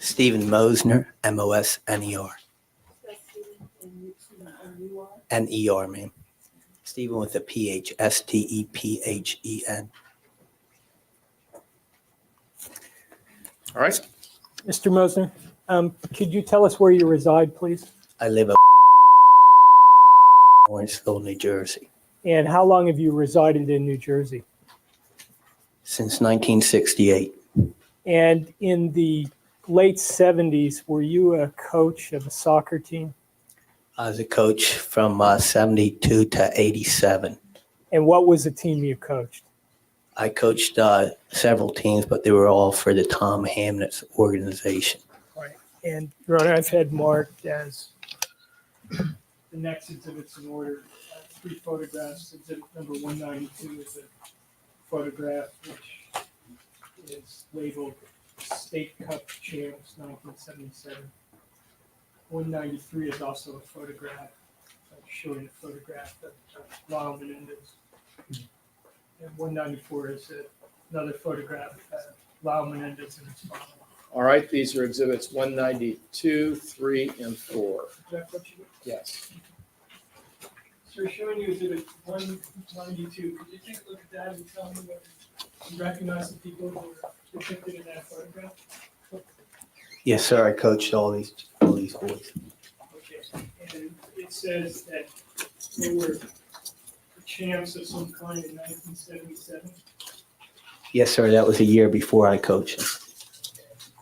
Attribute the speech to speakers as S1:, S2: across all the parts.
S1: Stephen Mosner, Mosner. N-E-R, ma'am. Stephen with a P-H, S-T-E-P-H-E-N.
S2: All right.
S3: Mr. Mosner, could you tell us where you reside, please?
S1: I live in Lawrenceville, New Jersey.
S3: And how long have you resided in New Jersey?
S1: Since 1968.
S3: And in the late 70s, were you a coach of a soccer team?
S1: I was a coach from 72 to 87.
S3: And what was the team you coached?
S1: I coached several teams, but they were all for the Tom Hamnet's organization.
S3: Right. And Your Honor, I've had marked as the next exhibits in order. 3 photographs. Exhibit number 192 is a photograph which is labeled State Cup Champs 1977. 193 is also a photograph showing a photograph of Lyle Menendez. And 194 is another photograph of Lyle Menendez and his father.
S2: All right. These are exhibits 192, 3, and 4.
S3: Is that what you
S2: Yes.
S3: So showing you exhibit 192, could you take a look at that and tell me whether you recognize the people who were depicted in that photograph?
S1: Yes, sir. I coached all these boys.
S3: Okay. And it says that they were champs of some kind in 1977.
S1: Yes, sir. That was a year before I coached them.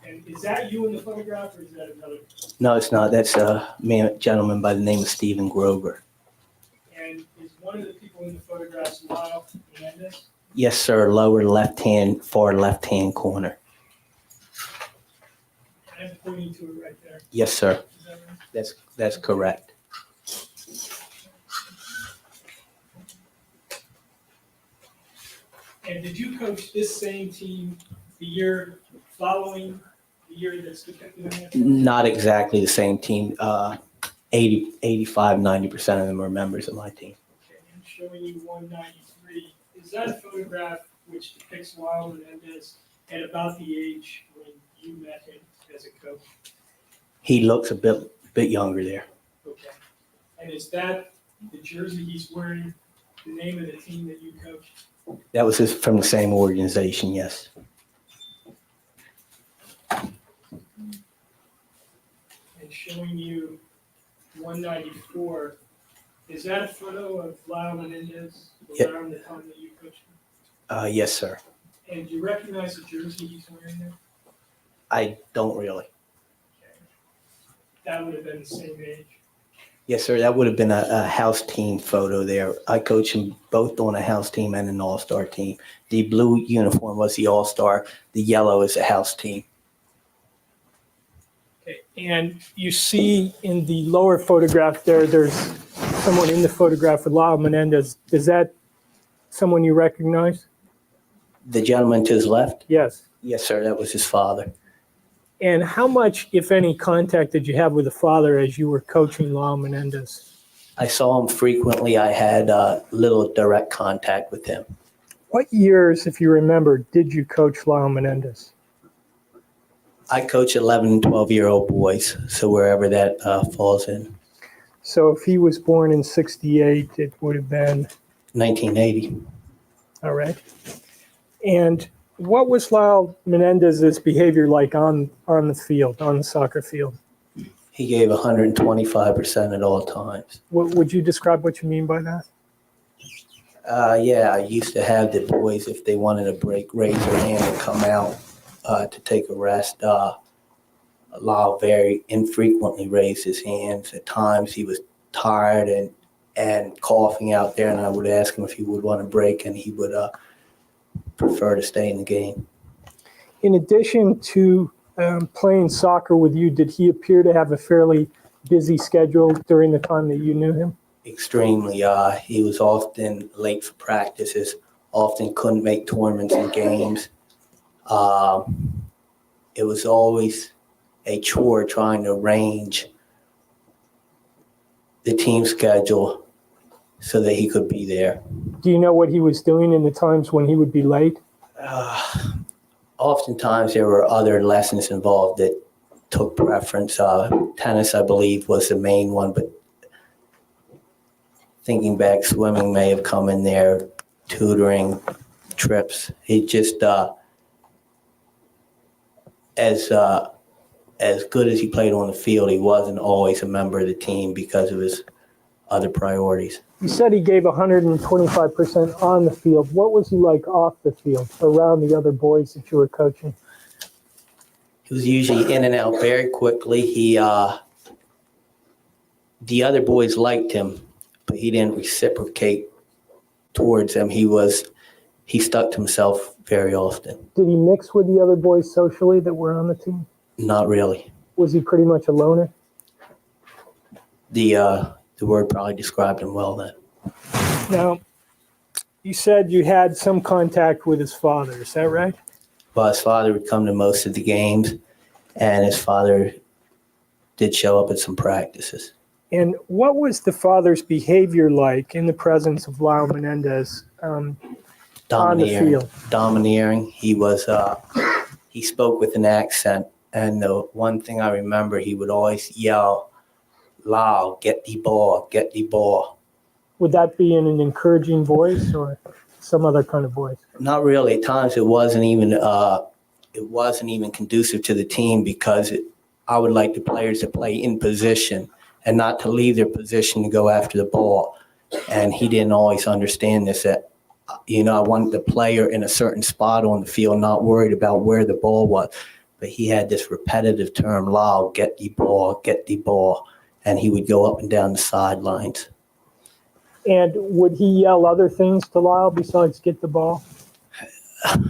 S3: And is that you in the photograph, or is that another?
S1: No, it's not. That's a gentleman by the name of Stephen Grover.
S3: And is one of the people in the photograph Lyle Menendez?
S1: Yes, sir. Lower left-hand, far left-hand corner.
S3: I'm pointing to it right there.
S1: Yes, sir.
S3: Is that right?
S1: That's correct.
S3: And did you coach this same team the year following the year that's depicted in that?
S1: Not exactly the same team. 85, 90% of them are members of my team.
S3: Okay, I'm showing you 193. Is that a photograph which depicts Lyle Menendez at about the age when you met him as a coach?
S1: He looks a bit younger there.
S3: Okay. And is that the jersey he's wearing, the name of the team that you coached?
S1: That was from the same organization, yes.
S3: And showing you 194. Is that a photo of Lyle Menendez
S1: Yep.
S3: around the time that you coached him?
S1: Yes, sir.
S3: And do you recognize the jersey he's wearing there?
S1: I don't really.
S3: Okay. That would have been the same age.
S1: Yes, sir. That would have been a house team photo there. I coached them both on a house team and an all-star team. The blue uniform was the all-star. The yellow is a house team.
S3: Okay. And you see in the lower photograph there's someone in the photograph with Lyle Menendez. Is that someone you recognize?
S1: The gentleman to his left?
S3: Yes.
S1: Yes, sir. That was his father.
S3: And how much, if any, contact did you have with the father as you were coaching Lyle Menendez?
S1: I saw him frequently. I had little direct contact with him.
S3: What years, if you remember, did you coach Lyle Menendez?
S1: I coach 11 and 12-year-old boys, so wherever that falls in.
S3: So if he was born in 68, it would have been,
S1: 1980.
S3: all right. And what was Lyle Menendez's behavior like on the field, on the soccer field?
S1: He gave 125% at all times.
S3: Would you describe what you mean by that?
S1: Yeah, I used to have the boys, if they wanted a break, raise their hand and come out to take a rest. Lyle very infrequently raised his hands. At times he was tired and coughing out there, and I would ask him if he would want a break, and he would prefer to stay in the game.
S3: In addition to playing soccer with you, did he appear to have a fairly busy schedule during the time that you knew him?
S1: Extremely. He was often late for practices, often couldn't make tournaments and games. It was always a chore trying to arrange the team schedule so that he could be there.
S3: Do you know what he was doing in the times when he would be late?
S1: Oftentimes there were other lessons involved that took preference. Tennis, I believe, was the main one, but thinking back, swimming may have come in there, tutoring, trips. He just, as good as he played on the field, he wasn't always a member of the team because of his other priorities.
S3: You said he gave 125% on the field. What was he like off the field, around the other boys that you were coaching?
S1: He was usually in and out very quickly. The other boys liked him, but he didn't reciprocate towards them. He stuck to himself very often.
S3: Did he mix with the other boys socially that were on the team?
S1: Not really.
S3: Was he pretty much a loner?
S1: The word probably described him well then.
S3: Now, you said you had some contact with his father. Is that right?
S1: Well, his father would come to most of the games, and his father did show up at some practices.
S3: And what was the father's behavior like in the presence of Lyle Menendez on the field?
S1: Domineering. He spoke with an accent, and the one thing I remember, he would always yell, "Lyle, get the ball, get the ball."
S3: Would that be in an encouraging voice or some other kind of voice?
S1: Not really. At times it wasn't even conducive to the team because I would like the players to play in position and not to leave their position to go after the ball. And he didn't always understand this. That, I wanted the player in a certain spot on the field, not worried about where the ball was. But he had this repetitive term, "Lyle, get the ball, get the ball." And he would go up and down the sidelines.
S3: And would he yell other things to Lyle besides get the ball?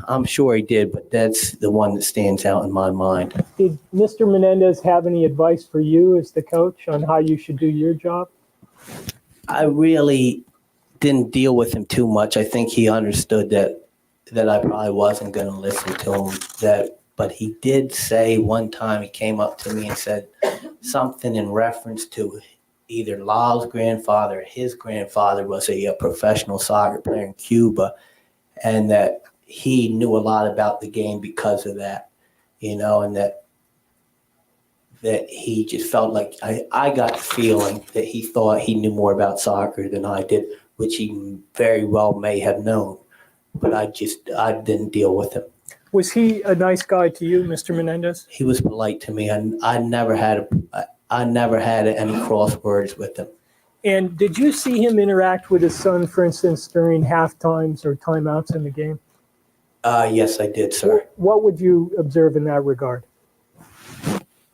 S1: I'm sure he did, but that's the one that stands out in my mind.
S3: Did Mr. Menendez have any advice for you as the coach on how you should do your job?
S1: I really didn't deal with him too much. I think he understood that I probably wasn't going to listen to him. But he did say one time, he came up to me and said something in reference to either Lyle's grandfather or his grandfather was a professional soccer player in Cuba, and that he knew a lot about the game because of that, and that he just felt like I got the feeling that he thought he knew more about soccer than I did, which he very well may have known, but I didn't deal with him.
S3: Was he a nice guy to you, Mr. Menendez?
S1: He was polite to me, and I never had any cross words with him.
S3: And did you see him interact with his son, for instance, during half times or timeouts in the game?
S1: Yes, I did, sir.
S3: What would you observe in that regard?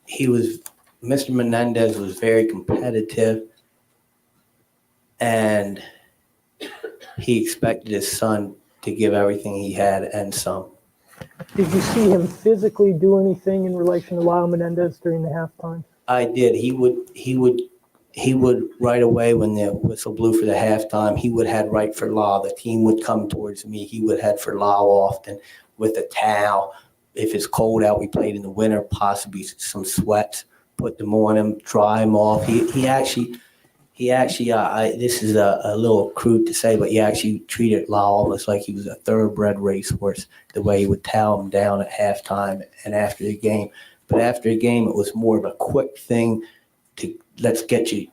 S1: Mr. Menendez was very competitive, and he expected his son to give everything he had and some.
S3: Did you see him physically do anything in relation to Lyle Menendez during the halftime?
S1: I did. He would right away when the whistle blew for the halftime, he would head right for Lyle. The team would come towards me. He would head for Lyle often with a towel. If it's cold out, we played in the winter, possibly some sweats, put them on him, dry him off. He actually, this is a little crude to say, but he actually treated Lyle almost like he was a thoroughbred racehorse, the way he would towel him down at halftime and after the game. But after the game, it was more of a quick thing to let's get you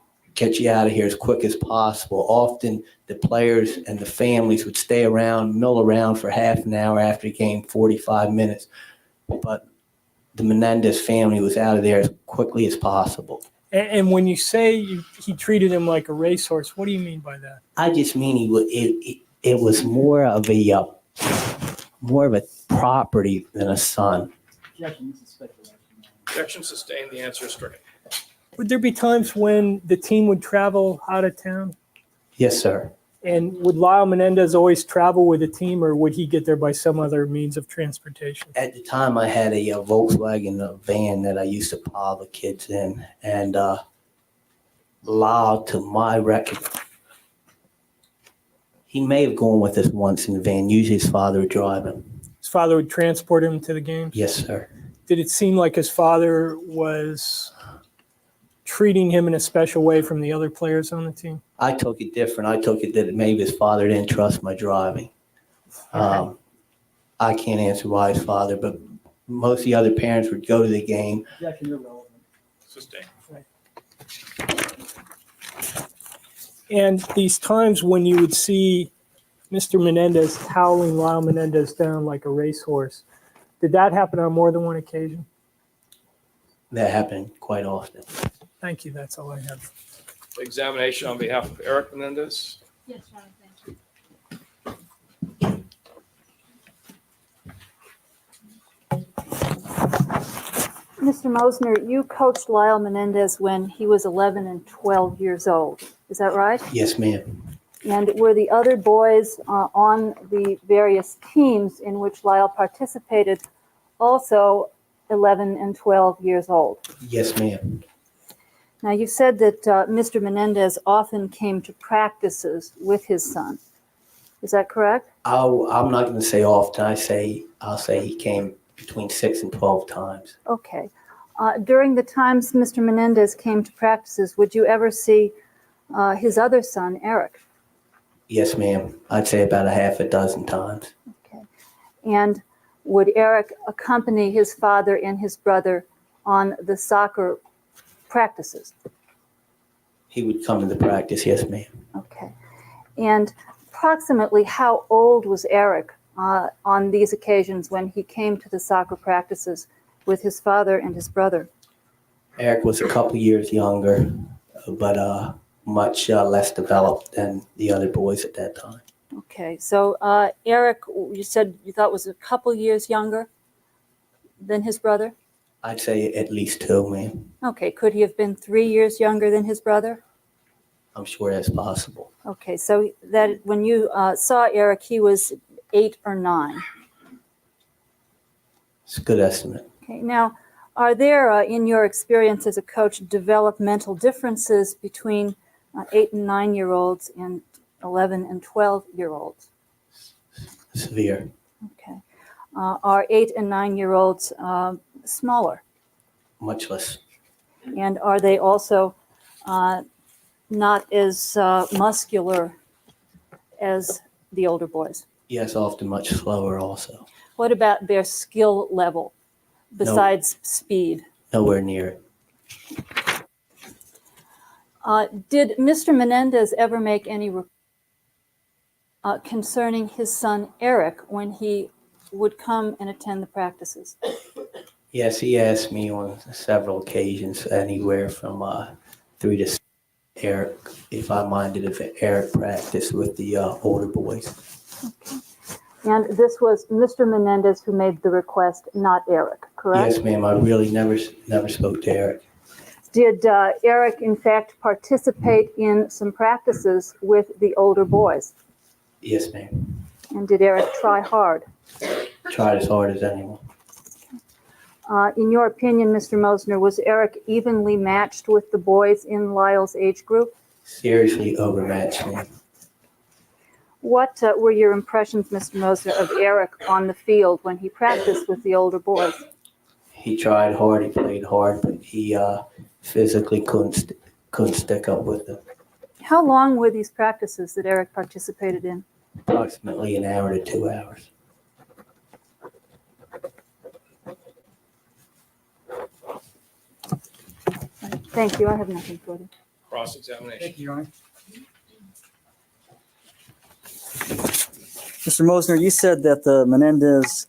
S1: out of here as quick as possible. Often the players and the families would stay around, mill around for half an hour after the game, 45 minutes. But the Menendez family was out of there as quickly as possible.
S3: And when you say he treated him like a racehorse, what do you mean by that?
S1: I just mean it was more of a property than a son.
S2: Objection sustained. The answer is correct.
S3: Would there be times when the team would travel out of town?
S1: Yes, sir.
S3: And would Lyle Menendez always travel with the team, or would he get there by some other means of transportation?
S1: At the time, I had a Volkswagen van that I used to pile the kids in. And Lyle, to my record, he may have gone with us once in the van. Usually his father would drive him.
S3: His father would transport him to the games?
S1: Yes, sir.
S3: Did it seem like his father was treating him in a special way from the other players on the team?
S1: I took it different. I took it that maybe his father didn't trust my driving. I can't answer why his father, but Most of the other parents would go to the game.
S3: Jack, you're relevant.
S2: Sustain.
S3: And these times when you would see Mr. Menendez howling Lyle Menendez down like a racehorse, did that happen on more than one occasion?
S1: That happened quite often.
S3: Thank you. That's all I have.
S2: Examination on behalf of Eric Menendez.
S4: Yes, Your Honor, thank you. Mr. Mosner, you coached Lyle Menendez when he was 11 and 12 years old. Is that right?
S1: Yes, ma'am.
S4: And were the other boys on the various teams in which Lyle participated also 11 and 12 years old?
S1: Yes, ma'am.
S4: Now, you said that Mr. Menendez often came to practices with his son. Is that correct?
S1: I'm not going to say often. I'll say he came between 6 and 12 times.
S4: Okay. During the times Mr. Menendez came to practices, would you ever see his other son, Eric?
S1: Yes, ma'am. I'd say about a half a dozen times.
S4: Okay. And would Eric accompany his father and his brother on the soccer practices?
S1: He would come to the practice. Yes, ma'am.
S4: Okay. And approximately how old was Eric on these occasions when he came to the soccer practices with his father and his brother?
S1: Eric was a couple years younger, but much less developed than the other boys at that time.
S4: Okay, so Eric, you said you thought was a couple years younger than his brother?
S1: I'd say at least 2, ma'am.
S4: Okay, could he have been 3 years younger than his brother?
S1: I'm sure that's possible.
S4: Okay, so that when you saw Eric, he was 8 or 9.
S1: It's a good estimate.
S4: Okay, now, are there, in your experience as a coach, developmental differences between 8 and 9-year-olds and 11 and 12-year-olds?
S1: Severe.
S4: Okay. Are 8 and 9-year-olds smaller?
S1: Much less.
S4: And are they also not as muscular as the older boys?
S1: Yes, often much slower also.
S4: What about their skill level besides speed?
S1: Nowhere near it.
S4: Did Mr. Menendez ever make any concerning his son Eric when he would come and attend the practices?
S1: Yes, he asked me on several occasions, anywhere from 3 to 6, Eric, if I minded if Eric practiced with the older boys.
S4: Okay. And this was Mr. Menendez who made the request, not Eric, correct?
S1: Yes, ma'am. I really never spoke to Eric.
S4: Did Eric, in fact, participate in some practices with the older boys?
S1: Yes, ma'am.
S4: And did Eric try hard?
S1: Tried as hard as anyone.
S4: In your opinion, Mr. Mosner, was Eric evenly matched with the boys in Lyle's age group?
S1: Seriously overmatched me.
S4: What were your impressions, Mr. Mosner, of Eric on the field when he practiced with the older boys?
S1: He tried hard. He played hard, but he physically couldn't stick up with them.
S4: How long were these practices that Eric participated in?
S1: Approximately an hour to 2 hours.
S4: Thank you. I have nothing further.
S2: Cross-examination.
S3: Thank you, Your Honor.
S5: Mr. Mosner, you said that the Menendez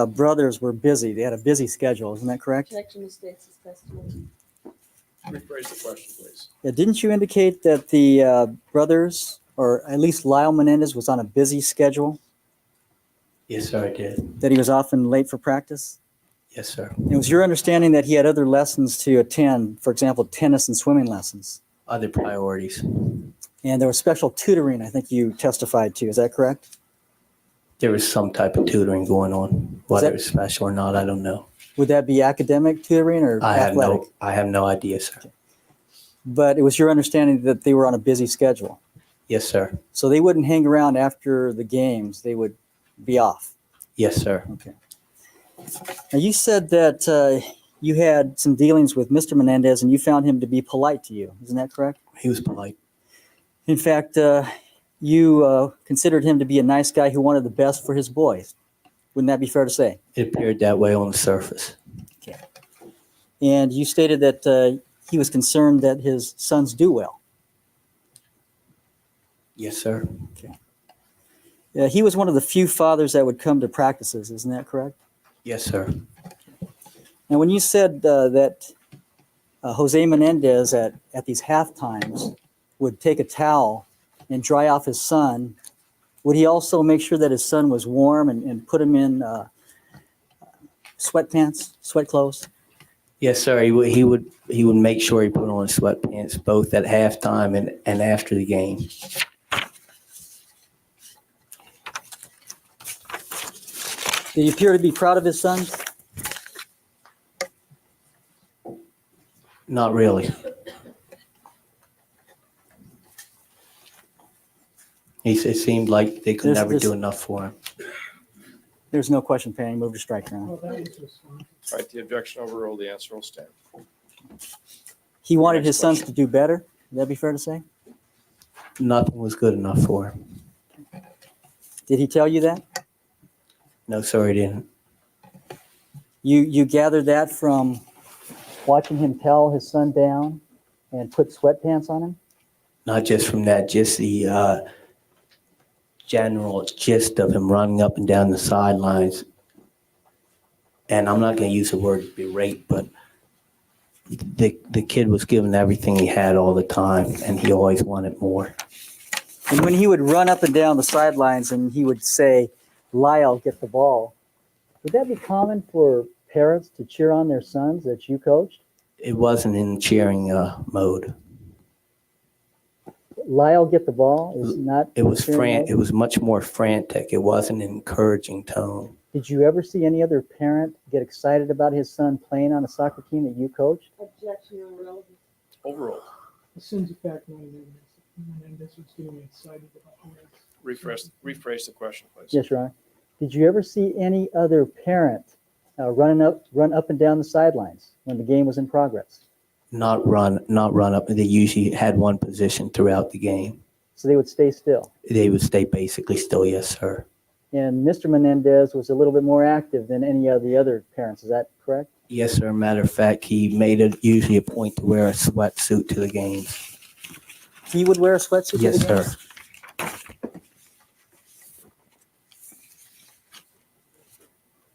S5: brothers were busy. They had a busy schedule. Isn't that correct?
S4: Objection to state's testimony.
S2: Rephrase the question, please.
S5: Yeah, didn't you indicate that the brothers, or at least Lyle Menendez, was on a busy schedule?
S1: Yes, sir, I did.
S5: That he was often late for practice?
S1: Yes, sir.
S5: It was your understanding that he had other lessons to attend, for example, tennis and swimming lessons.
S1: Other priorities.
S5: And there was special tutoring, I think you testified to. Is that correct?
S1: There was some type of tutoring going on. Whether
S5: that-
S1: it's special or not, I don't know.
S5: Would that be academic tutoring or athletic?
S1: I have no idea, sir.
S5: But it was your understanding that they were on a busy schedule.
S1: Yes, sir.
S5: So they wouldn't hang around after the games. They would be off.
S1: Yes, sir.
S5: Okay. Now you said that you had some dealings with Mr. Menendez and you found him to be polite to you. Isn't that correct?
S1: He was polite.
S5: In fact, you considered him to be a nice guy who wanted the best for his boys. Wouldn't that be fair to say?
S1: It appeared that way on the surface.
S5: And you stated that he was concerned that his sons do well.
S1: Yes, sir.
S5: He was one of the few fathers that would come to practices, isn't that correct?
S1: Yes, sir.
S5: Now, when you said that Jose Menendez at these half times would take a towel and dry off his son, would he also make sure that his son was warm and put him in sweatpants, sweat clothes?
S1: Yes, sir. He would make sure he put on sweatpants both at halftime and after the game.
S5: Did he appear to be proud of his sons?
S1: Not really. It seemed like they could
S5: There's
S1: never
S5: this-
S1: do enough for him.
S5: There's no question, Penny. Move to strike, Your Honor.
S3: Well, that was just one.
S2: All right, the objection overruled, the answer will stand.
S5: He wanted
S2: Next
S5: his sons
S2: question.
S5: to do better. Would that be fair to say?
S1: Nothing was good enough for him.
S5: Did he tell you that?
S1: No, sir, he didn't.
S5: You gathered that from watching him towel his son down and put sweatpants on him?
S1: Not just from that, just the general gist of him running up and down the sidelines. And I'm not going to use the word berate, but the kid was given everything he had all the time, and he always wanted more.
S5: And when he would run up and down the sidelines and he would say, Lyle, get the ball, would that be common for parents to cheer on their sons that you coached?
S1: It wasn't in cheering mode.
S5: Lyle, get the ball is not.
S1: It was
S5: cheering mode?
S1: It was much more frantic. It wasn't an encouraging tone.
S5: Did you ever see any other parent get excited about his son playing on a soccer team that you coached?
S2: Overruled.
S3: As soon as the fact Menendez was getting excited about this.
S2: Rephrase the question, please.
S5: Yes, Your Honor. Did you ever see any other parent run up and down the sidelines when the game was in progress?
S1: Not run up. They usually had one position throughout the game.
S5: So they would stay still.
S1: They would stay basically still, yes, sir.
S5: And Mr. Menendez was a little bit more active than any of the other parents. Is that correct?
S1: Yes, sir. Matter of fact, he made it usually a point to wear a sweatsuit to the games.
S5: He would wear a sweatsuit?
S1: Yes,
S5: to the
S1: sir.
S5: games?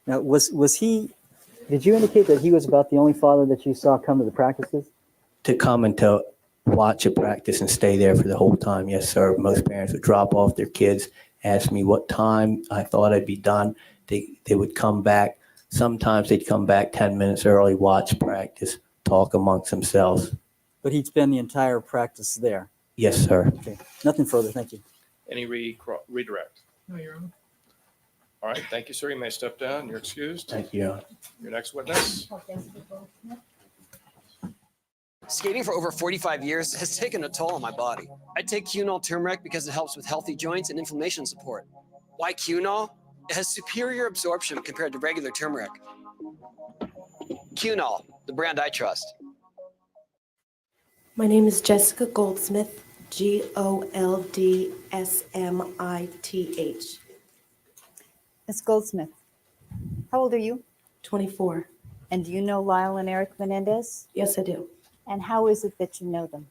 S5: Now, was he, did you indicate that he was about the only father that you saw come to the practices?
S1: To come and to watch a practice and stay there for the whole time, yes, sir. Most parents would drop off their kids, ask me what time I thought I'd be done. They would come back. Sometimes they'd come back 10 minutes early, watch practice, talk amongst themselves.
S5: But he'd spend the entire practice there.
S1: Yes, sir.
S5: Okay, nothing further. Thank you.
S2: Any redirect?
S3: No, Your Honor.
S2: All right, thank you, sir. You may step down. You're excused.
S1: Thank you.
S2: Your next witness.
S6: Skating for over 45 years has taken a toll on my body. I take Cunol turmeric because it helps with healthy joints and inflammation support. Why Cunol? It has superior absorption compared to regular turmeric. Cunol, the brand I trust.
S7: My name is Jessica Goldsmith, Goldsmith.
S8: Ms. Goldsmith, how old are you?
S7: 24.
S8: And do you know Lyle and Eric Menendez?
S7: Yes, I do.
S8: And how is it that you know them?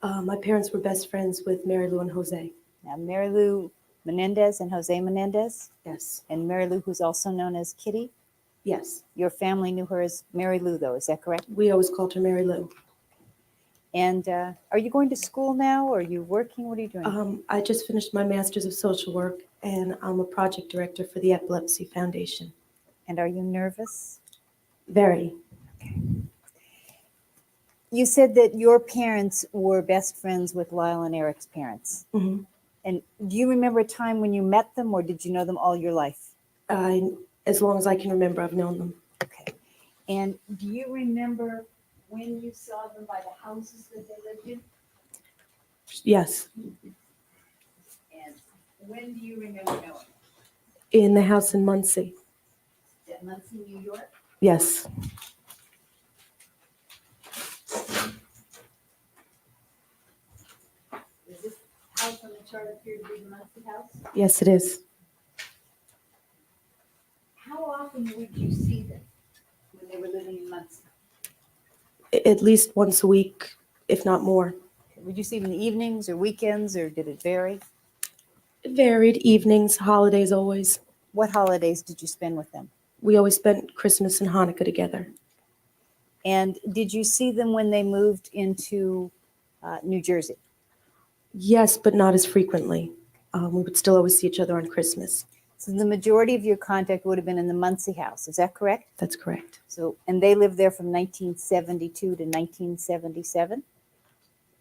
S7: My parents were best friends with Mary Lou and Jose.
S8: Now, Mary Lou Menendez and Jose Menendez,
S7: Yes.
S8: and Mary Lou, who's also known as Kitty.
S7: Yes.
S8: Your family knew her as Mary Lou, though, is that correct?
S7: We always called her Mary Lou.
S8: And are you going to school now, or are you working? What are you doing?
S7: I just finished my Master's of Social Work, and I'm a project director for the Epilepsy Foundation.
S8: And are you nervous?
S7: Very.
S8: You said that your parents were best friends with Lyle and Eric's parents.
S7: Mhm.
S8: And do you remember a time when you met them, or did you know them all your life?
S7: As long as I can remember, I've known them.
S8: Okay. And do you remember when you saw them by the houses that they lived in?
S7: Yes.
S8: And when do you remember knowing?
S7: In the house in Muncie.
S8: Is that Muncie, New York?
S7: Yes.
S8: Does this house on the chart appear to be the Muncie house?
S7: Yes, it is.
S8: often would you see them when they were living in Muncie?
S7: At least once a week, if not more.
S8: Would you see them in the evenings or weekends, or did it vary?
S7: It varied, evenings, holidays always.
S8: What holidays did you spend with them?
S7: We always spent Christmas and Hanukkah together.
S8: And did you see them when they moved into New Jersey?
S7: Yes, but not as frequently. We would still always see each other on Christmas.
S8: So the majority of your contact would have been in the Muncie house. Is that correct?
S7: That's correct.
S8: So, and they lived there from 1972 to 1977.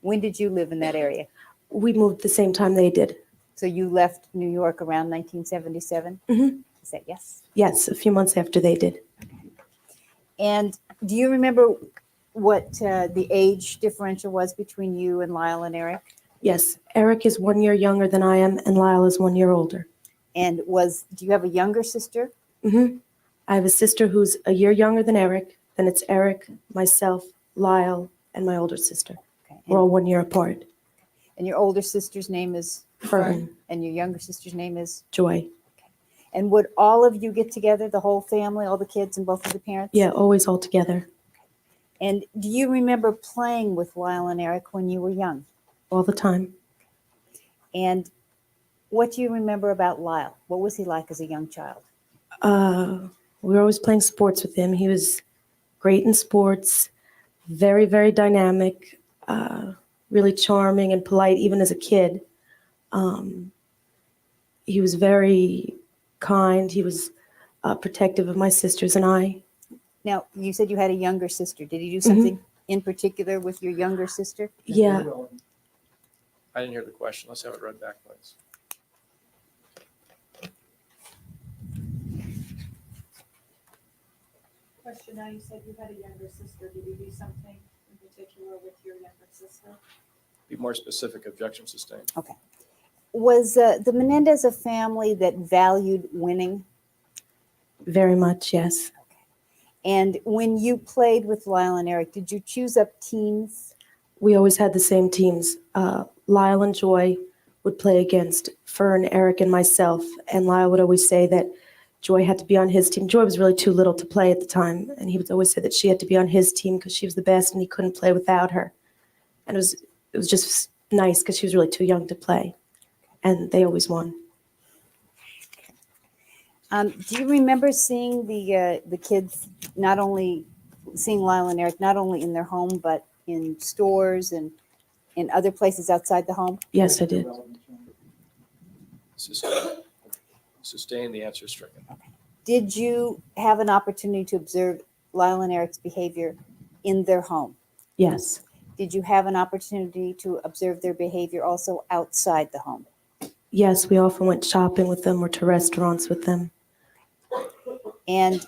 S8: When did you live in that area?
S7: We moved the same time they did.
S8: So you left New York around 1977?
S7: Mhm.
S8: Is that yes?
S7: Yes, a few months after they did.
S8: And do you remember what the age differential was between you and Lyle and Eric?
S7: Yes, Eric is 1 year younger than I am, and Lyle is 1 year older.
S8: And do you have a younger sister?
S7: I have a sister who's a year younger than Eric. Then it's Eric, myself, Lyle, and my older sister.
S8: Okay.
S7: We're all 1 year apart.
S8: And your older sister's name is
S7: Fern,
S8: and your younger sister's name is?
S7: Joy.
S8: And would all of you get together, the whole family, all the kids and both of the parents?
S7: Yeah, always all together,
S8: And do you remember playing with Lyle and Eric when you were young?
S7: all the time.
S8: And what do you remember about Lyle? What was he like as a young child?
S7: We were always playing sports with him. He was great in sports, very, very dynamic, really charming and polite, even as a kid. He was very kind. He was protective of my sisters and I.
S8: Now, you said you had a younger sister. Did he do something in particular with your younger sister?
S7: Yeah,
S2: I didn't hear the question. Let's have it read back, please.
S9: Question now, you said you had a younger sister. Did you do something in particular with your younger sister?
S2: Be more specific. Objection sustained.
S8: Was the Menendez a family that valued winning?
S7: very much, yes.
S8: And when you played with Lyle and Eric, did you choose up teams?
S7: We always had the same teams. Lyle and Joy would play against Fern, Eric, and myself. And Lyle would always say that Joy had to be on his team. Joy was really too little to play at the time. And he would always say that she had to be on his team because she was the best and he couldn't play without her. And it was just nice because she was really too young to play. And they always won.
S8: Do you remember seeing the kids, not only seeing Lyle and Eric, not only in their home, but in stores and in other places outside the home?
S7: Yes, I did.
S2: Sustain. The answer is stricken.
S8: Did you have an opportunity to observe Lyle and Eric's behavior in their home?
S7: Yes.
S8: Did you have an opportunity to observe their behavior also outside the home?
S7: Yes, we often went shopping with them or to restaurants with them.
S8: And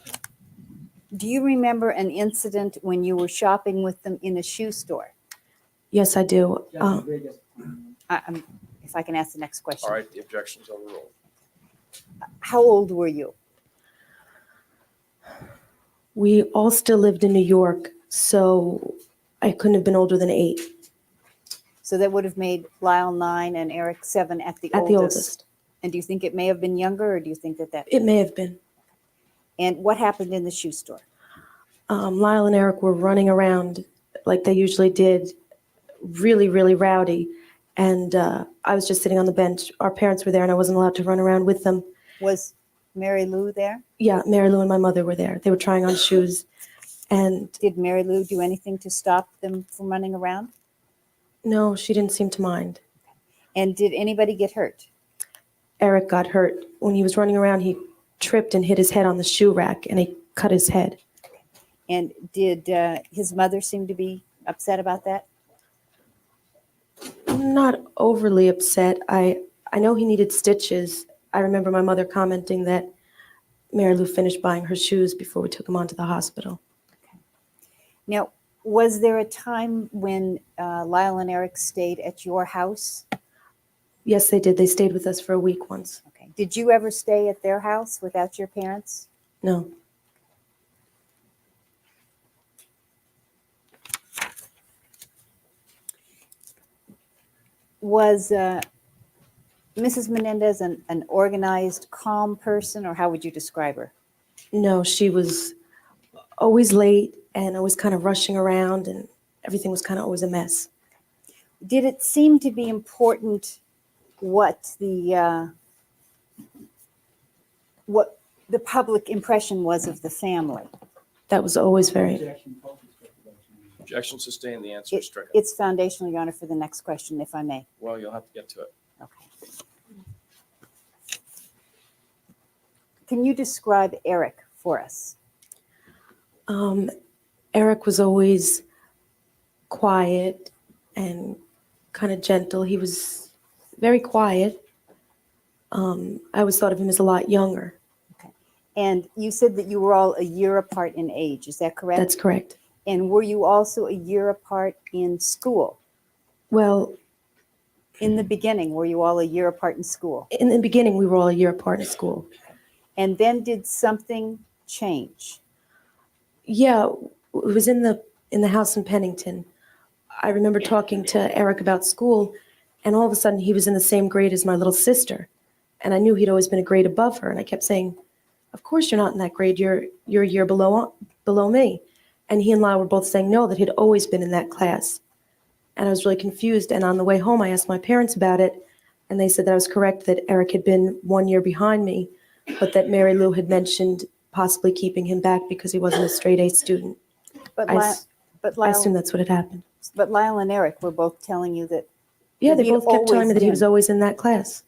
S8: do you remember an incident when you were shopping with them in a shoe store?
S7: Yes, I do.
S8: If I can ask the next question.
S2: All right. The objection is overruled.
S8: How old were you?
S7: We all still lived in New York, so I couldn't have been older than 8.
S8: So that would have made Lyle 9 and Eric 7 at the
S7: At
S8: oldest.
S7: the oldest.
S8: And do you think it may have been younger, or do you think that?
S7: It may have been.
S8: And what happened in the shoe store?
S7: Lyle and Eric were running around like they usually did, really, really rowdy. And I was just sitting on the bench. Our parents were there, and I wasn't allowed to run around with them.
S8: Was Mary Lou there?
S7: Yeah, Mary Lou and my mother were there. They were trying on shoes. And
S8: Did Mary Lou do anything to stop them from running around?
S7: no, she didn't seem to mind.
S8: And did anybody get hurt?
S7: Eric got hurt. When he was running around, he tripped and hit his head on the shoe rack, and he cut his head.
S8: And did his mother seem to be upset about that?
S7: Not overly upset. I know he needed stitches. I remember my mother commenting that Mary Lou finished buying her shoes before we took him on to the hospital.
S8: Now, was there a time when Lyle and Eric stayed at your house?
S7: Yes, they did. They stayed with us for a week once.
S8: Okay. Did you ever stay at their house without your parents?
S7: No.
S8: Was Mrs. Menendez an organized, calm person, or how would you describe her?
S7: No, she was always late and always kind of rushing around, and everything was kind of always a mess.
S8: Did it seem to be important what the public impression was of the family?
S7: That was always very,
S2: Objection sustained, the answer is stricken.
S8: It's foundational, Your Honor, for the next question, if I may.
S2: Well, you'll have to get to it.
S8: Okay. Can you describe Eric for us?
S7: Eric was always quiet and kind of gentle. He was very quiet. I always thought of him as a lot younger.
S8: And you said that you were all a year apart in age, is that correct?
S7: That's correct.
S8: And were you also a year apart in school?
S7: Well,
S8: In the beginning, were you all a year apart in school?
S7: in the beginning, we were all a year apart in school.
S8: And then did something change?
S7: Yeah, it was in the house in Pennington. I remember talking to Eric about school, and all of a sudden he was in the same grade as my little sister. And I knew he'd always been a grade above her, and I kept saying, "Of course you're not in that grade. You're a year below me." And he and Lyle were both saying no, that he'd always been in that class. And I was really confused. And on the way home, I asked my parents about it, and they said that I was correct, that Eric had been 1 year behind me, but that Mary Lou had mentioned possibly keeping him back because he wasn't a straight A student.
S8: But
S7: I
S8: Lyle,
S7: I assume that's what had happened.
S8: but Lyle and Eric were both telling you that.
S7: Yeah,
S8: That
S7: they
S8: he'd
S7: both kept telling
S8: always
S7: me that he was
S8: been.
S7: always in that class.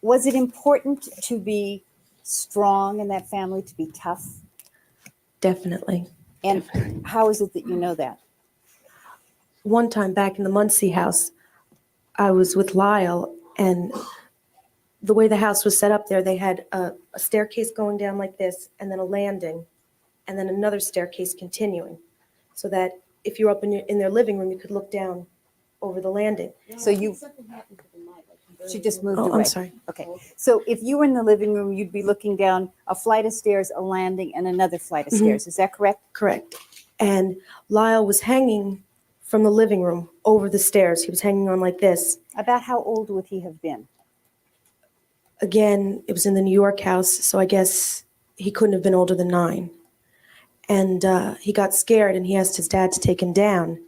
S8: Was it important to be strong in that family, to be tough?
S7: Definitely.
S8: And how is it that you know that?
S7: One time back in the Muncie house, I was with Lyle, and the way the house was set up there, they had a staircase going down like this, and then a landing, and then another staircase continuing, so that if you were up in their living room, you could look down over the landing.
S8: So you, she just moved away.
S7: Oh, I'm sorry.
S8: Okay, so if you were in the living room, you'd be looking down a flight of stairs, a landing, and another flight of
S7: Mhm.
S8: stairs. Is that correct?
S7: Correct. And Lyle was hanging from the living room over the stairs. He was hanging on like this.
S8: About how old would he have been?
S7: Again, it was in the New York house, so I guess he couldn't have been older than 9. And he got scared, and he asked his dad to take him down.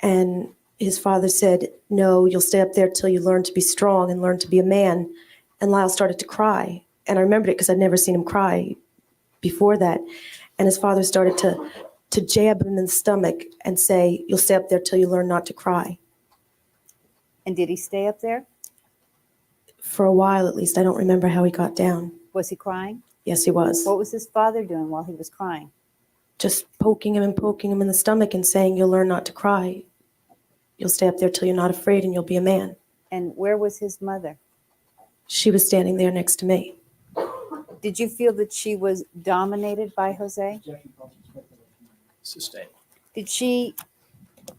S7: And his father said, "No, you'll stay up there till you learn to be strong and learn to be a man." And Lyle started to cry. And I remembered it because I'd never seen him cry before that. And his father started to jab him in the stomach and say, "You'll stay up there till you learn not to cry."
S8: And did he stay up there?
S7: For a while, at least. I don't remember how he got down.
S8: Was he crying?
S7: Yes, he was.
S8: What was his father doing while he was crying?
S7: Just poking him in the stomach and saying, "You'll learn not to cry. You'll stay up there till you're not afraid and you'll be a man."
S8: And where was his mother?
S7: She was standing there next to me.
S8: Did you feel that she was dominated by Jose?
S2: Sustained.
S8: Did she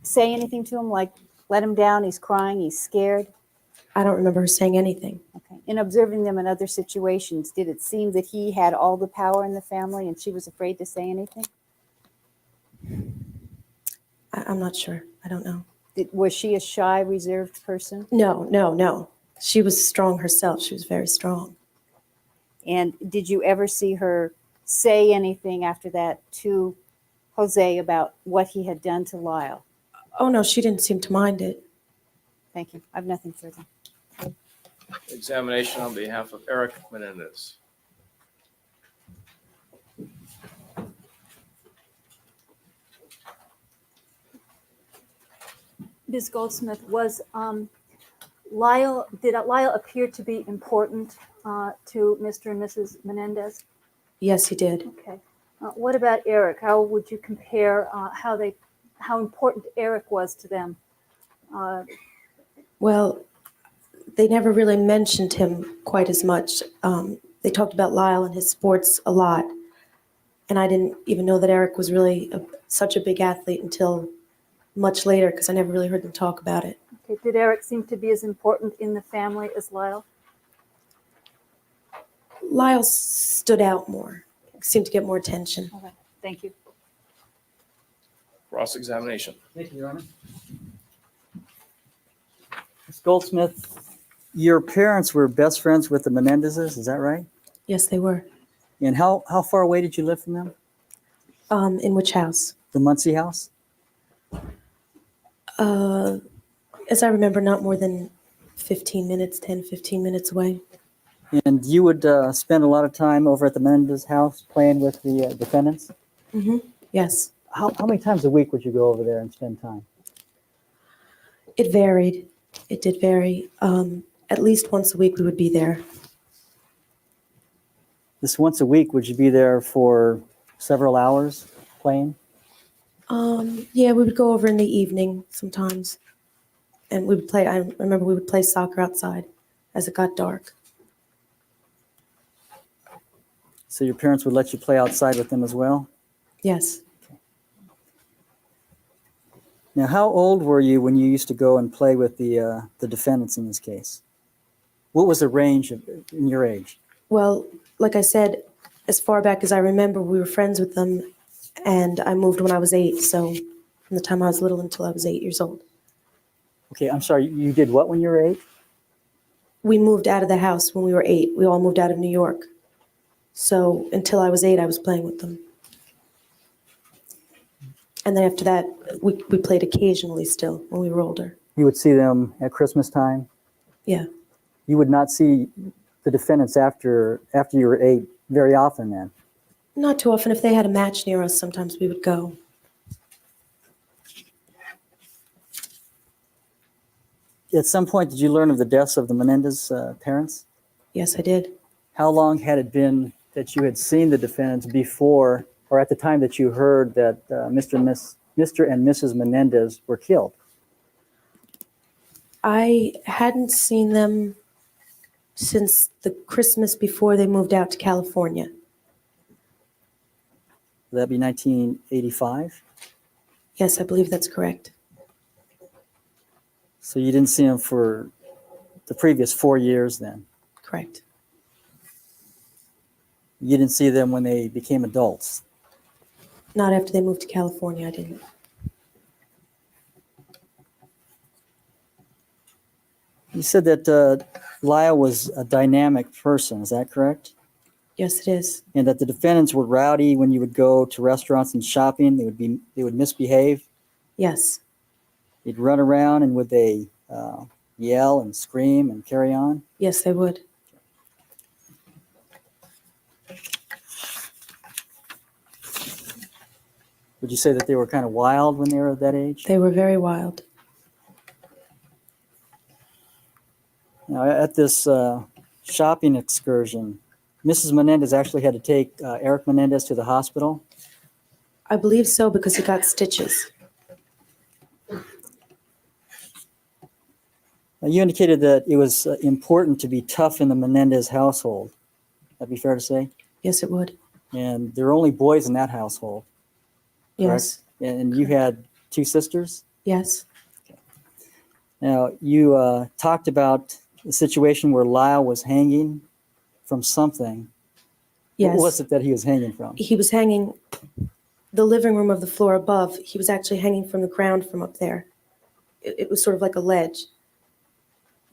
S8: say anything to him like, let him down, he's crying, he's scared?
S7: I don't remember her saying anything.
S8: Okay. In observing them in other situations, did it seem that he had all the power in the family and she was afraid to say anything?
S7: I'm not sure. I don't know.
S8: Was she a shy, reserved person?
S7: No. She was strong herself. She was very strong.
S8: And did you ever see her say anything after that to Jose about what he had done to Lyle?
S7: Oh, no, she didn't seem to mind it.
S8: Thank you. I have nothing further.
S2: Examination on behalf of Eric Menendez.
S4: Ms. Goldsmith, did Lyle appear to be important to Mr. and Mrs. Menendez?
S7: Yes, he did.
S4: Okay. What about Eric? How would you compare how important Eric was to them?
S7: Well, they never really mentioned him quite as much. They talked about Lyle and his sports a lot. And I didn't even know that Eric was really such a big athlete until much later, because I never really heard them talk about it.
S4: Okay. Did Eric seem to be as important in the family as Lyle?
S7: Lyle stood out more, seemed to get more attention.
S4: Okay. Thank you.
S2: Cross-examination.
S5: Thank you, Your Honor. Ms. Goldsmith, your parents were best friends with the Menendezes, is that right?
S7: Yes, they were.
S5: And how far away did you live from them?
S7: In which house?
S5: The Muncie house?
S7: As I remember, not more than 15 minutes, 10, 15 minutes away.
S5: And you would spend a lot of time over at the Menendez house playing with the defendants?
S7: Yes.
S5: How many times a week would you go over there and spend time?
S7: It varied. It did vary. At least once a week we would be there.
S5: This once a week, would you be there for several hours playing?
S7: Yeah, we would go over in the evening sometimes. And we would play, I remember we would play soccer outside as it got dark.
S5: So your parents would let you play outside with them as well?
S7: Yes.
S5: Now, how old were you when you used to go and play with the defendants in this case? What was the range in your age?
S7: Well, like I said, as far back as I remember, we were friends with them, and I moved when I was 8, so from the time I was little until I was 8 years old.
S5: Okay, I'm sorry, you did what when you were 8?
S7: We moved out of the house when we were 8. We all moved out of New York. So until I was 8, I was playing with them. And then after that, we played occasionally still when we were older.
S5: You would see them at Christmas time?
S7: Yeah.
S5: You would not see the defendants after you were 8 very often then?
S7: Not too often. If they had a match near us, sometimes we would go.
S5: At some point, did you learn of the deaths of the Menendez parents?
S7: Yes, I did.
S5: How long had it been that you had seen the defendants before, or at the time that you heard that Mr. and Mrs. Menendez were killed?
S7: I hadn't seen them since the Christmas before they moved out to California.
S5: Would that be 1985?
S7: Yes, I believe that's correct.
S5: So you didn't see them for the previous 4 years then?
S7: Correct.
S5: You didn't see them when they became adults?
S7: Not after they moved to California, I didn't.
S5: You said that Lyle was a dynamic person, is that correct?
S7: Yes, it is.
S5: And that the defendants were rowdy when you would go to restaurants and shopping. They would misbehave.
S7: Yes.
S5: They'd run around, and would they yell and scream and carry on?
S7: Yes, they would.
S5: Would you say that they were kind of wild when they were that age?
S7: They were very wild.
S5: Now, at this shopping excursion, Mrs. Menendez actually had to take Eric Menendez to the hospital.
S7: I believe so because he got stitches.
S5: Now, you indicated that it was important to be tough in the Menendez household. That'd be fair to say?
S7: Yes, it would.
S5: And there were only boys in that household.
S7: Yes.
S5: Correct? And you had 2 sisters?
S7: Yes.
S5: Now, you talked about the situation where Lyle was hanging from something.
S7: Yes.
S5: What was it that he was hanging from?
S7: He was hanging the living room of the floor above. He was actually hanging from the ground from up there. It was sort of like a ledge,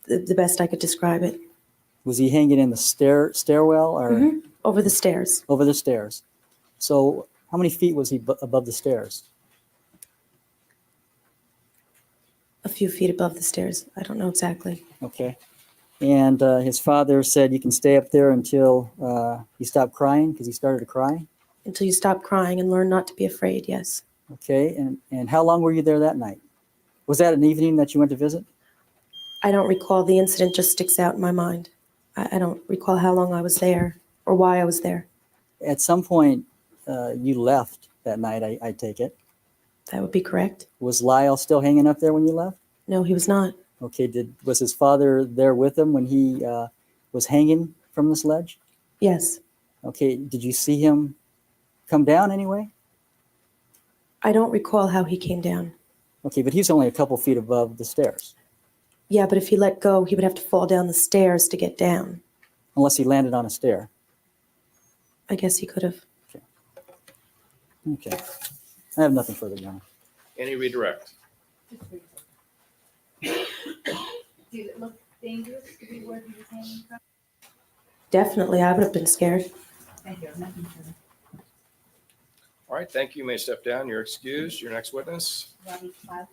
S7: the best I could describe it.
S5: Was he hanging in the stairwell or
S7: Over the stairs.
S5: over the stairs? So how many feet was he above the stairs?
S7: A few feet above the stairs. I don't know exactly.
S5: Okay. And his father said you can stay up there until he stopped crying because he started to cry.
S7: Until you stop crying and learn not to be afraid, yes.
S5: Okay. And how long were you there that night? Was that an evening that you went to visit?
S7: I don't recall. The incident just sticks out in my mind. I don't recall how long I was there or why I was there.
S5: At some point, you left that night, I take it.
S7: That would be correct.
S5: Was Lyle still hanging up there when you left?
S7: No, he was not.
S5: Okay. Was his father there with him when he was hanging from this ledge?
S7: Yes.
S5: Okay. Did you see him come down anyway?
S7: I don't recall how he came down.
S5: Okay, but he's only a couple feet above the stairs.
S7: Yeah, but if he let go, he would have to fall down the stairs to get down.
S5: Unless he landed on a stair.
S7: I guess he could have.
S5: Okay. I have nothing further, Your Honor.
S2: Any redirect?
S9: Did it look dangerous to be where he was hanging from?
S7: Definitely, I would have been scared.
S9: Thank you. Nothing further.
S2: All right, thank you. You may step down. You're excused. Your next witness.
S9: Robbie Clouse.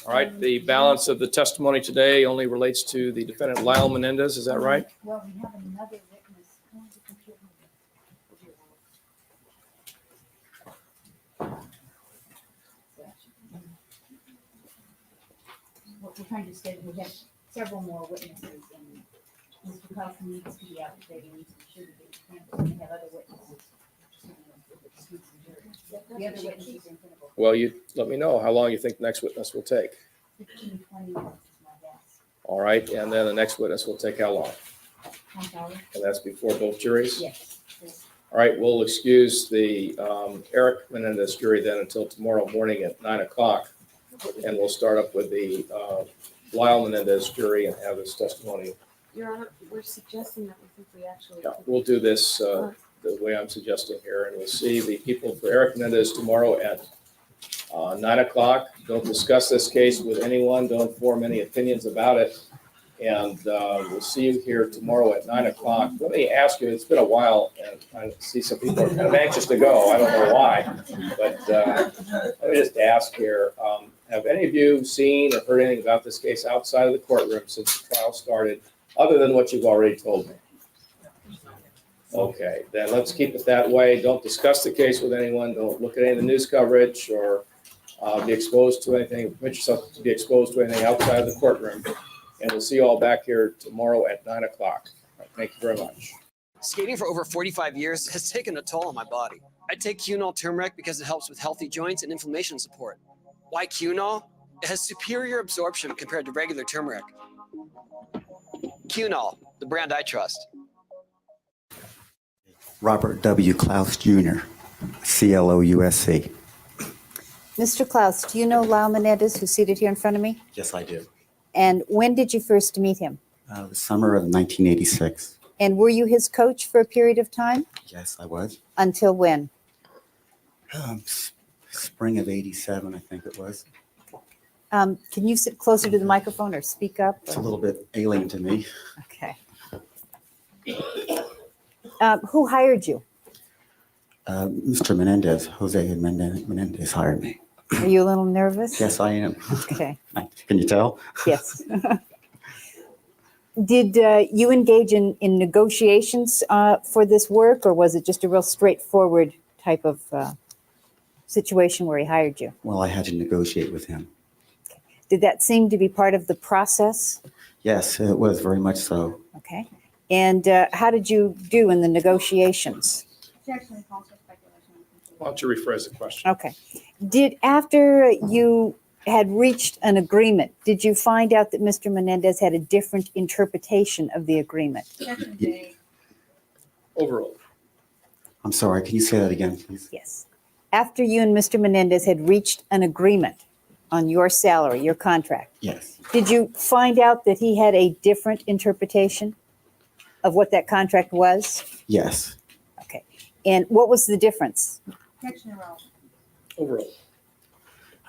S2: All right, the balance of the testimony today only relates to the defendant Lyle Menendez. Is that right?
S9: Well, we have another witness. Oh, the computer. What we're trying to say, we have several more witnesses, and Mr. Kaufman needs to be out today, and he's sure to be, we have other witnesses. The other witnesses in clinical,
S2: Well, you let me know how long you think the next witness will take.
S9: 15, 20 minutes is my guess.
S2: All right, and then the next witness will take how long?
S9: 10 hours?
S2: And that's before both juries?
S9: Yes. Yes.
S2: All right, we'll excuse the Eric Menendez jury then until tomorrow morning at 9 o'clock. And we'll start up with the Lyle Menendez jury and have this testimony.
S10: Your Honor, we're suggesting that we think we actually.
S2: Yeah, we'll do this the way I'm suggesting here, and we'll see the people for Eric Menendez tomorrow at 9 o'clock. Don't discuss this case with anyone. Don't form any opinions about it. And we'll see you here tomorrow at 9 o'clock. Let me ask you, it's been a while, and I see some people are kind of anxious to go. I don't know why, but let me just ask here. Have any of you seen or heard anything about this case outside of the courtroom since the trial started, other than what you've already told me? Okay, then let's keep it that way. Don't discuss the case with anyone. Don't look at any of the news coverage or be exposed to anything, permit yourself to be exposed to anything outside of the courtroom. And we'll see you all back here tomorrow at 9 o'clock. All right, thank you very much.
S6: Skating for over 45 years has taken a toll on my body. I take Cunol turmeric because it helps with healthy joints and inflammation support. Why Cunol? It has superior absorption compared to regular turmeric. Cunol, the brand I trust.
S11: Robert W. Clouse Jr., CLOUSC.
S8: Mr. Clouse, do you know Lyle Menendez, who's seated here in front of me?
S11: Yes, I do.
S8: And when did you first meet him?
S11: The summer of 1986.
S8: And were you his coach for a period of time?
S11: Yes, I was.
S8: Until when?
S11: Spring of 87, I think it was.
S8: Can you sit closer to the microphone or speak up?
S11: It's a little bit alien to me.
S8: Okay. Who hired you?
S11: Mr. Menendez, Jose Menendez hired me.
S8: Are you a little nervous?
S11: Yes, I am.
S8: Okay.
S11: Can you tell?
S8: Yes. Did you engage in negotiations for this work, or was it just a real straightforward type of situation where he hired you?
S11: Well, I had to negotiate with him.
S8: Did that seem to be part of the process?
S11: Yes, it was very much so.
S8: Okay. And how did you do in the negotiations?
S9: Objection, calls for speculation.
S2: Why don't you rephrase the question?
S8: Okay. Did, after you had reached an agreement, did you find out that Mr. Menendez had a different interpretation of the agreement?
S9: Objection, J.
S2: Overall.
S11: I'm sorry, can you say that again, please?
S8: Yes. After you and Mr. Menendez had reached an agreement on your salary, your contract,
S11: Yes.
S8: did you find out that he had a different interpretation of what that contract was?
S11: Yes.
S8: Okay. And what was the difference?
S9: Objection, irrelevant.
S2: Overall.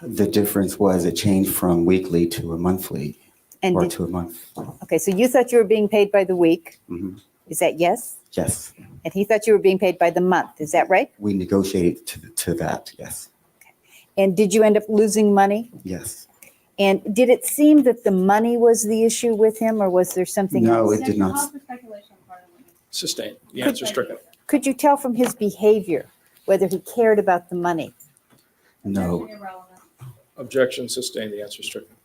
S11: The difference was it changed from weekly to a monthly,
S8: And
S11: or
S8: did,
S11: to a month.
S8: okay, so you thought you were being paid by the week.
S11: hmm
S8: Is that yes?
S11: Yes.
S8: And he thought you were being paid by the month. Is that right?
S11: We negotiated to that, yes.
S8: And did you end up losing money?
S11: Yes.
S8: And did it seem that the money was the issue with him, or was there something
S11: No,
S8: else?
S11: it did not.
S9: Calls for speculation on the part of the witness.
S2: Sustained. The answer stricken.
S8: Could you tell from his behavior whether he cared about the money?
S11: No.
S9: Objection, irrelevant.
S2: Objection sustained. The answer stricken.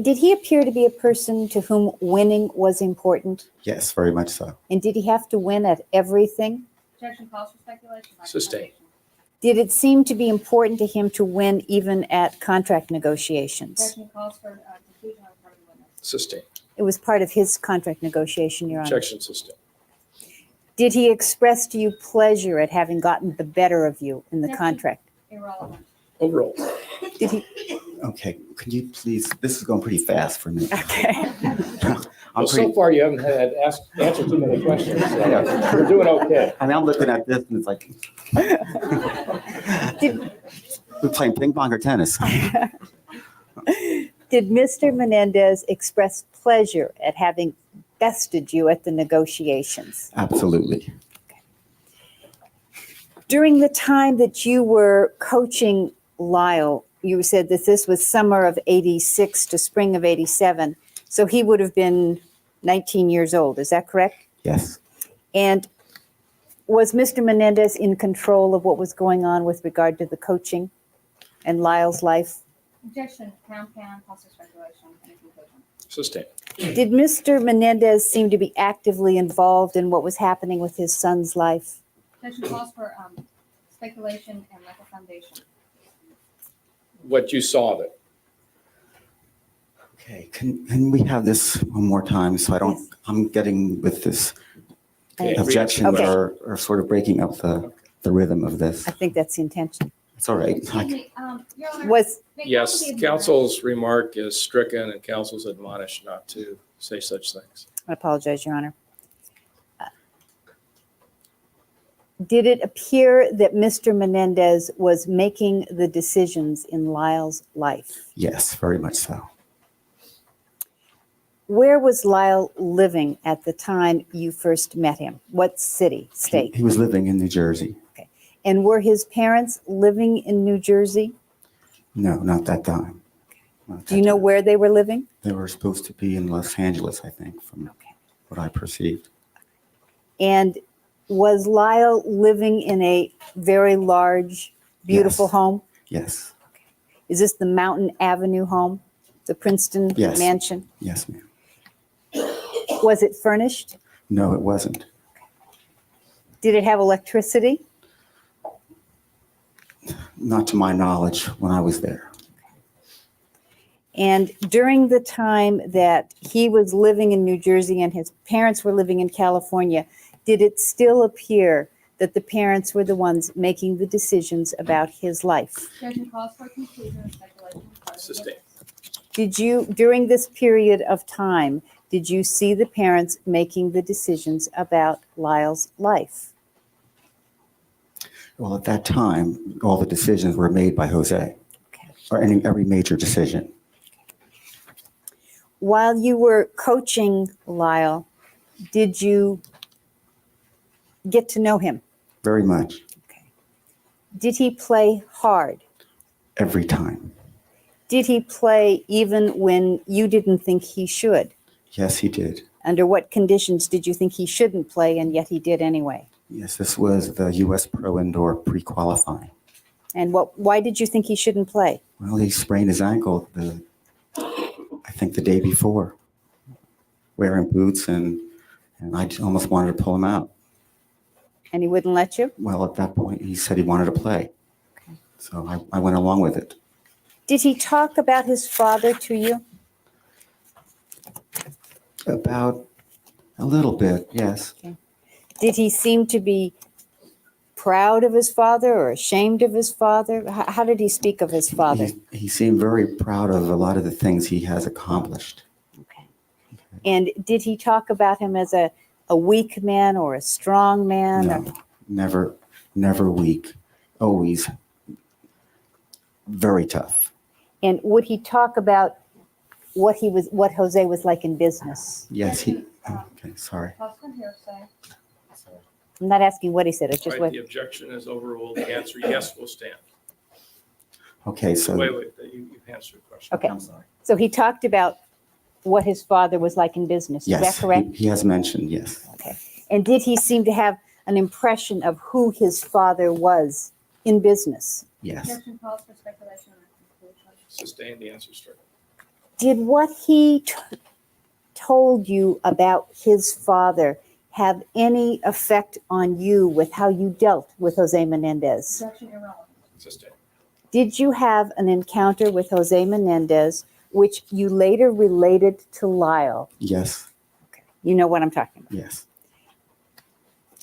S8: Did he appear to be a person to whom winning was important?
S11: Yes, very much so.
S8: And did he have to win at everything?
S9: Objection, calls for speculation. by
S2: Sustained.
S9: foundation.
S8: Did it seem to be important to him to win even at contract negotiations?
S9: Objection, calls for conclusion on the part of the witness.
S2: Sustained.
S8: It was part of his contract negotiation, Your Honor.
S2: Objection sustained.
S8: Did he express to you pleasure at having gotten the better of you in the
S9: Objection.
S8: contract?
S9: Irrelevant.
S2: Overall.
S8: Did he?
S11: Okay, could you please, this is going pretty fast for me.
S8: Okay.
S2: Well,
S11: I'm
S2: so
S11: pretty,
S2: far you haven't had answered too many questions. So you're doing okay.
S11: I mean, I'm looking at this and it's like,
S8: Did,
S11: we're playing ping pong or tennis.
S8: did Mr. Menendez express pleasure at having bested you at the negotiations.
S11: Absolutely.
S8: During the time that you were coaching Lyle, you said that this was summer of 86 to spring of 87. So he would have been 19 years old. Is that correct?
S11: Yes.
S8: And was Mr. Menendez in control of what was going on with regard to the coaching and Lyle's life?
S9: Objection, pound, cost of speculation, and conclusion.
S2: Sustained.
S8: Did Mr. Menendez seem to be actively involved in what was happening with his son's life?
S9: Objection calls for speculation and lack of foundation.
S2: What you saw of it.
S11: Okay, can we have this one more time? So I don't,
S8: Yes.
S11: I'm getting with this
S2: Okay,
S11: objections
S8: Okay.
S11: are sort of breaking up the rhythm of this.
S8: I think that's the intention.
S11: It's all right.
S9: Excuse me, Your Honor.
S8: Was,
S9: may
S2: Yes,
S9: counsel be admonished-
S2: counsel's remark is stricken and counsel's admonished not to say such things.
S8: I apologize, Your Honor. Did it appear that Mr. Menendez was making the decisions in Lyle's life?
S11: Yes, very much so.
S8: Where was Lyle living at the time you first met him? What city, state?
S11: He was living in New Jersey.
S8: And were his parents living in New Jersey?
S11: No, not that time. Not
S8: Do you
S11: that
S8: know
S11: time.
S8: where they were living?
S11: They were supposed to be in Los Angeles, I think, from what I perceived.
S8: And was Lyle living in a very large, beautiful
S11: Yes.
S8: home?
S11: Yes,
S8: Is this the Mountain Avenue home, the Princeton
S11: Yes.
S8: mansion?
S11: yes, ma'am.
S8: Was it furnished?
S11: No, it wasn't.
S8: Did it have electricity?
S11: Not to my knowledge when I was there.
S8: And during the time that he was living in New Jersey and his parents were living in California, did it still appear that the parents were the ones making the decisions about his life?
S9: Objection calls for conclusion and speculation. on the part of the
S2: Sustained.
S9: witness.
S8: Did you, during this period of time, did you see the parents making the decisions about Lyle's life?
S11: Well, at that time, all the decisions were made by Jose, or every major decision.
S8: While you were coaching Lyle, did you get to know him?
S11: Very much,
S8: Did he play hard?
S11: every time.
S8: Did he play even when you didn't think he should?
S11: Yes, he did.
S8: Under what conditions did you think he shouldn't play and yet he did anyway?
S11: Yes, this was the U.S. Pro Indoor pre-qualifying.
S8: And why did you think he shouldn't play?
S11: Well, he sprained his ankle, I think the day before, wearing boots, and I just almost wanted to pull him out.
S8: And he wouldn't let you?
S11: Well, at that point, he said he wanted to play. So I went along with it.
S8: Did he talk about his father to you?
S11: About a little bit, yes.
S8: Did he seem to be proud of his father or ashamed of his father? How did he speak of his father?
S11: He seemed very proud of a lot of the things he has accomplished.
S8: Okay. And did he talk about him as a weak man or a strong man?
S11: No, never weak. Always very tough.
S8: And would he talk about what Jose was like in business?
S11: Yes, okay, sorry.
S9: Calls for hearsay.
S8: I'm not asking what he said, it's just
S2: Right,
S8: what,
S2: the objection is overruled. The answer, yes, will stand.
S11: Okay, so.
S2: Wait, you've answered the question.
S8: okay.
S11: I'm sorry.
S8: So he talked about what his father was like in business, is that
S11: Yes,
S8: correct?
S11: he has mentioned, yes.
S8: Okay. And did he seem to have an impression of who his father was in business?
S11: Yes.
S9: Objection calls for speculation and conclusion.
S2: Sustained, the answer is stricken.
S8: Did what he told you about his father have any effect on you with how you dealt with Jose Menendez?
S9: Objection irrelevant.
S2: Sustained.
S8: Did you have an encounter with Jose Menendez which you later related to Lyle?
S11: Yes,
S8: You know what I'm talking about.
S11: yes,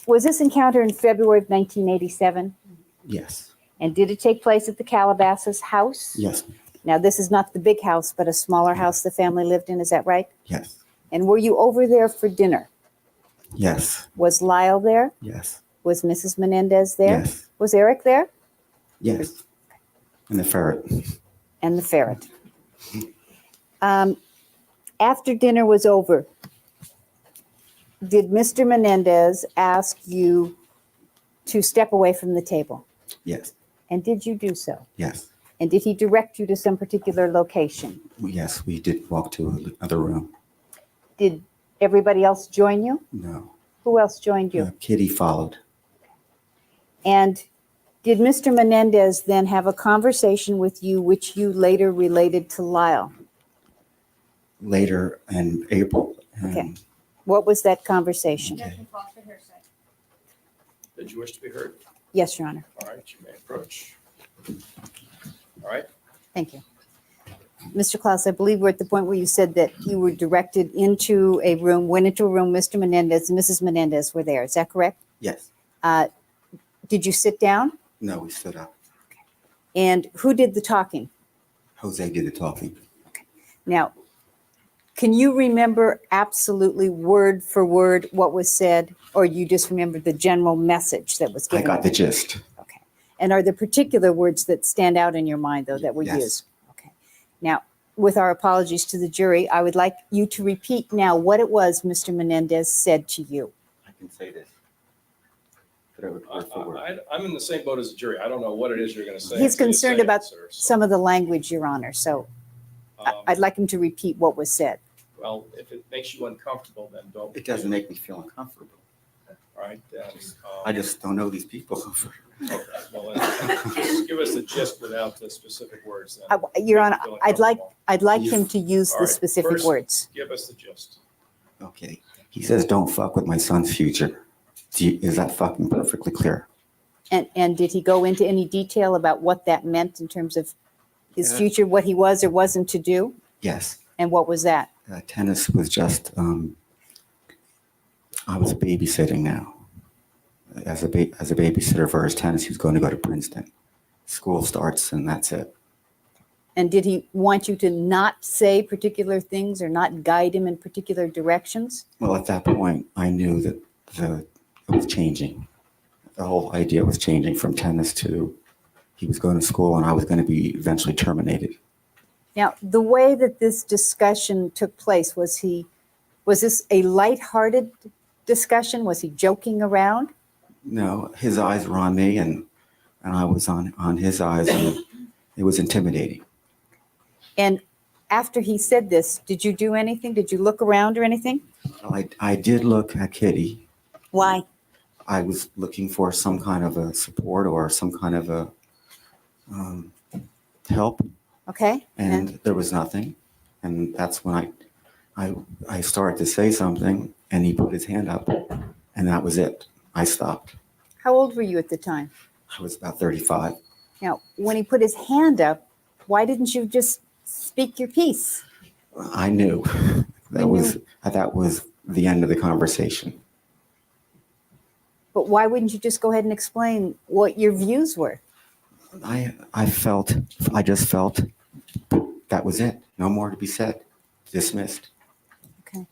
S8: Was this encounter in February of 1987?
S11: yes,
S8: And did it take place at the Calabasas house?
S11: yes,
S8: Now, this is not the big house, but a smaller house the family lived in, is that right?
S11: yes,
S8: And were you over there for dinner?
S11: yes,
S8: Was Lyle there?
S11: yes,
S8: Was Mrs. Menendez there?
S11: yes,
S8: Was Eric there?
S11: yes. And the ferret.
S8: And the ferret. After dinner was over, did Mr. Menendez ask you to step away from the table?
S11: Yes,
S8: And did you do so?
S11: yes,
S8: And did he direct you to some particular location?
S11: yes, we did walk to another room.
S8: Did everybody else join you?
S11: No.
S8: Who else joined you?
S11: Kitty followed.
S8: And did Mr. Menendez then have a conversation with you, which you later related to Lyle?
S11: Later in April.
S8: Okay. What was that conversation?
S11: Okay.
S2: Did you wish to be heard?
S8: Yes, Your Honor.
S2: All right, you may approach. All right,
S8: Thank you. Mr. Clouse, I believe we're at the point where you said that you were directed into a room, went into a room, Mr. Menendez and Mrs. Menendez were there. Is that correct?
S11: Yes.
S8: Did you sit down?
S11: No, we stood up.
S8: And who did the talking?
S11: Jose did the talking.
S8: Now, can you remember absolutely word for word what was said, or you just remember the general message that was
S11: I
S8: given?
S11: got the gist.
S8: Okay. And are there particular words that stand out in your mind, though, that were
S11: Yes.
S8: used? Okay. Now, with our apologies to the jury, I would like you to repeat now what it was Mr. Menendez said to you.
S11: I can say this. Word for word.
S2: I'm in the same boat as the jury. I don't know what it is you're going to say.
S8: He's
S2: until you
S8: concerned
S2: say it,
S8: about
S2: sir. So,
S8: some of the language, Your Honor, so I'd like him to repeat what was said.
S2: Well, if it makes you uncomfortable, then don't.
S11: It doesn't make me feel uncomfortable.
S2: All right, then.
S11: I just don't know these people.
S2: Okay, well, then, just give us the gist without the specific words. Then.
S8: Your Honor,
S2: Feeling
S8: I'd like
S2: comfortable.
S8: him to use
S2: All
S8: the
S2: right,
S8: specific
S2: first-
S8: words.
S2: Give us the gist.
S11: Okay. He says, don't fuck with my son's future. Is that fucking perfectly clear?
S8: And did he go into any detail about what that meant in terms of his
S11: Yeah.
S8: future, what he was or wasn't to do?
S11: Yes.
S8: And what was that?
S11: Tennis was just, I was babysitting now. As a babysitter for his tennis, he was going to go to Princeton. School starts and that's it.
S8: And did he want you to not say particular things or not guide him in particular directions?
S11: Well, at that point, I knew that it was changing. The whole idea was changing from tennis to he was going to school and I was going to be eventually terminated.
S8: Now, the way that this discussion took place, was this a lighthearted discussion? Was he joking around?
S11: No, his eyes were on me and I was on his eyes and it was intimidating.
S8: And after he said this, did you do anything? Did you look around or anything?
S11: Well, I did look at Kitty.
S8: Why?
S11: I was looking for some kind of a support or some kind of a help,
S8: Okay.
S11: and there was nothing. And that's when I started to say something, and he put his hand up, and that was it. I stopped.
S8: How old were you at the time?
S11: I was about 35.
S8: Now, when he put his hand up, why didn't you just speak your piece?
S11: I knew that was the end of the conversation.
S8: But why wouldn't you just go ahead and explain what your views were?
S11: I just felt that was it. No more to be said. Dismissed.
S8: Okay.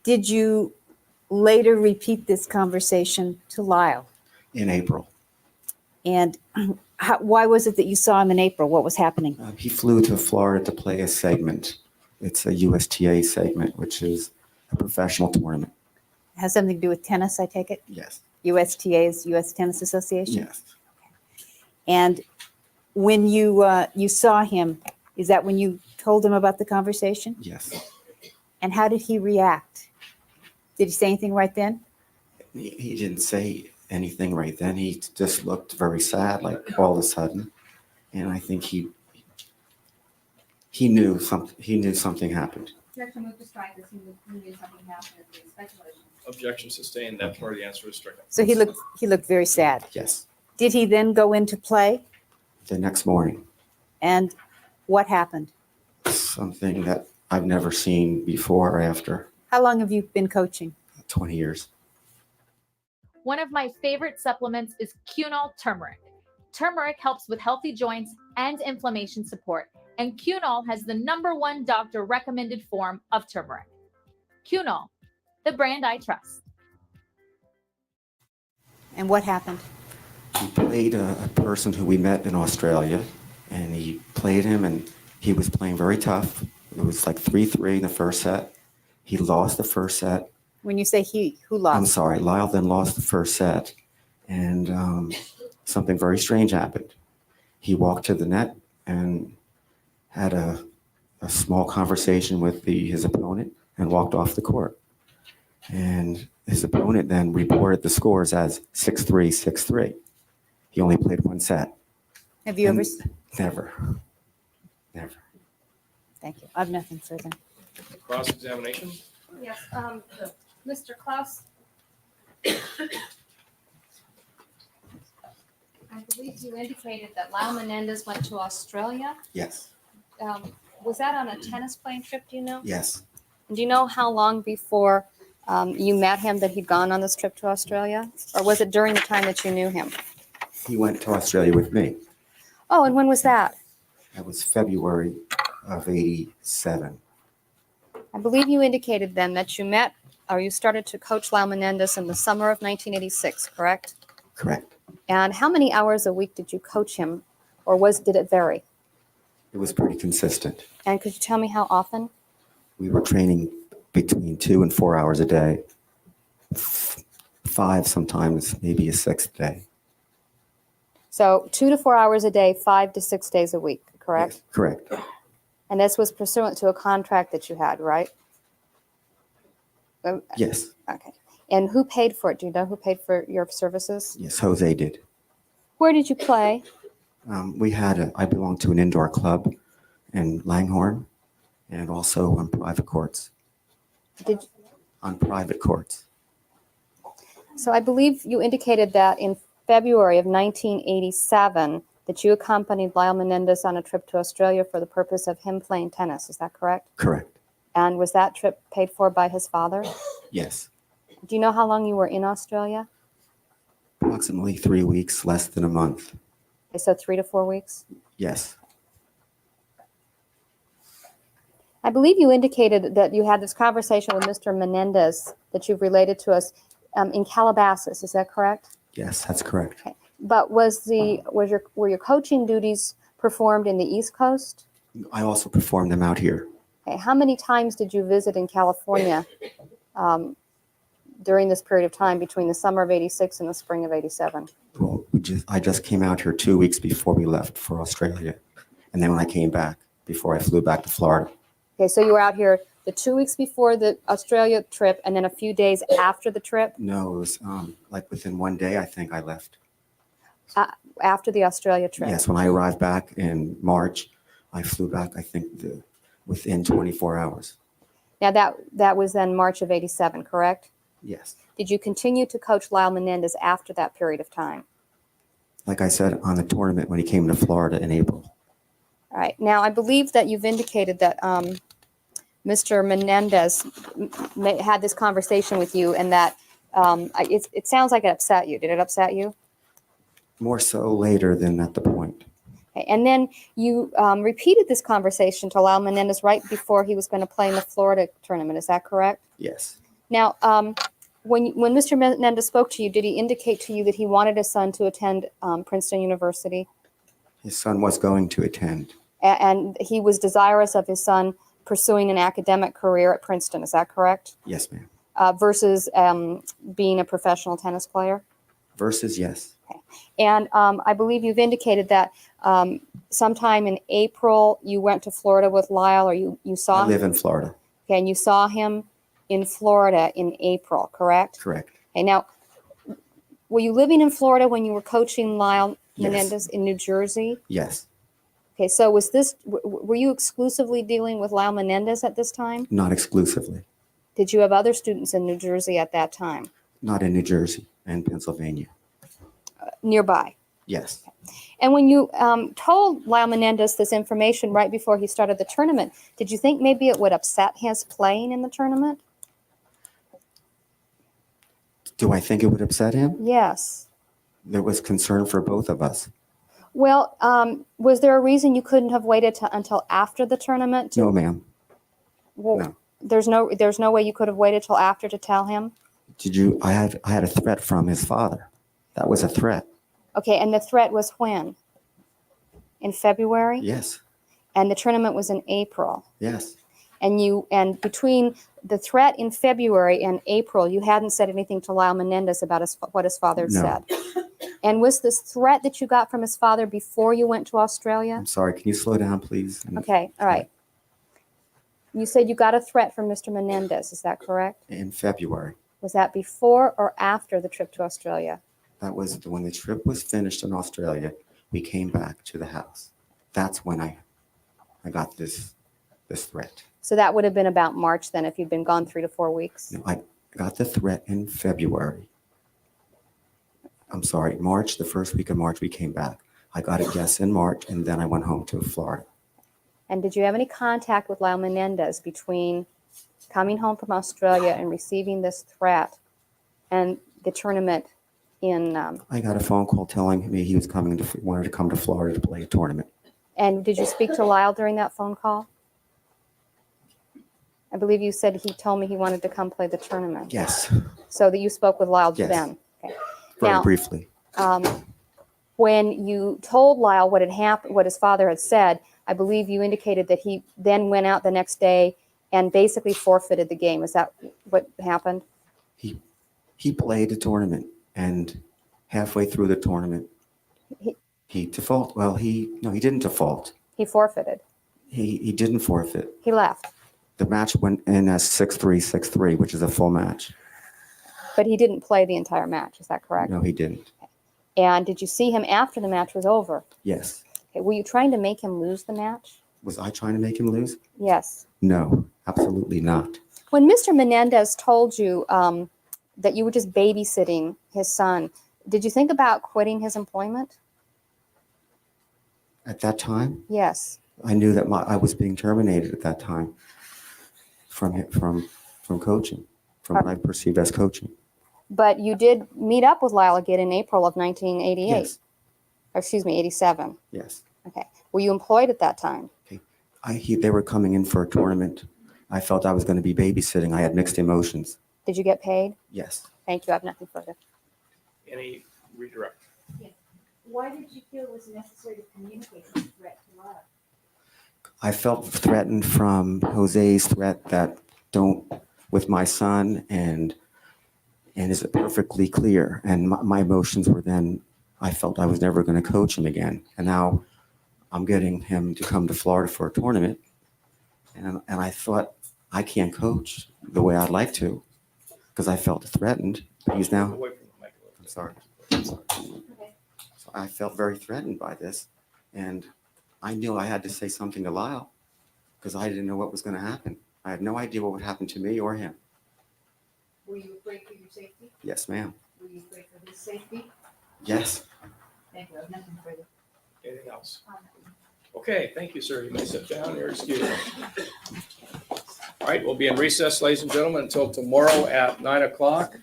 S8: Did you later repeat this conversation to Lyle?
S11: In April.
S8: And why was it that you saw him in April? What was happening?
S11: He flew to Florida to play a segment. It's a USTA segment, which is a professional tournament.
S8: It has something to do with tennis, I take it?
S11: Yes.
S8: USTA is U.S. Tennis Association?
S11: Yes.
S8: And when you saw him, is that when you told him about the conversation?
S11: Yes.
S8: And how did he react? Did he say anything right then?
S11: He didn't say anything right then. He just looked very sad, like all of a sudden. And I think he knew something happened.
S9: Objection, move to strike this. He knew something happened. It's speculation.
S2: Objection sustained. That part of the answer is stricken.
S8: So he looked very sad.
S11: Yes.
S8: Did he then go into play?
S11: The next morning,
S8: And what happened?
S11: something that I've never seen before or after.
S8: How long have you been coaching?
S11: 20 years.
S12: One of my favorite supplements is Cunol turmeric. Turmeric helps with healthy joints and inflammation support, and Cunol has the #1 doctor recommended form of turmeric. Cunol, the brand I trust.
S8: And what happened?
S11: He played a person who we met in Australia, and he played him, and he was playing very tough. It was like 3-3 in the first set. He lost the first set,
S8: When you say he, who
S11: I'm
S8: lost?
S11: sorry, Lyle then lost the first set, and something very strange happened. He walked to the net and had a small conversation with his opponent and walked off the court. And his opponent then reported the scores as 6-3, 6-3. He only played one set.
S8: Have you ever?
S11: Never.
S8: Thank you. I have nothing further.
S2: Cross-examination?
S10: Yes, Mr. Clouse. I believe you indicated that Lyle Menendez went to Australia.
S11: Yes.
S10: Was that on a tennis playing trip, do you know?
S11: Yes.
S10: Do you know how long before you met him that he'd gone on this trip to Australia? Or was it during the time that you knew him?
S11: He went to Australia with me.
S10: Oh, and when was that?
S11: That was February of 87.
S10: I believe you indicated then that you met or you started to coach Lyle Menendez in the summer of 1986, correct?
S11: Correct.
S10: And how many hours a week did you coach him, or did it vary?
S11: It was pretty consistent.
S10: And could you tell me how often?
S11: We were training between 2 and 4 hours a day, 5 sometimes, maybe a 6th day.
S10: So 2 to 4 hours a day, 5 to 6 days a week, correct?
S11: Yes, correct.
S10: And this was pursuant to a contract that you had, right?
S11: Yes.
S10: Okay. And who paid for it? Do you know who paid for your services?
S11: Yes, Jose did.
S10: Where did you play?
S11: I belonged to an indoor club in Langhorne and also on private courts. On private courts.
S10: So I believe you indicated that in February of 1987 that you accompanied Lyle Menendez on a trip to Australia for the purpose of him playing tennis. Is that correct?
S11: Correct.
S10: And was that trip paid for by his father?
S11: Yes.
S10: Do you know how long you were in Australia?
S11: Approximately 3 weeks, less than a month.
S10: Okay, so 3 to 4 weeks?
S11: Yes.
S10: I believe you indicated that you had this conversation with Mr. Menendez that you've related to us in Calabasas. Is that correct?
S11: Yes, that's correct.
S10: Okay. But were your coaching duties performed in the East Coast?
S11: I also performed them out here.
S10: Okay. How many times did you visit in California during this period of time between the summer of 86 and the spring of 87?
S11: Well, I just came out here 2 weeks before we left for Australia. And then when I came back, before I flew back to Florida.
S10: Okay, so you were out here the 2 weeks before the Australia trip and then a few days after the trip?
S11: No, it was like within 1 day, I think I left.
S10: After the Australia trip?
S11: Yes, when I arrived back in March, I flew back, I think, within 24 hours.
S10: Now that was then March of 87, correct?
S11: Yes.
S10: Did you continue to coach Lyle Menendez after that period of time?
S11: Like I said, on the tournament when he came to Florida in April.
S10: All right. Now, I believe that you've indicated that Mr. Menendez had this conversation with you and that it sounds like it upset you. Did it upset you?
S11: More so later than at the point.
S10: Okay. And then you repeated this conversation to Lyle Menendez right before he was going to play in the Florida tournament. Is that correct?
S11: Yes.
S10: Now, when Mr. Menendez spoke to you, did he indicate to you that he wanted his son to attend Princeton University?
S11: His son was going to attend.
S10: And he was desirous of his son pursuing an academic career at Princeton. Is that correct?
S11: Yes, ma'am.
S10: Versus being a professional tennis player?
S11: Versus yes.
S10: Okay. And I believe you've indicated that sometime in April you went to Florida with Lyle, or you saw him?
S11: I live in Florida.
S10: Okay, and you saw him in Florida in April, correct?
S11: Correct.
S10: Okay, now, were you living in Florida when you were coaching Lyle
S11: Yes.
S10: Menendez in New Jersey?
S11: Yes.
S10: Okay, so were you exclusively dealing with Lyle Menendez at this time?
S11: Not exclusively.
S10: Did you have other students in New Jersey at that time?
S11: Not in New Jersey and Pennsylvania.
S10: Nearby?
S11: Yes.
S10: And when you told Lyle Menendez this information right before he started the tournament, did you think maybe it would upset his playing in the tournament?
S11: Do I think it would upset him?
S10: Yes.
S11: There was concern for both of us.
S10: Well, was there a reason you couldn't have waited until after the tournament?
S11: No, ma'am.
S10: Well,
S11: No.
S10: There's no way you could have waited till after to tell him?
S11: I had a threat from his father. That was a threat.
S10: Okay, and the threat was when? In February?
S11: Yes.
S10: And the tournament was in April.
S11: Yes.
S10: And between the threat in February and April, you hadn't said anything to Lyle Menendez about what his father had
S11: No.
S10: said. And was this threat that you got from his father before you went to Australia?
S11: I'm sorry, can you slow down, please?
S10: Okay, all right. You said you got a threat from Mr. Menendez, is that correct?
S11: In February.
S10: Was that before or after the trip to Australia?
S11: That was when the trip was finished in Australia. We came back to the house. That's when I got this threat.
S10: So that would have been about March then, if you'd been gone 3 to 4 weeks.
S11: No, I got the threat in February. I'm sorry, March, the first week of March, we came back. I got it, yes, in March, and then I went home to Florida.
S10: And did you have any contact with Lyle Menendez between coming home from Australia and receiving this threat and the tournament in?
S11: I got a phone call telling me he was wanted to come to Florida to play a tournament.
S10: And did you speak to Lyle during that phone call? I believe you said he told me he wanted to come play the tournament.
S11: Yes,
S10: So that you spoke with Lyle
S11: Yes.
S10: then. Okay.
S11: very
S10: Now,
S11: briefly.
S10: When you told Lyle what had happened, what his father had said, I believe you indicated that he then went out the next day and basically forfeited the game. Is that what happened?
S11: He played a tournament, and halfway through the tournament, he defaulted. Well, he didn't default.
S10: He forfeited.
S11: He didn't forfeit.
S10: He left.
S11: The match went in as 6-3, 6-3, which is a full match.
S10: But he didn't play the entire match. Is that correct?
S11: No, he didn't.
S10: And did you see him after the match was over?
S11: Yes.
S10: Okay. Were you trying to make him lose the match?
S11: Was I trying to make him lose?
S10: Yes.
S11: No, absolutely not.
S10: When Mr. Menendez told you that you were just babysitting his son, did you think about quitting his employment?
S11: At that time,
S10: Yes.
S11: I knew that I was being terminated at that time from coaching, from what I perceived as coaching.
S10: But you did meet up with Lyle again in April of 1988.
S11: Yes.
S10: Or excuse me, 87.
S11: Yes.
S10: Okay. Were you employed at that time?
S11: They were coming in for a tournament. I felt I was going to be babysitting. I had mixed emotions.
S10: Did you get paid?
S11: Yes.
S10: Thank you. I have nothing further.
S2: Any redirect?
S9: Why did you feel it was necessary to communicate this threat to Lyle?
S11: I felt threatened from Jose's threat that with my son, and is it perfectly clear? And my emotions were then, I felt I was never going to coach him again. And now I'm getting him to come to Florida for a tournament. And I thought, I can't coach the way I'd like to, because I felt threatened. But he's now,
S2: Away from the mic a little bit.
S11: I'm sorry. So I felt very threatened by this. And I knew I had to say something to Lyle, because I didn't know what was going to happen. I had no idea what would happen to me or him.
S9: Were you afraid for your safety?
S11: Yes, ma'am.
S9: Were you afraid for his safety?
S11: Yes.
S9: Thank you. I have nothing further.
S2: Anything else? Okay, thank you, sir. You may sit down. You're excused. All right, we'll be in recess, ladies and gentlemen, until tomorrow at 9 o'clock.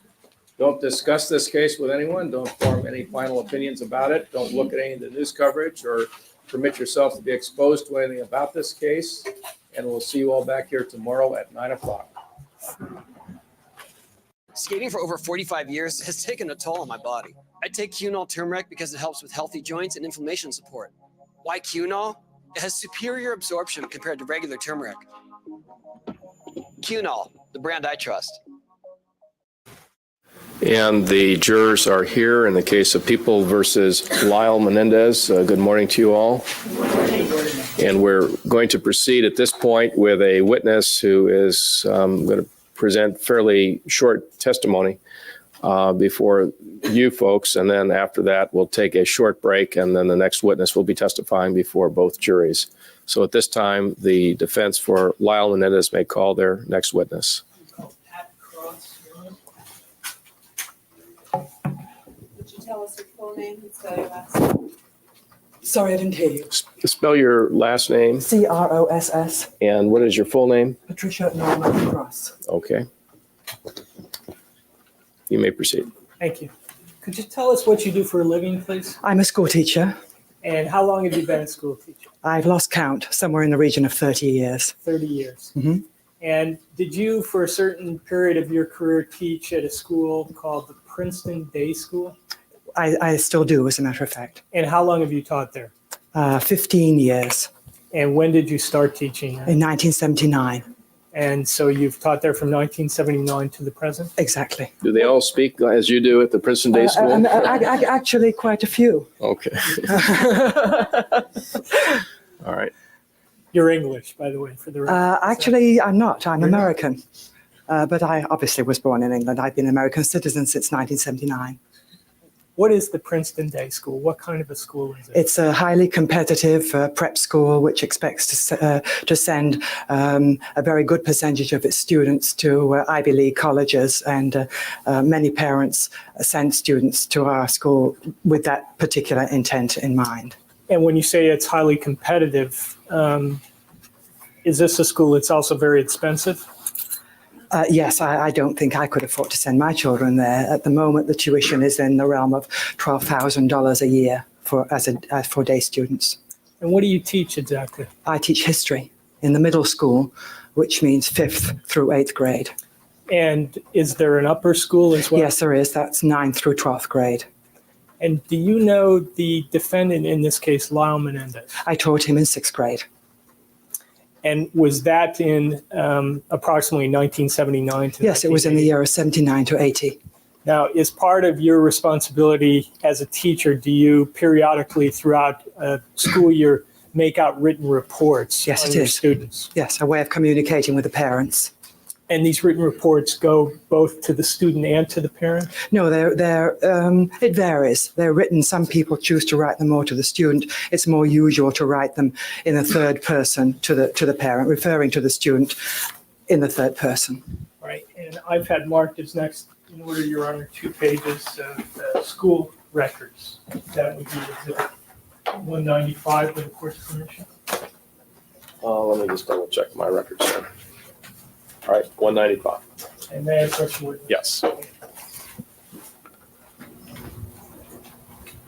S2: Don't discuss this case with anyone. Don't form any final opinions about it. Don't look at any of the news coverage or permit yourself to be exposed to anything about this case. And we'll see you all back here tomorrow at 9 o'clock.
S6: Skating for over 45 years has taken a toll on my body. I take Cunol turmeric because it helps with healthy joints and inflammation support. Why Cunol? It has superior absorption compared to regular turmeric. Cunol, the brand I trust.
S2: And the jurors are here in the case of People versus Lyle Menendez. Good morning to you all. And we're going to proceed at this point with a witness who is going to present fairly short testimony before you folks. And then after that, we'll take a short break. And then the next witness will be testifying before both juries. So at this time, the defense for Lyle Menendez may call their next witness.
S13: Would you tell us your full name and spell your last name? Sorry, I didn't hear you.
S2: Spell your last name.
S13: Cross.
S2: And what is your full name?
S13: Patricia Norman Cross.
S2: Okay. You may proceed.
S3: Thank you. Could you tell us what you do for a living, please?
S13: I'm a school teacher.
S3: And how long have you been a school teacher?
S13: I've lost count, somewhere in the region of 30 years.
S3: 30 years.
S13: Mhm.
S3: And did you, for a certain period of your career, teach at a school called the Princeton Day School?
S13: I still do, as a matter of fact.
S3: And how long have you taught there?
S13: 15 years.
S3: And when did you start teaching?
S13: In 1979.
S3: And so you've taught there from 1979 to the present?
S13: Exactly.
S2: Do they all speak as you do at the Princeton Day School?
S13: Actually, quite a few.
S2: Okay. All right.
S3: You're English, by the way, for the record.
S13: Actually, I'm not. I'm American. But I obviously was born in England. I've been an American citizen since 1979.
S3: What is the Princeton Day School? What kind of a school is it?
S13: It's a highly competitive prep school which expects to send a very good percentage of its students to Ivy League colleges, and many parents send students to our school with that particular intent in mind.
S3: And when you say it's highly competitive, is this a school that's also very expensive?
S13: Yes, I don't think I could afford to send my children there. At the moment, the tuition is in the realm of $12,000 a year for day students.
S3: And what do you teach exactly?
S13: I teach history in the middle school, which means 5th through 8th grade.
S3: And is there an upper school as well?
S13: Yes, there is. That's 9th through 12th grade.
S3: And do you know the defendant in this case, Lyle Menendez?
S13: I taught him in 6th grade.
S3: And was that in approximately 1979 to
S13: Yes, it was in the year of 79 to 80.
S3: Now, as part of your responsibility as a teacher, do you periodically throughout a school year make out written reports on your students?
S13: Yes, a way of communicating with the parents.
S3: And these written reports go both to the student and to the parent?
S13: No, it varies. They're written. Some people choose to write them more to the student. It's more usual to write them in the third person to the parent, referring to the student in the third person.
S3: Right. And I've had marked as next in order, Your Honor, 2 pages of school records. That would be exhibit 195 with the court's permission.
S2: Let me just double check my records here. All right, 195.
S3: And may I approach the witness?
S2: Yes.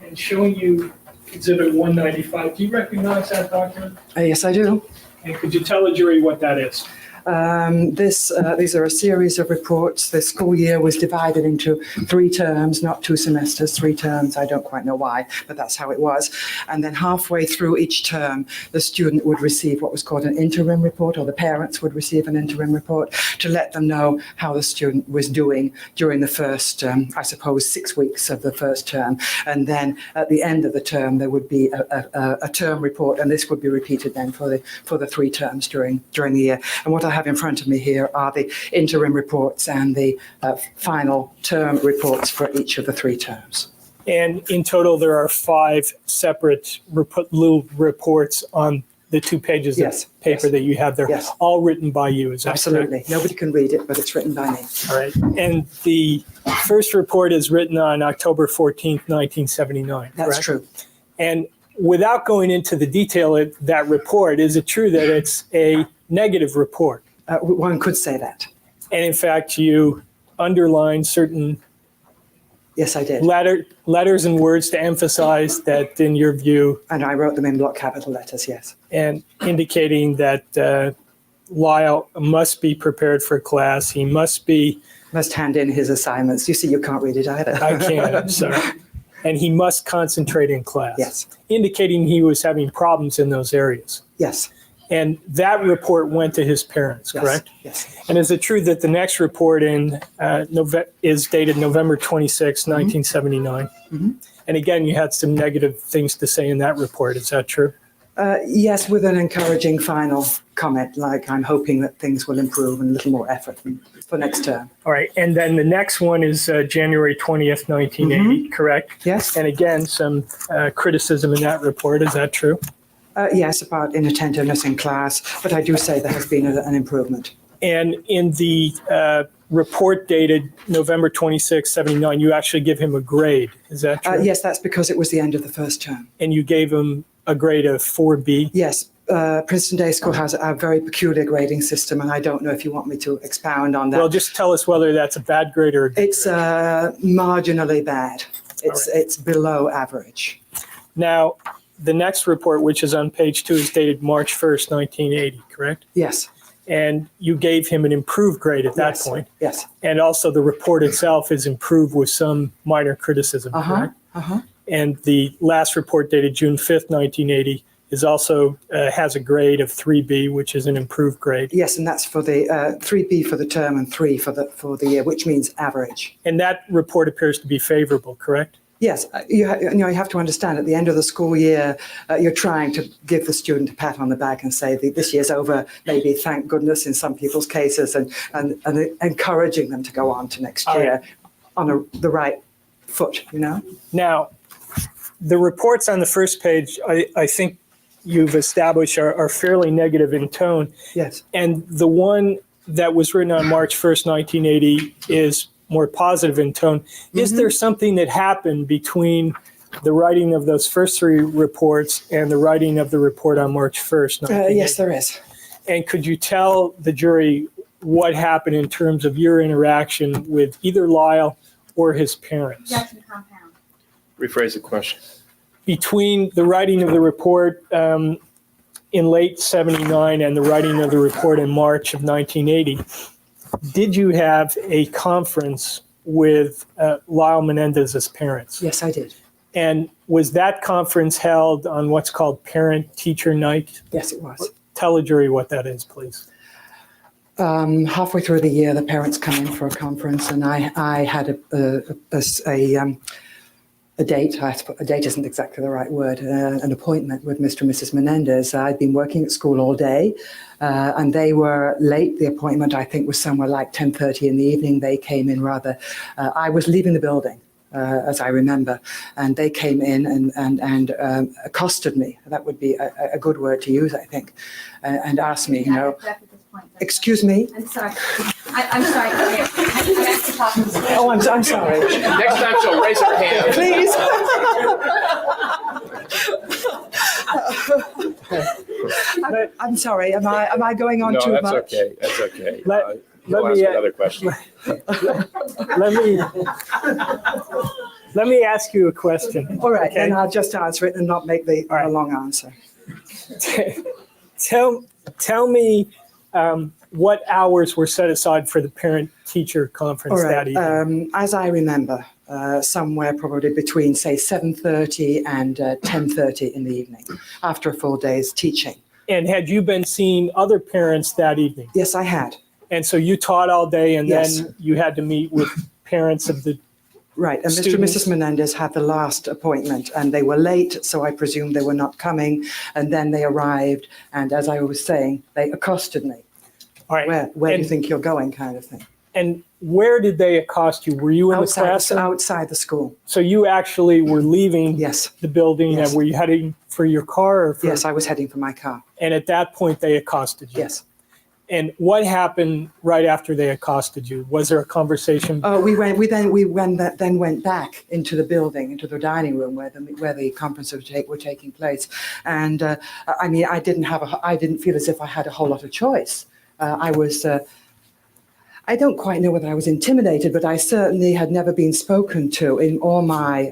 S3: And showing you exhibit 195, do you recognize that document?
S13: Yes, I do.
S3: And could you tell the jury what that is?
S13: These are a series of reports. The school year was divided into 3 terms, not 2 semesters, 3 terms. I don't quite know why, but that's how it was. And then halfway through each term, the student would receive what was called an interim report, or the parents would receive an interim report to let them know how the student was doing during the first, I suppose, 6 weeks of the first term. And then at the end of the term, there would be a term report, and this would be repeated then for the 3 terms during the year. And what I have in front of me here are the interim reports and the final term reports for each of the 3 terms.
S3: And in total, there are 5 separate little reports on the 2 pages of paper that you have there, all written by you. Is that
S13: Absolutely.
S3: correct?
S13: Nobody can read it, but it's written by me.
S3: All right. And the first report is written on October 14th, 1979.
S13: That's
S3: correct?
S13: true.
S3: And without going into the detail of that report, is it true that it's a negative report?
S13: One could say that.
S3: And in fact, you underlined certain
S13: Yes, I did.
S3: letters and words to emphasize that, in your view.
S13: And I wrote them in block capital letters, yes.
S3: And indicating that Lyle must be prepared for class. He must
S13: hand in his assignments. You see, you can't read it either.
S3: I can't, I'm sorry. And he must concentrate in class.
S13: Yes.
S3: Indicating he was having problems in those areas.
S13: Yes.
S3: And that report went to his parents, correct?
S13: Yes.
S3: And is it true that the next report is dated November 26, 1979?
S13: Mm-hmm.
S3: And again, you had some negative things to say in that report. Is that true?
S13: Yes, with an encouraging final comment, like I'm hoping that things will improve and a little more effort for next term.
S3: All right. And then the next one is January 20th, 1980, correct?
S13: Yes.
S3: And again, some criticism in that report. Is that true?
S13: Yes, about inattentiveness in class, but I do say there has been an improvement.
S3: And in the report dated November 26, 79, you actually give him a grade. Is that true?
S13: Yes, that's because it was the end of the first term.
S3: And you gave him a grade of 4B?
S13: Yes. Princeton Day School has a very peculiar grading system, and I don't know if you want me to expound on that.
S3: Well, just tell us whether that's a bad grade or a good
S13: It's marginally bad. It's below average.
S3: Now, the next report, which is on page 2, is dated March 1st, 1980, correct?
S13: Yes.
S3: And you gave him an improved grade at that point.
S13: Yes.
S3: And also the report itself is improved with some minor criticism, correct? And the last report dated June 5th, 1980 is also has a grade of 3B, which is an improved grade.
S13: Yes, and that's for the 3B for the term and 3 for the year, which means average.
S3: And that report appears to be favorable, correct?
S13: Yes, you have to understand at the end of the school year, you're trying to give the student a pat on the back and say this year's over, maybe thank goodness in some people's cases, and encouraging them to go on to next year on the right foot,
S3: Now, the reports on the first page, I think you've established are fairly negative in tone.
S13: Yes.
S3: And the one that was written on March 1st, 1980 is more positive in tone. Mm-hmm. Is there something that happened between the writing of those first 3 reports and the writing of the report on March 1st, 1980?
S13: Yes, there is.
S3: And could you tell the jury what happened in terms of your interaction with either Lyle or his parents?
S9: Objection compound.
S2: Rephrase the question.
S3: Between the writing of the report in late 79 and the writing of the report in March of 1980, did you have a conference with Lyle Menendez's parents?
S13: Yes, I did.
S3: And was that conference held on what's called parent-teacher night?
S13: Yes, it was.
S3: Tell a jury what that is, please.
S13: Halfway through the year, the parents come in for a conference, and I had a date. A date isn't exactly the right word. An appointment with Mr. and Mrs. Menendez. I'd been working at school all day, and they were late. The appointment, I think, was somewhere like 10:30 in the evening. They came in rather. I was leaving the building, as I remember, and they came in and accosted me. That would be a good word to use, I think, and asked me, excuse me.
S9: I'm sorry. I'm sorry. I have to talk to this.
S13: Oh, I'm sorry.
S2: Next time she'll raise her hand.
S13: Please. I'm sorry. Am I going on too much?
S2: No, that's okay. That's okay.
S3: Let
S2: You'll
S3: me
S2: ask another question.
S3: Let me ask you a question.
S13: All right,
S3: okay?
S13: then I'll just answer it and not make the long answer.
S3: Tell me what hours were set aside for the parent-teacher conference
S13: All right.
S3: that evening?
S13: As I remember, somewhere probably between, say, 7:30 and 10:30 in the evening, after a full day's teaching.
S3: And had you been seeing other parents that evening?
S13: Yes, I had.
S3: And so you taught all day, and
S13: Yes.
S3: then you had to meet with parents of the
S13: Right, and Mr. and
S3: students.
S13: Mrs. Menendez had the last appointment, and they were late, so I presumed they were not coming. And then they arrived, and as I was saying, they accosted me.
S3: All right.
S13: Where do you
S3: And-
S13: think you're going, kind of thing.
S3: And where did they accost you? Were you in the classroom?
S13: Outside the school.
S3: So you actually were leaving
S13: Yes.
S3: the building,
S13: Yes.
S3: and were you heading for your car? Or for,
S13: Yes, I was heading for my car.
S3: And at that point, they accosted you?
S13: Yes.
S3: And what happened right after they accosted you? Was there a conversation?
S13: We then went back into the building, into the dining room where the conferences were taking place. And I mean, I didn't feel as if I had a whole lot of choice. I don't quite know whether I was intimidated, but I certainly had never been spoken to in all my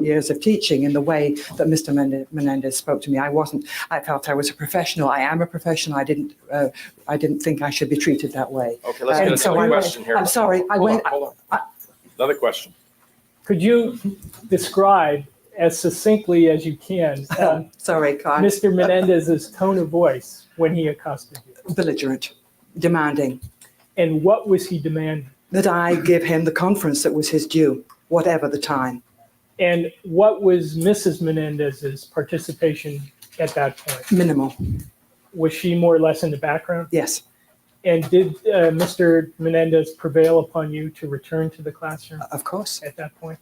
S13: years of teaching in the way that Mr. Menendez spoke to me. I felt I was a professional. I am a professional. I didn't think I should be treated that way.
S2: Okay, let's get another question here.
S13: I'm sorry.
S2: Hold on. Another question.
S3: Could you describe as succinctly as you can
S13: Sorry, Carl.
S3: Mr. Menendez's tone of voice when he accosted you?
S13: Belligerent, demanding.
S3: And what was he demanding?
S13: That I give him the conference that was his due, whatever the time.
S3: And what was Mrs. Menendez's participation at that point?
S13: Minimal.
S3: Was she more or less in the background?
S13: Yes.
S3: And did Mr. Menendez prevail upon you to return to the classroom?
S13: Of course.
S3: At that point?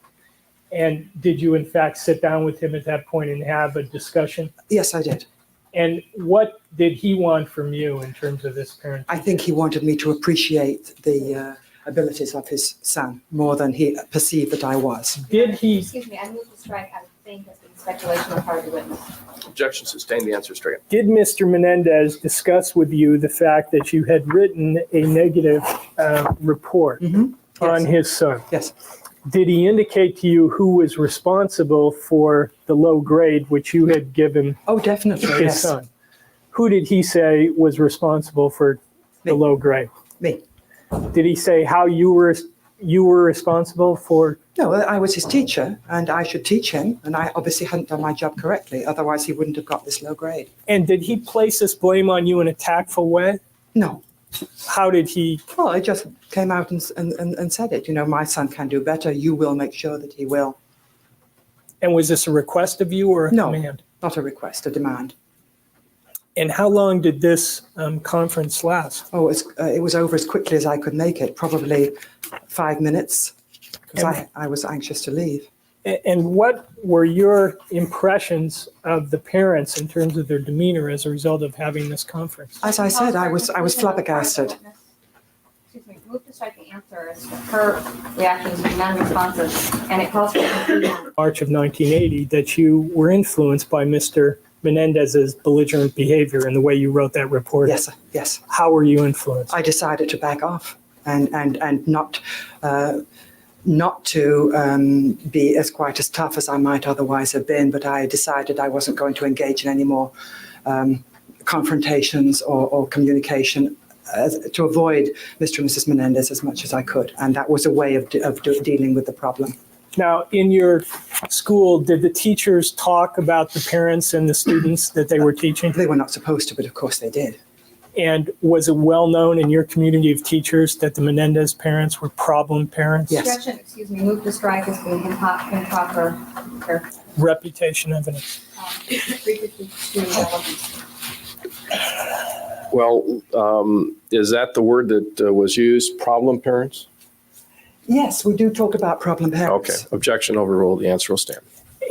S3: And did you in fact sit down with him at that point and have a discussion?
S13: Yes, I did.
S3: And what did he want from you in terms of this parent?
S13: I think he wanted me to appreciate the abilities of his son more than he perceived that I was.
S3: Did he?
S10: Excuse me, I move to strike. I think that's been speculation on the part of the witness.
S2: Objection sustained. The answer straight.
S3: Did Mr. Menendez discuss with you the fact that you had written a negative report on his son?
S13: Yes.
S3: Did he indicate to you who was responsible for the low grade which you had given
S13: Oh, definitely.
S3: his
S13: Yes.
S3: son? Who did he say was responsible for the low grade?
S13: Me.
S3: Did he say how you were you were responsible for?
S13: No, I was his teacher, and I should teach him, and I obviously hadn't done my job correctly. Otherwise, he wouldn't have got this low grade.
S3: And did he place this blame on you in a tactful way?
S13: No.
S3: How did he?
S13: Well, I just came out and said it. You know, my son can do better. You will make sure that he will.
S3: And was this a request of you or a
S13: No.
S3: command?
S13: Not a request, a demand.
S3: And how long did this conference last?
S13: Oh, it was over as quickly as I could make it, probably 5 minutes, because I was anxious to leave.
S3: And what were your impressions of the parents in terms of their demeanor as a result of having this conference?
S13: As I said, I was flabbergasted.
S10: Excuse me, move to strike the answer as her reactions were non-responsive, and it calls for conclusion.
S3: March of 1980, that you were influenced by Mr. Menendez's belligerent behavior and the way you wrote that report.
S13: Yes, yes.
S3: How were you influenced?
S13: I decided to back off and not to be as quite as tough as I might otherwise have been, but I decided I wasn't going to engage in any more confrontations or communication to avoid Mr. and Mrs. Menendez as much as I could. And that was a way of dealing with the problem.
S3: Now, in your school, did the teachers talk about the parents and the students that they were teaching?
S13: They were not supposed to, but of course they did.
S3: And was it well known in your community of teachers that the Menendez parents were problem parents?
S13: Yes.
S10: Objection, excuse me, move to strike as being improper.
S3: Reputation evidence.
S10: 352 relevant.
S2: Well, is that the word that was used, problem parents?
S13: Yes, we do talk about problem
S2: Okay,
S13: parents.
S2: objection overruled, the answer will stand.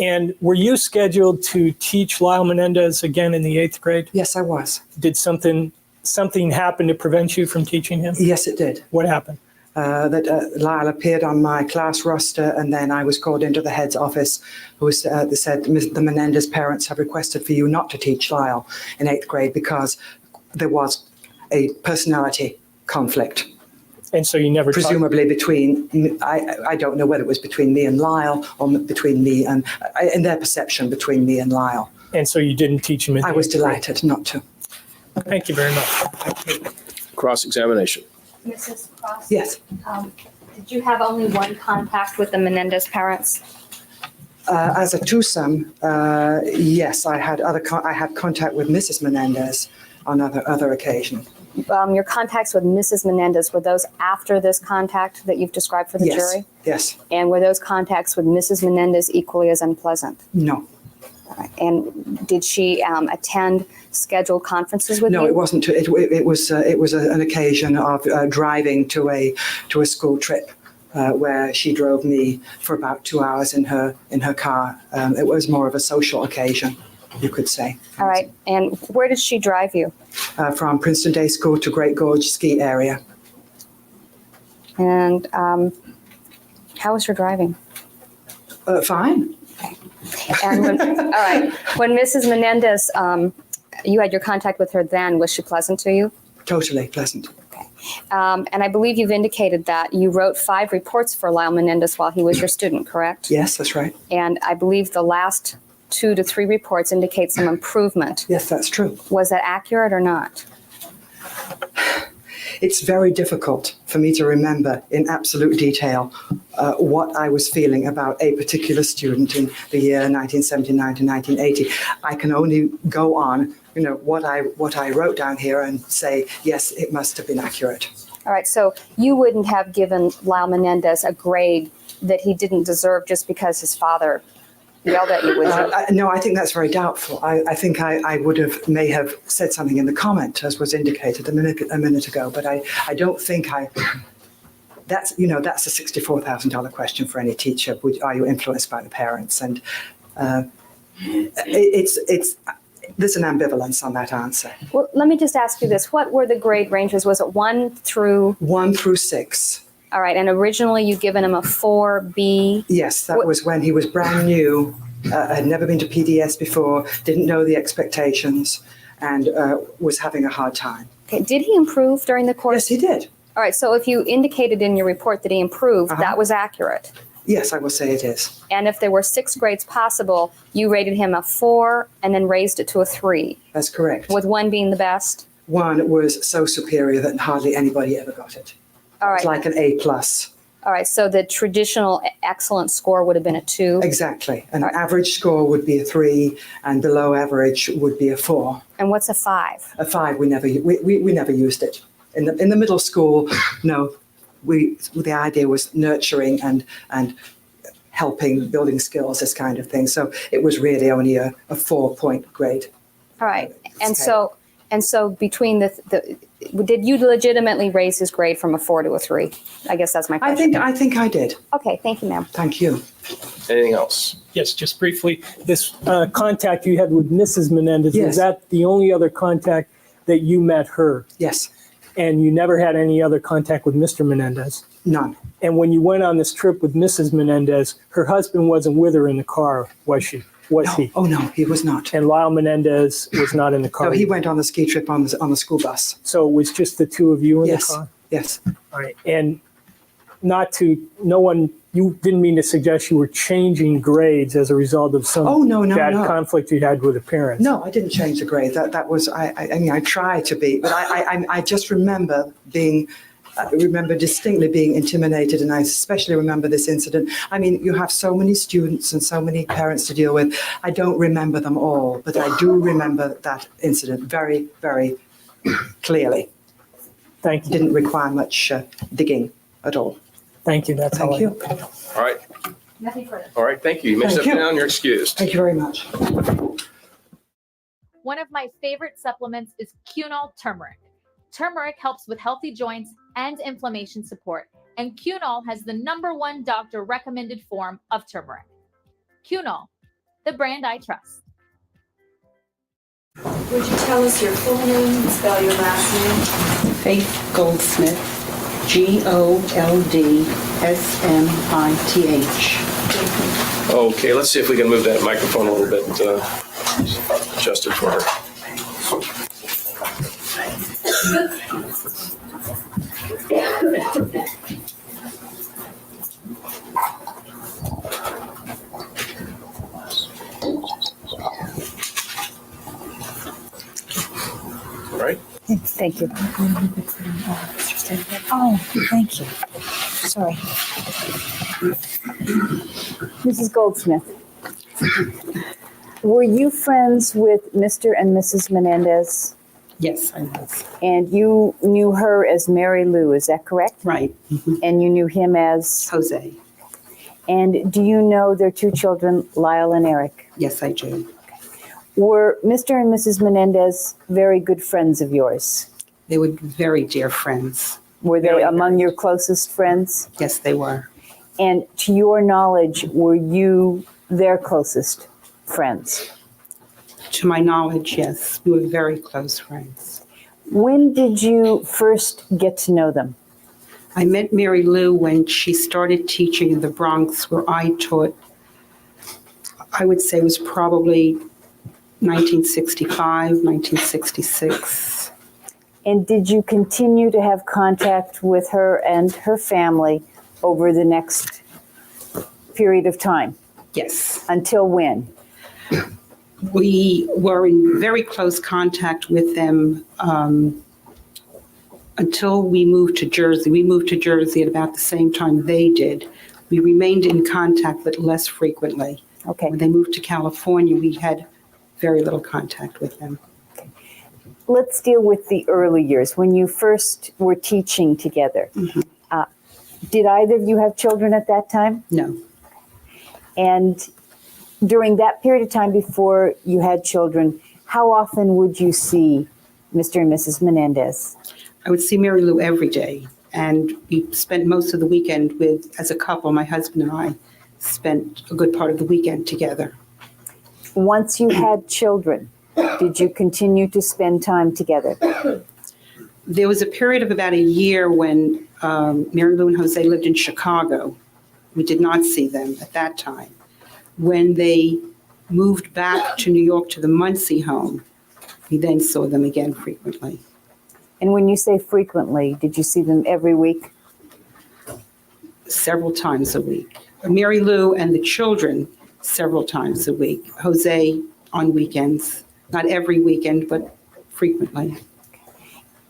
S3: And were you scheduled to teach Lyle Menendez again in the 8th grade?
S13: Yes, I was.
S3: Did something happen to prevent you from teaching him?
S13: Yes, it did.
S3: What happened?
S13: Lyle appeared on my class roster, and then I was called into the head's office, who said, the Menendez parents have requested for you not to teach Lyle in 8th grade because there was a personality conflict.
S3: And so you never
S13: presumably between, I don't know whether it was between me and Lyle or between me and, in their perception, between me and Lyle.
S3: And so you didn't teach him?
S13: I was delighted not to.
S3: Thank you very much.
S2: Cross-examination.
S10: Mrs. Cross?
S13: Yes.
S10: Did you have only one contact with the Menendez parents?
S13: As a twosome, yes, I had contact with Mrs. Menendez on other occasions.
S10: Your contacts with Mrs. Menendez, were those after this contact that you've described for the
S13: Yes.
S10: jury?
S13: Yes.
S10: And were those contacts with Mrs. Menendez equally as unpleasant?
S13: No.
S10: All right. And did she attend scheduled conferences with you?
S13: No, it wasn't. It was an occasion of driving to a school trip where she drove me for about 2 hours in her car. It was more of a social occasion, you could say.
S10: All right. And where did she drive you?
S13: From Princeton Day School to Great Gorge Ski Area.
S10: And how was her driving?
S13: Fine.
S10: And all right. When Mrs. Menendez, you had your contact with her then, was she pleasant to you?
S13: Totally pleasant.
S10: And I believe you've indicated that you wrote 5 reports for Lyle Menendez while he was your student, correct?
S13: Yes, that's right.
S10: And I believe the last 2 to 3 reports indicate some improvement.
S13: Yes, that's true.
S10: Was that accurate or not?
S13: It's very difficult for me to remember in absolute detail what I was feeling about a particular student in the year 1979 to 1980. I can only go on, what I wrote down here and say, yes, it must have been accurate.
S10: All right, so you wouldn't have given Lyle Menendez a grade that he didn't deserve just because his father yelled at you, would you?
S13: No, I think that's very doubtful. I think I may have said something in the comment, as was indicated a minute ago, but I don't think that's a $64,000 question for any teacher. Are you influenced by the parents? And there's an ambivalence on that answer.
S10: Well, let me just ask you this. What were the grade ranges? Was it 1 through?
S13: 1 through 6.
S10: All right, and originally you'd given him a 4B?
S13: Yes, that was when he was brand new, had never been to PDS before, didn't know the expectations, and was having a hard time.
S10: Okay, did he improve during the course?
S13: Yes, he did.
S10: All right, so if you indicated in your report that he improved, that was accurate?
S13: Yes, I will say it is.
S10: And if there were 6 grades possible, you rated him a 4 and then raised it to a 3?
S13: That's correct.
S10: With 1 being the best?
S13: 1 was so superior that hardly anybody ever got it.
S10: All right.
S13: It's like an A+.
S10: All right, so the traditional excellent score would have been a 2.
S13: Exactly. An average score would be a 3, and below average would be a 4.
S10: And what's a 5?
S13: A 5, we never used it. In the middle school, no, the idea was nurturing and helping, building skills, this kind of thing. So it was really only a 4-point grade.
S10: All right, and so between did you legitimately raise his grade from a 4 to a 3? I guess that's my question.
S13: I think I did.
S10: Okay, thank you, ma'am.
S13: Thank you.
S2: Anything else?
S3: Yes, just briefly, this contact you had with Mrs. Menendez,
S13: Yes.
S3: was that the only other contact that you met her?
S13: Yes.
S3: And you never had any other contact with Mr. Menendez?
S13: None.
S3: And when you went on this trip with Mrs. Menendez, her husband wasn't with her in the car, was she? Was he?
S13: Oh, no, he was not.
S3: And Lyle Menendez was not in the car?
S13: No, he went on the ski trip on the school bus.
S3: So it was just the two of you in
S13: Yes.
S3: the car?
S13: Yes.
S3: All right. And you didn't mean to suggest you were changing grades as a result of some bad conflict you had with the parents?
S13: No, I didn't change the grade. That was, I mean, I tried to be, but I just remember distinctly being intimidated, and I especially remember this incident. I mean, you have so many students and so many parents to deal with. I don't remember them all, but I do remember that incident very, very clearly.
S3: Thank you.
S13: Didn't require much digging at all.
S3: Thank you. That's
S13: Thank you.
S2: All right.
S9: Nothing further.
S2: All right, thank you. You may
S13: Thank
S2: step
S13: you.
S2: down, you're excused.
S13: Thank you very much.
S12: One of my favorite supplements is Cunol turmeric. Turmeric helps with healthy joints and inflammation support, and Cunol has the #1 doctor recommended form of turmeric. Cunol, the brand I trust.
S14: Would you tell us your full name and spell your last name?
S15: Faith Goldsmith, Goldsmith.
S2: Okay, let's see if we can move that microphone a little bit, adjusted for her. All right.
S8: Thank you. Oh, thank you. Sorry. Mrs. Goldsmith, were you friends with Mr. and Mrs. Menendez?
S15: Yes, I was.
S8: And you knew her as Mary Lou, is that correct?
S15: Right.
S8: And you knew him as?
S15: Jose.
S8: And do you know their 2 children, Lyle and Eric?
S15: Yes, I do.
S8: Were Mr. and Mrs. Menendez very good friends of yours?
S15: They were very dear friends.
S8: Were they among your closest friends?
S15: Yes, they were.
S8: And to your knowledge, were you their closest friends?
S15: To my knowledge, yes. We were very close friends.
S8: When did you first get to know them?
S15: I met Mary Lou when she started teaching in the Bronx, where I taught. I would say it was probably 1965, 1966.
S8: And did you continue to have contact with her and her family over the next period of time?
S15: Yes.
S8: Until when?
S15: We were in very close contact with them until we moved to Jersey. We moved to Jersey at about the same time they did. We remained in contact, but less frequently.
S8: Okay.
S15: When they moved to California, we had very little contact with them.
S8: Let's deal with the early years, when you first were teaching together.
S15: Mm-hmm.
S8: Did either of you have children at that time?
S15: No.
S8: And during that period of time before you had children, how often would you see Mr. and Mrs. Menendez?
S15: I would see Mary Lou every day, and we spent most of the weekend as a couple, my husband and I spent a good part of the weekend together.
S8: Once you had children, did you continue to spend time together?
S15: There was a period of about a year when Mary Lou and Jose lived in Chicago. We did not see them at that time. When they moved back to New York to the Muncie home, we then saw them again frequently.
S8: And when you say frequently, did you see them every week?
S15: Several times a week. Mary Lou and the children several times a week. Jose on weekends, not every weekend, but frequently.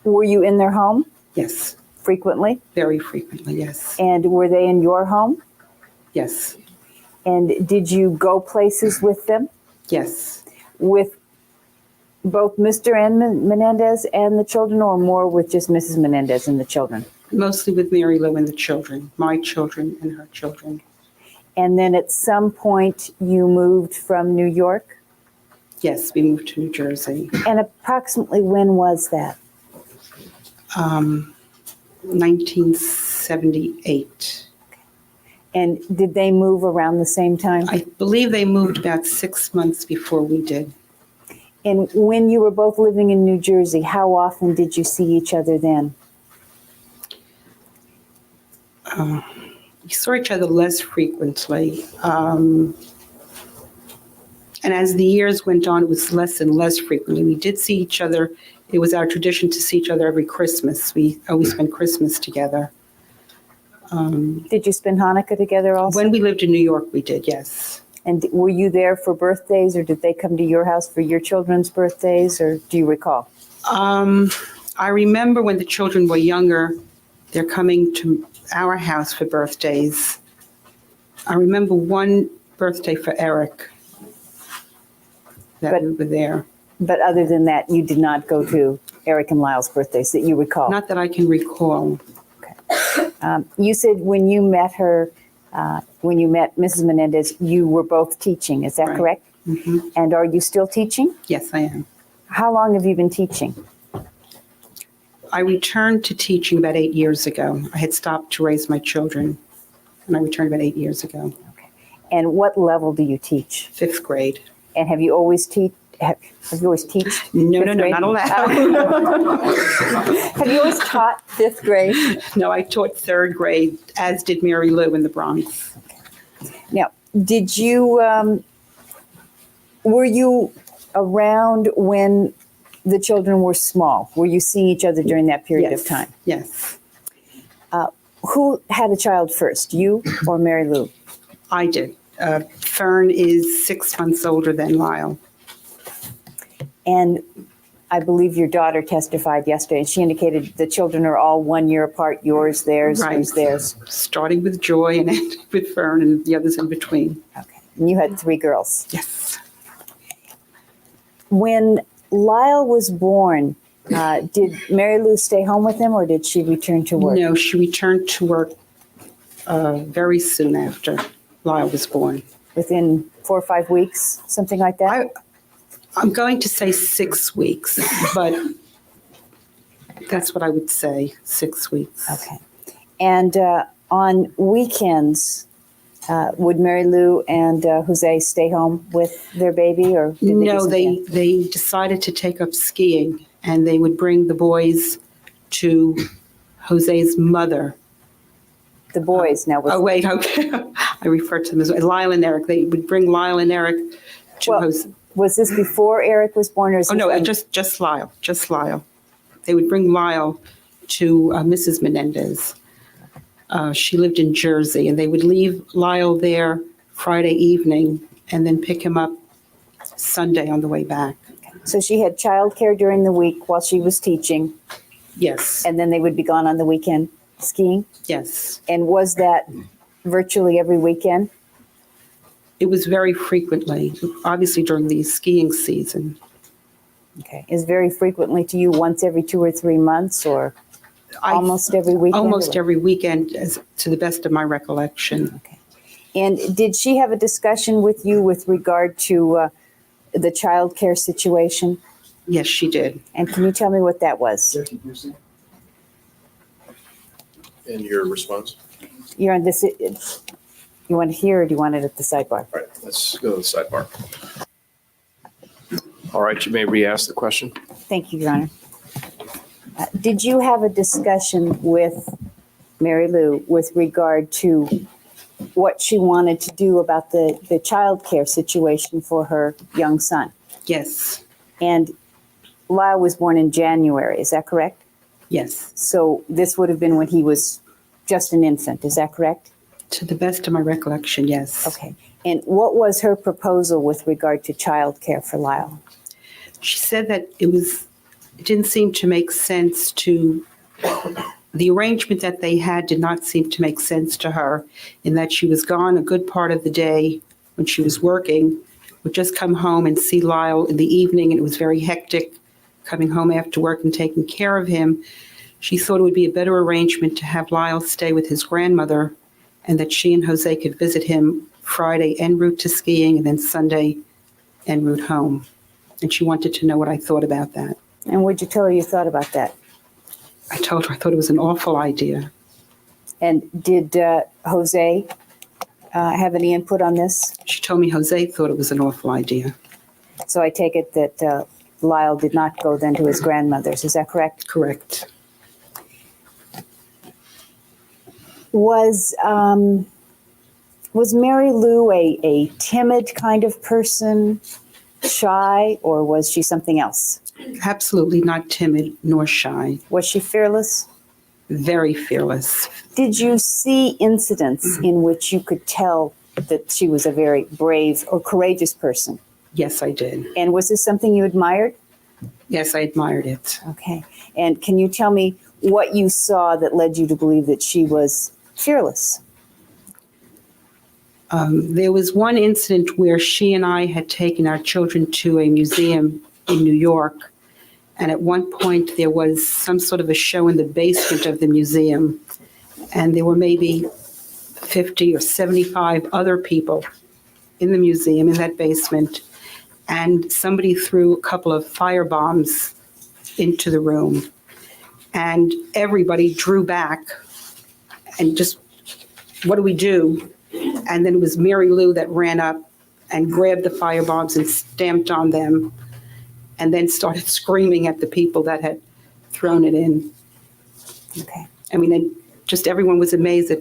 S8: Were you in their home?
S15: Yes.
S8: frequently?
S15: Very frequently, yes.
S8: And were they in your home?
S15: Yes,
S8: And did you go places with them?
S15: yes.
S8: With both Mr. and Menendez and the children, or more with just Mrs. Menendez and the children?
S15: Mostly with Mary Lou and the children, my children and her children.
S8: And then at some point you moved from New York?
S15: Yes, we moved to New Jersey.
S8: And approximately when was that?
S15: 1978.
S8: And did they move around the same time?
S15: I believe they moved about 6 months before we did.
S8: And when you were both living in New Jersey, how often did you see each other then?
S15: We saw each other less frequently. And as the years went on, it was less and less frequently. We did see each other. It was our tradition to see each other every Christmas. We always spent Christmas together.
S8: Did you spend Hanukkah together also?
S15: When we lived in New York, we did, yes.
S8: And were you there for birthdays, or did they come to your house for your children's birthdays, or do you recall?
S15: I remember when the children were younger, they're coming to our house for birthdays. I remember one birthday for Eric that we were there.
S8: But other than that, you did not go to Eric and Lyle's birthdays that you recall?
S15: Not that I can recall.
S8: You said when you met her, when you met Mrs. Menendez, you were both teaching. Is that
S15: Right.
S8: correct?
S15: Mm-hmm.
S8: And are you still teaching?
S15: Yes, I am.
S8: How long have you been teaching?
S15: I returned to teaching about 8 years ago. I had stopped to raise my children, and I returned about 8 years ago.
S8: And what level do you teach?
S15: 5th grade.
S8: And have you always have you always taught
S15: No,
S8: fifth
S15: no,
S8: grade?
S15: not allowed.
S8: Have you always taught 5th grade?
S15: No, I taught 3rd grade, as did Mary Lou in the Bronx.
S8: Now, did you, were you around when the children were small? Were you seeing each other during that period of time?
S15: Yes,
S8: Who had a child first, you or Mary Lou?
S15: I did. Fern is 6 months older than Lyle.
S8: And I believe your daughter testified yesterday, and she indicated the children are all 1 year apart, yours, theirs,
S15: Right.
S8: who's theirs.
S15: Starting with Joy and ending with Fern and the others in between.
S8: Okay. And you had 3 girls.
S15: Yes.
S8: When Lyle was born, did Mary Lou stay home with him, or did she return to work?
S15: No, she returned to work very soon after Lyle was born.
S8: Within 4 or 5 weeks, something like that?
S15: I'm going to say 6 weeks, but that's what I would say, 6 weeks.
S8: Okay. And on weekends, would Mary Lou and Jose stay home with their baby, or did they do
S15: No,
S8: something else?
S15: they decided to take up skiing, and they would bring the boys to Jose's mother.
S8: The boys now.
S15: Oh, wait, okay. I refer to them as Lyle and Eric. They would bring Lyle and Eric to Jose.
S8: Was this before Eric was born, or is
S15: Oh,
S8: this
S15: no,
S8: when-
S15: just Lyle, just Lyle. They would bring Lyle to Mrs. Menendez. She lived in Jersey, and they would leave Lyle there Friday evening and then pick him up Sunday on the way back.
S8: So she had childcare during the week while she was teaching,
S15: Yes,
S8: and then they would be gone on the weekend skiing?
S15: yes.
S8: And was that virtually every weekend?
S15: It was very frequently, obviously during the skiing season.
S8: Okay. Is very frequently to you once every 2 or 3 months, or almost every weekend?
S15: Almost every weekend, to the best of my recollection.
S8: Okay. And did she have a discussion with you with regard to the child care situation?
S15: Yes, she did.
S8: And can you tell me what that was?
S16: In your response?
S8: You're on this, you want it here, or do you want it at the sidebar?
S16: All right, let's go to the sidebar. All right, you may re-ask the question.
S8: Thank you, Your Honor. Did you have a discussion with Mary Lou with regard to what she wanted to do about the child care situation for her young son?
S15: Yes,
S8: And Lyle was born in January, is that correct?
S15: yes.
S8: So this would have been when he was just an infant, is that correct?
S15: To the best of my recollection, yes.
S8: Okay. And what was her proposal with regard to child care for Lyle?
S15: She said that it didn't seem to make sense to the arrangement that they had did not seem to make sense to her, in that she was gone a good part of the day when she was working, would just come home and see Lyle in the evening, and it was very hectic coming home after work and taking care of him. She thought it would be a better arrangement to have Lyle stay with his grandmother, and that she and Jose could visit him Friday en route to skiing and then Sunday en route home. And she wanted to know what I thought about that.
S8: And what'd you tell her you thought about that?
S15: I told her I thought it was an awful idea.
S8: And did Jose have any input on this?
S15: She told me Jose thought it was an awful idea.
S8: So I take it that Lyle did not go then to his grandmother's. Is that correct?
S15: Correct.
S8: Was Mary Lou a timid kind of person, shy, or was she something else?
S15: Absolutely not timid nor shy.
S8: Was she fearless?
S15: Very fearless.
S8: Did you see incidents in which you could tell that she was a very brave or courageous person?
S15: Yes, I did.
S8: And was this something you admired?
S15: Yes, I admired it.
S8: Okay. And can you tell me what you saw that led you to believe that she was fearless?
S15: There was one incident where she and I had taken our children to a museum in New York, and at one point there was some sort of a show in the basement of the museum, and there were maybe 50 or 75 other people in the museum in that basement, and somebody threw a couple of fire bombs into the room, and everybody drew back and just, what do we do? And then it was Mary Lou that ran up and grabbed the fire bombs and stamped on them, and then started screaming at the people that had thrown it in.
S8: Okay.
S15: I mean, just everyone was amazed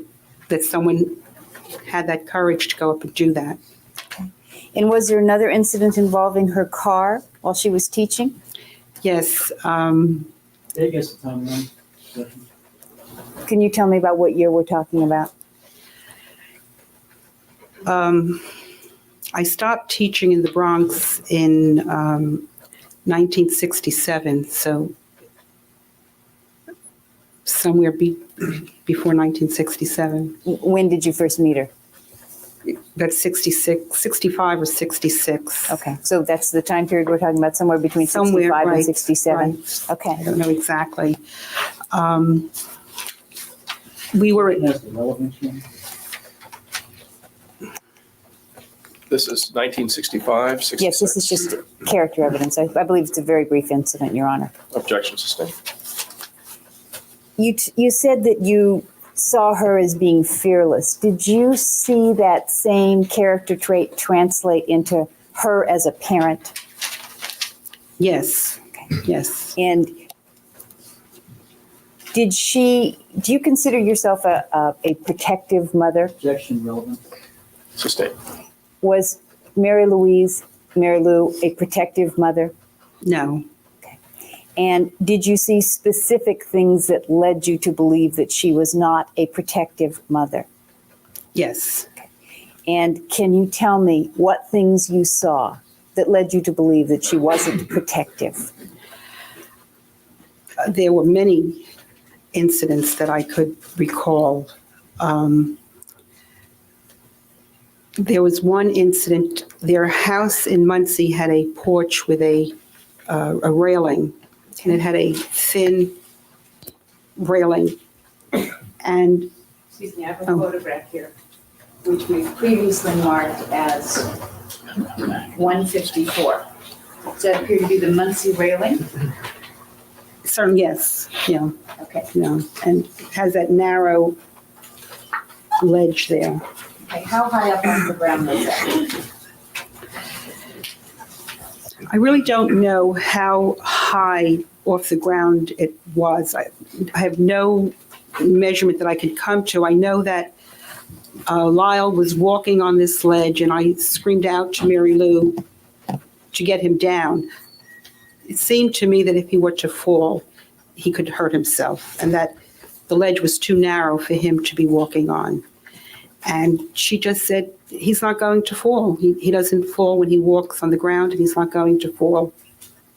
S15: that someone had that courage to go up and do that.
S8: Okay. And was there another incident involving her car while she was teaching?
S15: Yes.
S8: Can you tell me about what year we're talking about?
S15: I stopped teaching in the Bronx in 1967, so somewhere before 1967.
S8: When did you first meet her?
S15: That's 65 or 66.
S8: Okay, so that's the time period we're talking about, somewhere between 65
S15: right,
S8: and 67?
S15: Right.
S8: Okay.
S15: I don't know exactly. We were
S16: This is 1965, 66.
S8: Yes, this is just character evidence. I believe it's a very brief incident, Your Honor.
S16: Objection sustained.
S8: You said that you saw her as being fearless. Did you see that same character trait translate into her as a parent?
S15: Yes.
S8: Okay.
S15: Yes.
S8: And do you consider yourself a protective mother?
S5: Objection relevant.
S16: Sustained.
S8: Was Mary Lou a protective mother?
S15: No.
S8: Okay. And did you see specific things that led you to believe that she was not a protective mother?
S15: Yes.
S8: Okay. And can you tell me what things you saw that led you to believe that she wasn't protective?
S15: There were many incidents that I could recall. There was one incident, their house in Muncie had a porch with a railing, and it had a thin railing. And
S9: Excuse me, I have a photograph here, which we've previously marked as 154. Does that appear to be the Muncie railing?
S15: certainly, yes, yeah,
S9: Okay.
S15: yeah, and it has that narrow ledge there.
S9: Okay, how high up on the ground was that?
S15: I really don't know how high off the ground it was. I have no measurement that I could come to. I know that Lyle was walking on this ledge, and I screamed out to Mary Lou to get him down. It seemed to me that if he were to fall, he could hurt himself, and that the ledge was too narrow for him to be walking on. And she just said, he's not going to fall. He doesn't fall when he walks on the ground, and he's not going to fall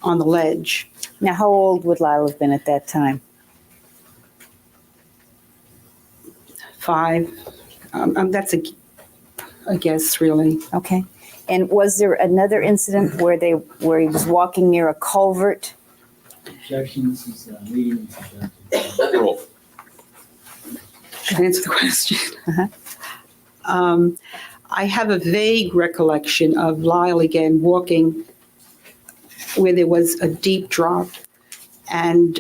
S15: on the ledge.
S8: Now, how old would Lyle have been at that time?
S15: 5. That's a guess, really.
S8: Okay. And was there another incident where he was walking near a culvert?
S5: Objection, this is leading into
S16: Roll.
S15: Should I answer the question?
S8: Uh-huh.
S15: I have a vague recollection of Lyle again walking where there was a deep drop. And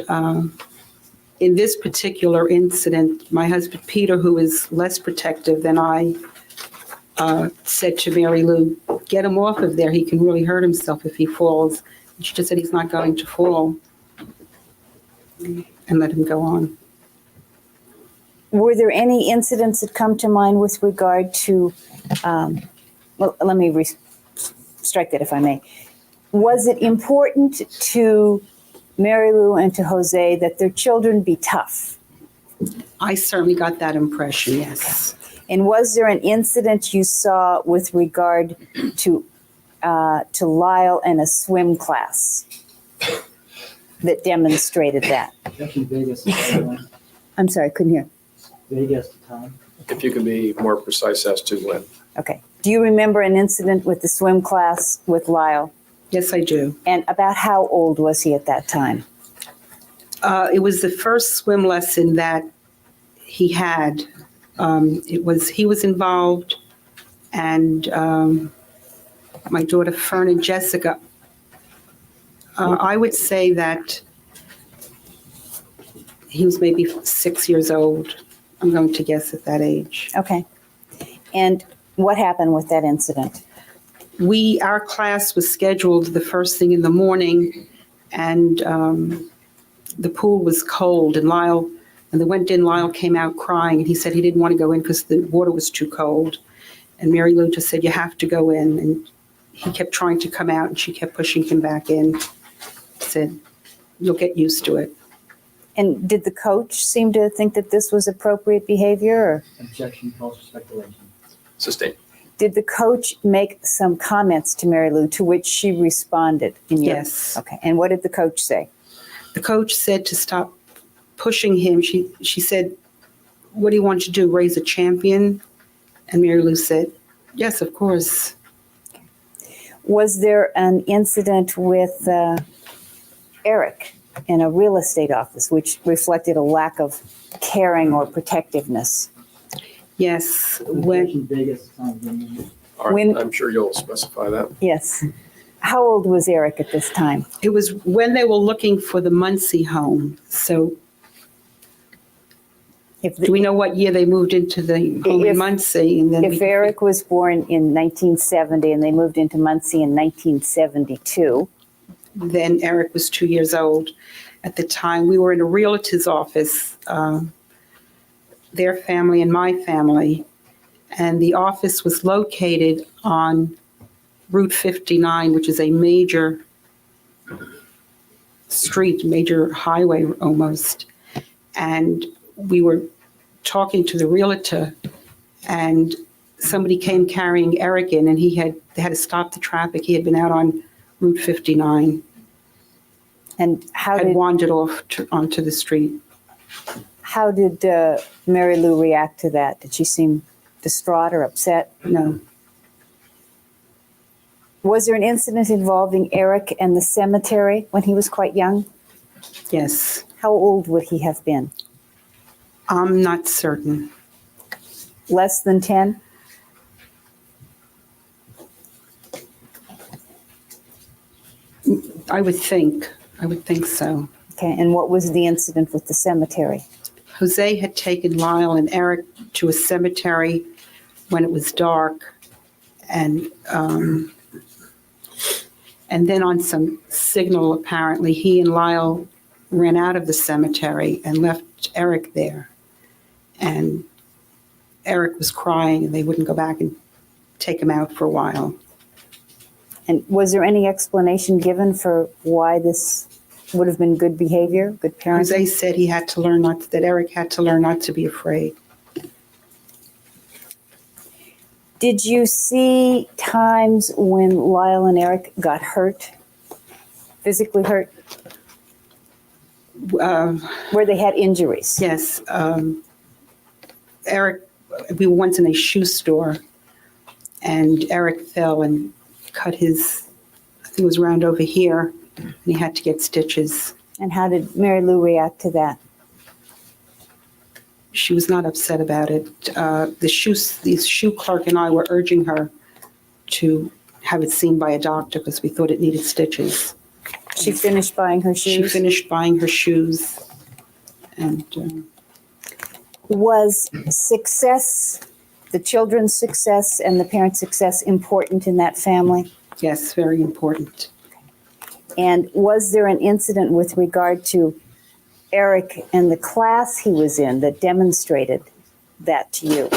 S15: in this particular incident, my husband Peter, who is less protective than I, said to Mary Lou, get him off of there. He can really hurt himself if he falls. And she just said he's not going to fall, and let him go on.
S8: Were there any incidents that come to mind with regard to, well, let me strike that if I may. Was it important to Mary Lou and to Jose that their children be tough?
S15: I certainly got that impression, yes.
S8: And was there an incident you saw with regard to Lyle and a swim class that demonstrated that?
S5: objection, Vegas, time.
S8: I'm sorry, couldn't hear.
S5: Vegas, time.
S16: If you can be more precise as to when.
S8: Okay. Do you remember an incident with the swim class with Lyle?
S15: Yes, I do.
S8: And about how old was he at that time?
S15: It was the first swim lesson that he had. He was involved, and my daughter Fern and Jessica. I would say that he was maybe 6 years old. I'm going to guess at that age.
S8: Okay. And what happened with that incident?
S15: Our class was scheduled the first thing in the morning, and the pool was cold, and they went in, Lyle came out crying, and he said he didn't want to go in because the water was too cold. And Mary Lou just said, you have to go in. And he kept trying to come out, and she kept pushing him back in. Said, you'll get used to it.
S8: And did the coach seem to think that this was appropriate behavior? Or
S5: Objection, calls for speculation.
S16: Sustained.
S8: did the coach make some comments to Mary Lou to which she responded?
S15: Yes.
S8: Okay. And what did the coach say?
S15: The coach said to stop pushing him. She said, what do you want to do, raise a champion? And Mary Lou said, yes, of course.
S8: Was there an incident with Eric in a real estate office which reflected a lack of caring or protectiveness?
S15: Yes.
S5: Objection, Vegas, time.
S16: All right,
S8: When-
S16: I'm sure you'll specify that.
S8: Yes. How old was Eric at this time?
S15: It was when they were looking for the Muncie home. So do we know what year they moved into the home in Muncie? And then
S8: If Eric was born in 1970 and they moved into Muncie in 1972.
S15: Then Eric was 2 years old. At the time, we were in a realtor's office, their family and my family, and the office was located on Route 59, which is a major street, major highway almost. And we were talking to the realtor, and somebody came carrying Eric in, and they had to stop the traffic. He had been out on Route 59.
S8: And how
S15: had
S8: did
S15: wandered off onto the street.
S8: How did Mary Lou react to that? Did she seem distraught or upset?
S15: No.
S8: Was there an incident involving Eric and the cemetery when he was quite young?
S15: Yes.
S8: How old would he have been?
S15: I'm not certain.
S8: Less than 10?
S15: I would think so.
S8: Okay, and what was the incident with the cemetery?
S15: Jose had taken Lyle and Eric to a cemetery when it was dark, and then on some signal, apparently, he and Lyle ran out of the cemetery and left Eric there. And Eric was crying, and they wouldn't go back and take him out for a while.
S8: And was there any explanation given for why this would have been good behavior, good parenting?
S15: Jose said he had to learn that Eric had to learn not to be afraid.
S8: Did you see times when Lyle and Eric got hurt, physically hurt? Where they had injuries?
S15: Yes. Eric, we were once in a shoe store, and Eric fell and cut his, I think it was around over here, and he had to get stitches.
S8: And how did Mary Lou react to that?
S15: She was not upset about it. The shoe clerk and I were urging her to have it seen by a doctor because we thought it needed stitches.
S8: She finished buying her shoes?
S15: She finished buying her shoes. And
S8: was success, the children's success and the parents' success important in that family?
S15: Yes, very important.
S8: And was there an incident with regard to Eric and the class he was in that demonstrated that to you?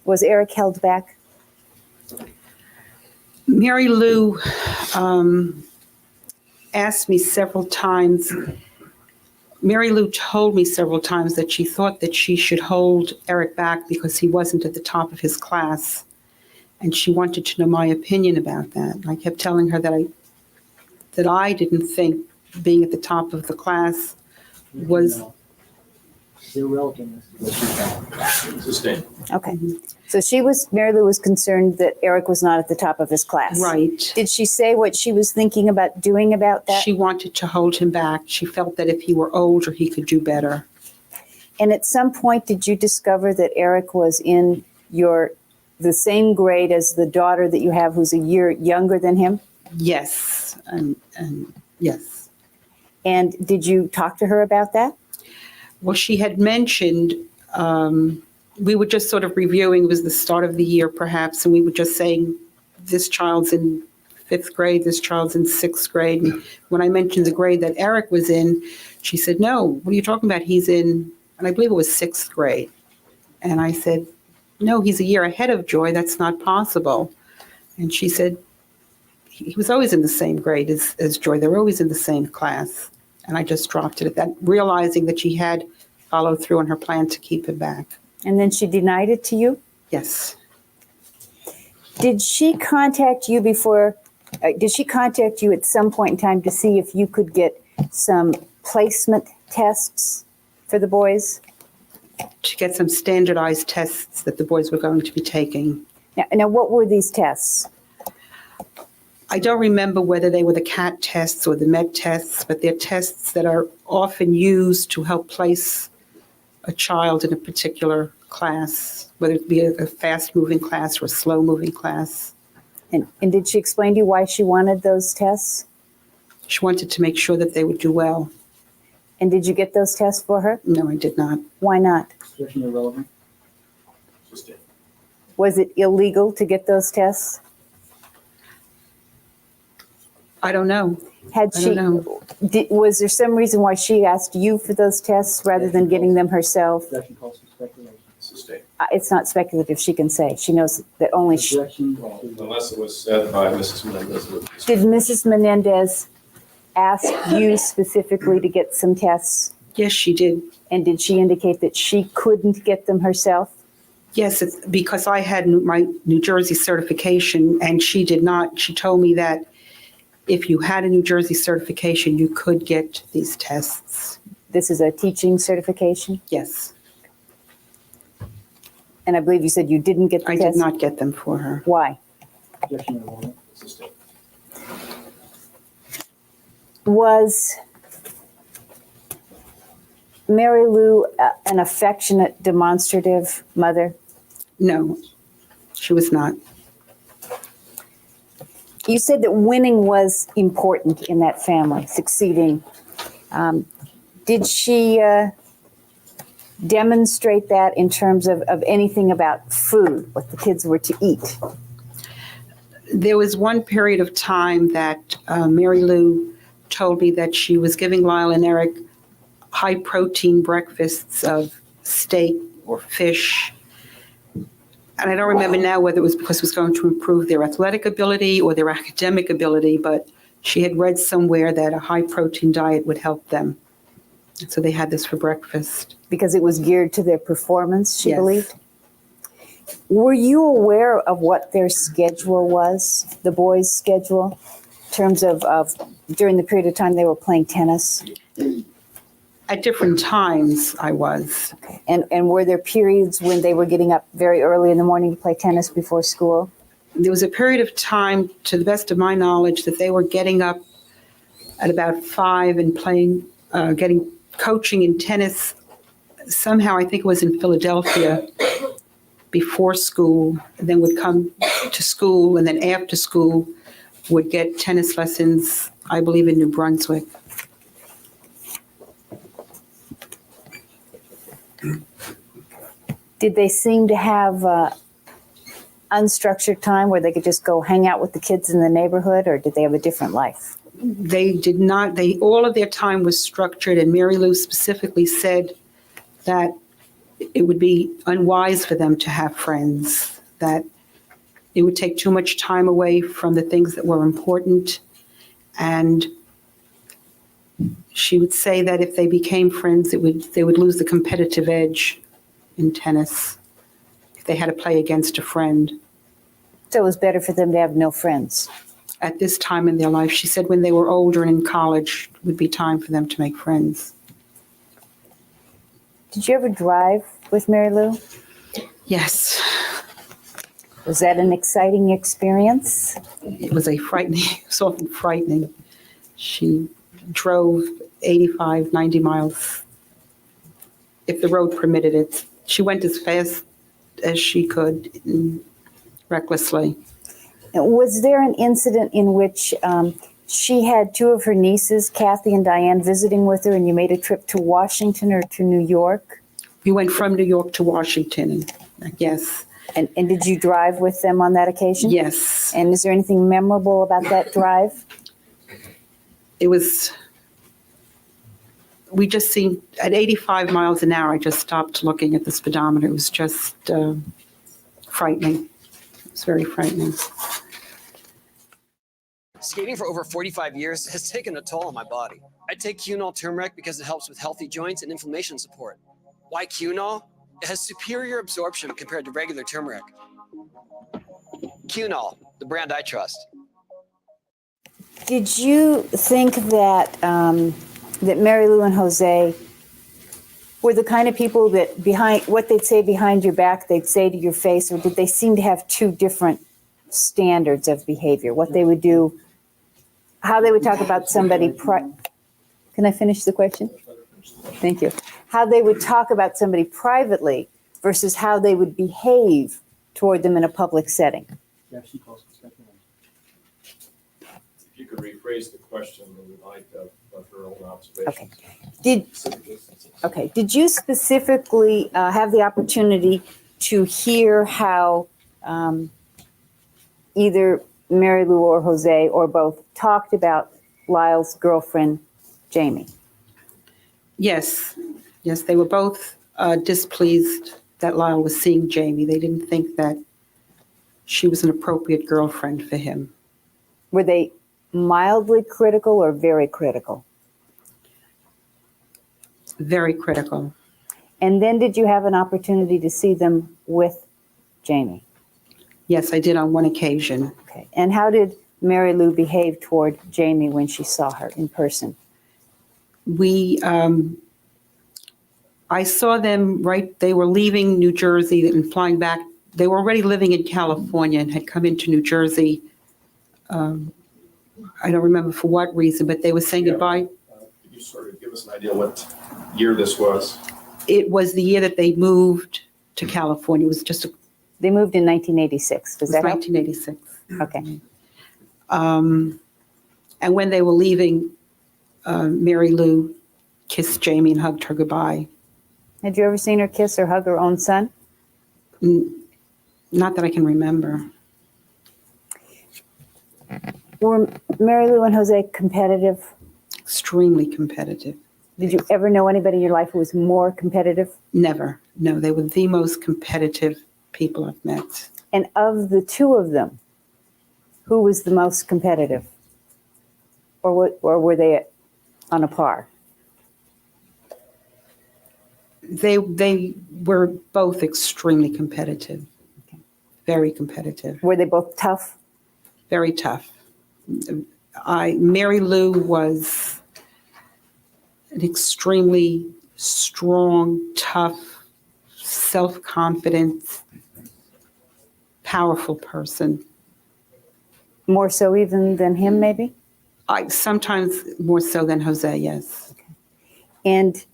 S8: Was Eric held back?
S15: Mary Lou asked me several times, Mary Lou told me several times that she thought that she should hold Eric back because he wasn't at the top of his class. And she wanted to know my opinion about that. And I kept telling her that I didn't think being at the top of the class was
S5: irrelevant.
S2: Sustained.
S8: Okay. So Mary Lou was concerned that Eric was not at the top of his class.
S15: Right.
S8: Did she say what she was thinking about doing about that?
S15: She wanted to hold him back. She felt that if he were older, he could do better.
S8: And at some point, did you discover that Eric was in the same grade as the daughter that you have who's a year younger than him?
S15: Yes. And yes.
S8: And did you talk to her about that?
S15: Well, she had mentioned, we were just sort of reviewing, it was the start of the year perhaps, and we were just saying, this child's in 5th grade, this child's in 6th grade. And when I mentioned the grade that Eric was in, she said, no, what are you talking about? He's in, and I believe it was 6th grade. And I said, no, he's a year ahead of Joy, that's not possible. And she said, he was always in the same grade as Joy, they were always in the same class. And I just dropped it at that, realizing that she had followed through on her plan to keep him back.
S8: And then she denied it to you?
S15: Yes.
S8: Did she contact you at some point in time to see if you could get some placement tests for the boys?
S15: To get some standardized tests that the boys were going to be taking.
S8: Now what were these tests?
S15: I don't remember whether they were the CAT tests or the MET tests, but they're tests that are often used to help place a child in a particular class, whether it be a fast-moving class or a slow-moving class.
S8: And did she explain to you why she wanted those tests?
S15: She wanted to make sure that they would do well.
S8: And did you get those tests for her?
S15: No, I did not.
S8: Why not?
S5: Especially irrelevant.
S8: Was it illegal to get those tests?
S15: I don't know.
S8: Was there some reason why she asked you for those tests rather than getting them herself?
S2: Sustained.
S8: It's not speculative, she can say. She knows that only she.
S2: Unless it was said by Mrs. Menendez.
S8: Did Mrs. Menendez ask you specifically to get some tests?
S15: Yes, she did.
S8: And did she indicate that she couldn't get them herself?
S15: Yes, it's because I had my New Jersey certification and she did not. She told me that if you had a New Jersey certification, you could get these tests.
S8: This is a teaching certification?
S15: Yes.
S8: And I believe you said you didn't get the tests?
S15: I did not get them for her.
S8: Why? Was Mary Lou an affectionate, demonstrative mother?
S15: No, she was not.
S8: You said that winning was important in that family, succeeding. Did she demonstrate that in terms of anything about food, what the kids were to eat?
S15: There was one period of time that Mary Lou told me that she was giving Lyle and Eric high protein breakfasts of steak or fish. And I don't remember now whether it was because it was going to improve their athletic ability or their academic ability, but she had read somewhere that a high protein diet would help them. So they had this for breakfast.
S8: Because it was geared to their performance, she
S15: Yes.
S8: believed? Were you aware of what their schedule was, the boys' schedule, in terms of during the period of time they were playing tennis?
S15: At different times, I was.
S8: And were there periods when they were getting up very early in the morning to play tennis before school?
S15: There was a period of time, to the best of my knowledge, that they were getting up at about 5 and playing, coaching in tennis. Somehow, I think it was in Philadelphia, before school, and then would come to school, and then after school would get tennis lessons, I believe, in New Brunswick.
S8: Did they seem to have unstructured time where they could just go hang out with the kids in the neighborhood, or did they have a different life?
S15: They did not, all of their time was structured, and Mary Lou specifically said that it would be unwise for them to have friends, that it would take too much time away from the things that were important. And she would say that if they became friends, they would lose the competitive edge in tennis if they had to play against a friend.
S8: So it was better for them to have no friends.
S15: At this time in their life, she said when they were older and in college, it would be time for them to make friends.
S8: Did you ever drive with Mary Lou?
S15: Yes.
S8: Was that an exciting experience?
S15: It was often frightening. She drove 85, 90 miles, if the road permitted it. She went as fast as she could, recklessly.
S8: Was there an incident in which she had two of her nieces, Kathy and Diane, visiting with her, and you made a trip to Washington or to New York?
S15: We went from New York to Washington, yes.
S8: And did you drive with them on that occasion?
S15: Yes.
S8: And is there anything memorable about that drive?
S15: We just seemed, at 85 miles an hour, I just stopped looking at the speedometer. It was just frightening. It was very frightening.
S6: Skating for over 45 years has taken a toll on my body. I take Cunol turmeric because it helps with healthy joints and inflammation support. Why Cunol? It has superior absorption compared to regular turmeric. Cunol, the brand I trust.
S8: Did you think that that Mary Lou and Jose were the kind of people that behind what they'd say behind your back, they'd say to your face, or did they seem to have two different standards of behavior? What they would do, how they would talk about somebody. Can I finish the question? Thank you. How they would talk about somebody privately versus how they would behave toward them in a public setting.
S16: If you could rephrase the question in light of her own observations.
S8: Did you specifically have the opportunity to hear how either Mary Lou or Jose or both talked about Lyle's girlfriend, Jamie?
S15: Yes. Yes, they were both displeased that Lyle was seeing Jamie. They didn't think that she was an appropriate girlfriend for him.
S8: Were they mildly critical or very critical?
S15: Very critical.
S8: And then did you have an opportunity to see them with Jamie?
S15: Yes, I did on one occasion.
S8: Okay. And how did Mary Lou behave toward Jamie when she saw her in person?
S15: I saw them they were leaving New Jersey and flying back. They were already living in California and had come into New Jersey. I don't remember for what reason, but they were saying goodbye.
S16: Could you sort of give us an idea what year this was?
S15: It was the year that they moved to California. It was just
S8: They moved in 1986. Does that help?
S15: 1986.
S8: Okay.
S15: And when they were leaving, Mary Lou kissed Jamie and hugged her goodbye.
S8: Had you ever seen her kiss or hug her own son?
S15: Not that I can remember.
S8: Were Mary Lou and Jose competitive?
S15: Extremely competitive.
S8: Did you ever know anybody in your life who was more competitive?
S15: Never. No, they were the most competitive people I've met.
S8: And of the two of them, who was the most competitive? Or were they on a par?
S15: They were both extremely competitive. Okay. Very competitive.
S8: Were they both tough?
S15: Very tough. Mary Lou was an extremely strong, tough, self-confident, powerful person.
S8: More so even than him, maybe?
S15: Sometimes more so than Jose, yes.
S8: And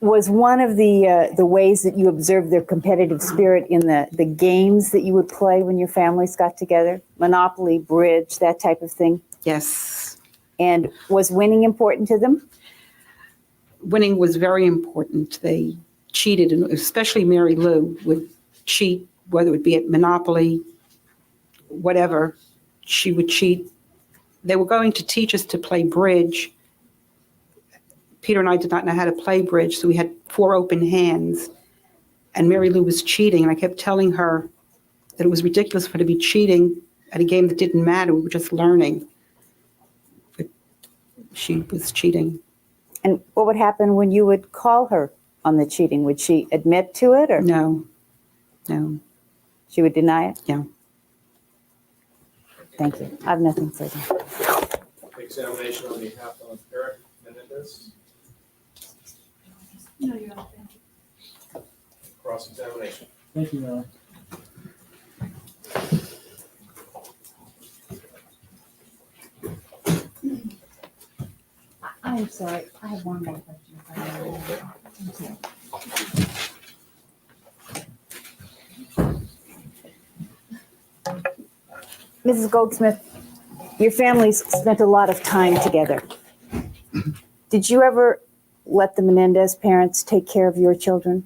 S8: was one of the ways that you observed their competitive spirit in the games that you would play when your families got together? Monopoly, bridge, that type of thing?
S15: Yes.
S8: And was winning important to them?
S15: Winning was very important. They cheated, and especially Mary Lou would cheat, whether it be at Monopoly, whatever, she would cheat. They were going to teach us to play bridge. Peter and I did not know how to play bridge, so we had 4 open hands. And Mary Lou was cheating, and I kept telling her that it was ridiculous for her to be cheating at a game that didn't matter. We were just learning. But she was cheating.
S8: And what would happen when you would call her on the cheating? Would she admit to it, or?
S15: No.
S8: She would deny it?
S15: Yeah.
S8: Thank you. I have nothing further.
S16: Examination on behalf of Eric Menendez.
S14: No, you're not.
S16: Cross-examination.
S5: Thank you, Mel.
S9: I'm sorry, I have one more question.
S8: Mrs. Goldsmith, your families spent a lot of time together. Did you ever let the Menendez parents take care of your children?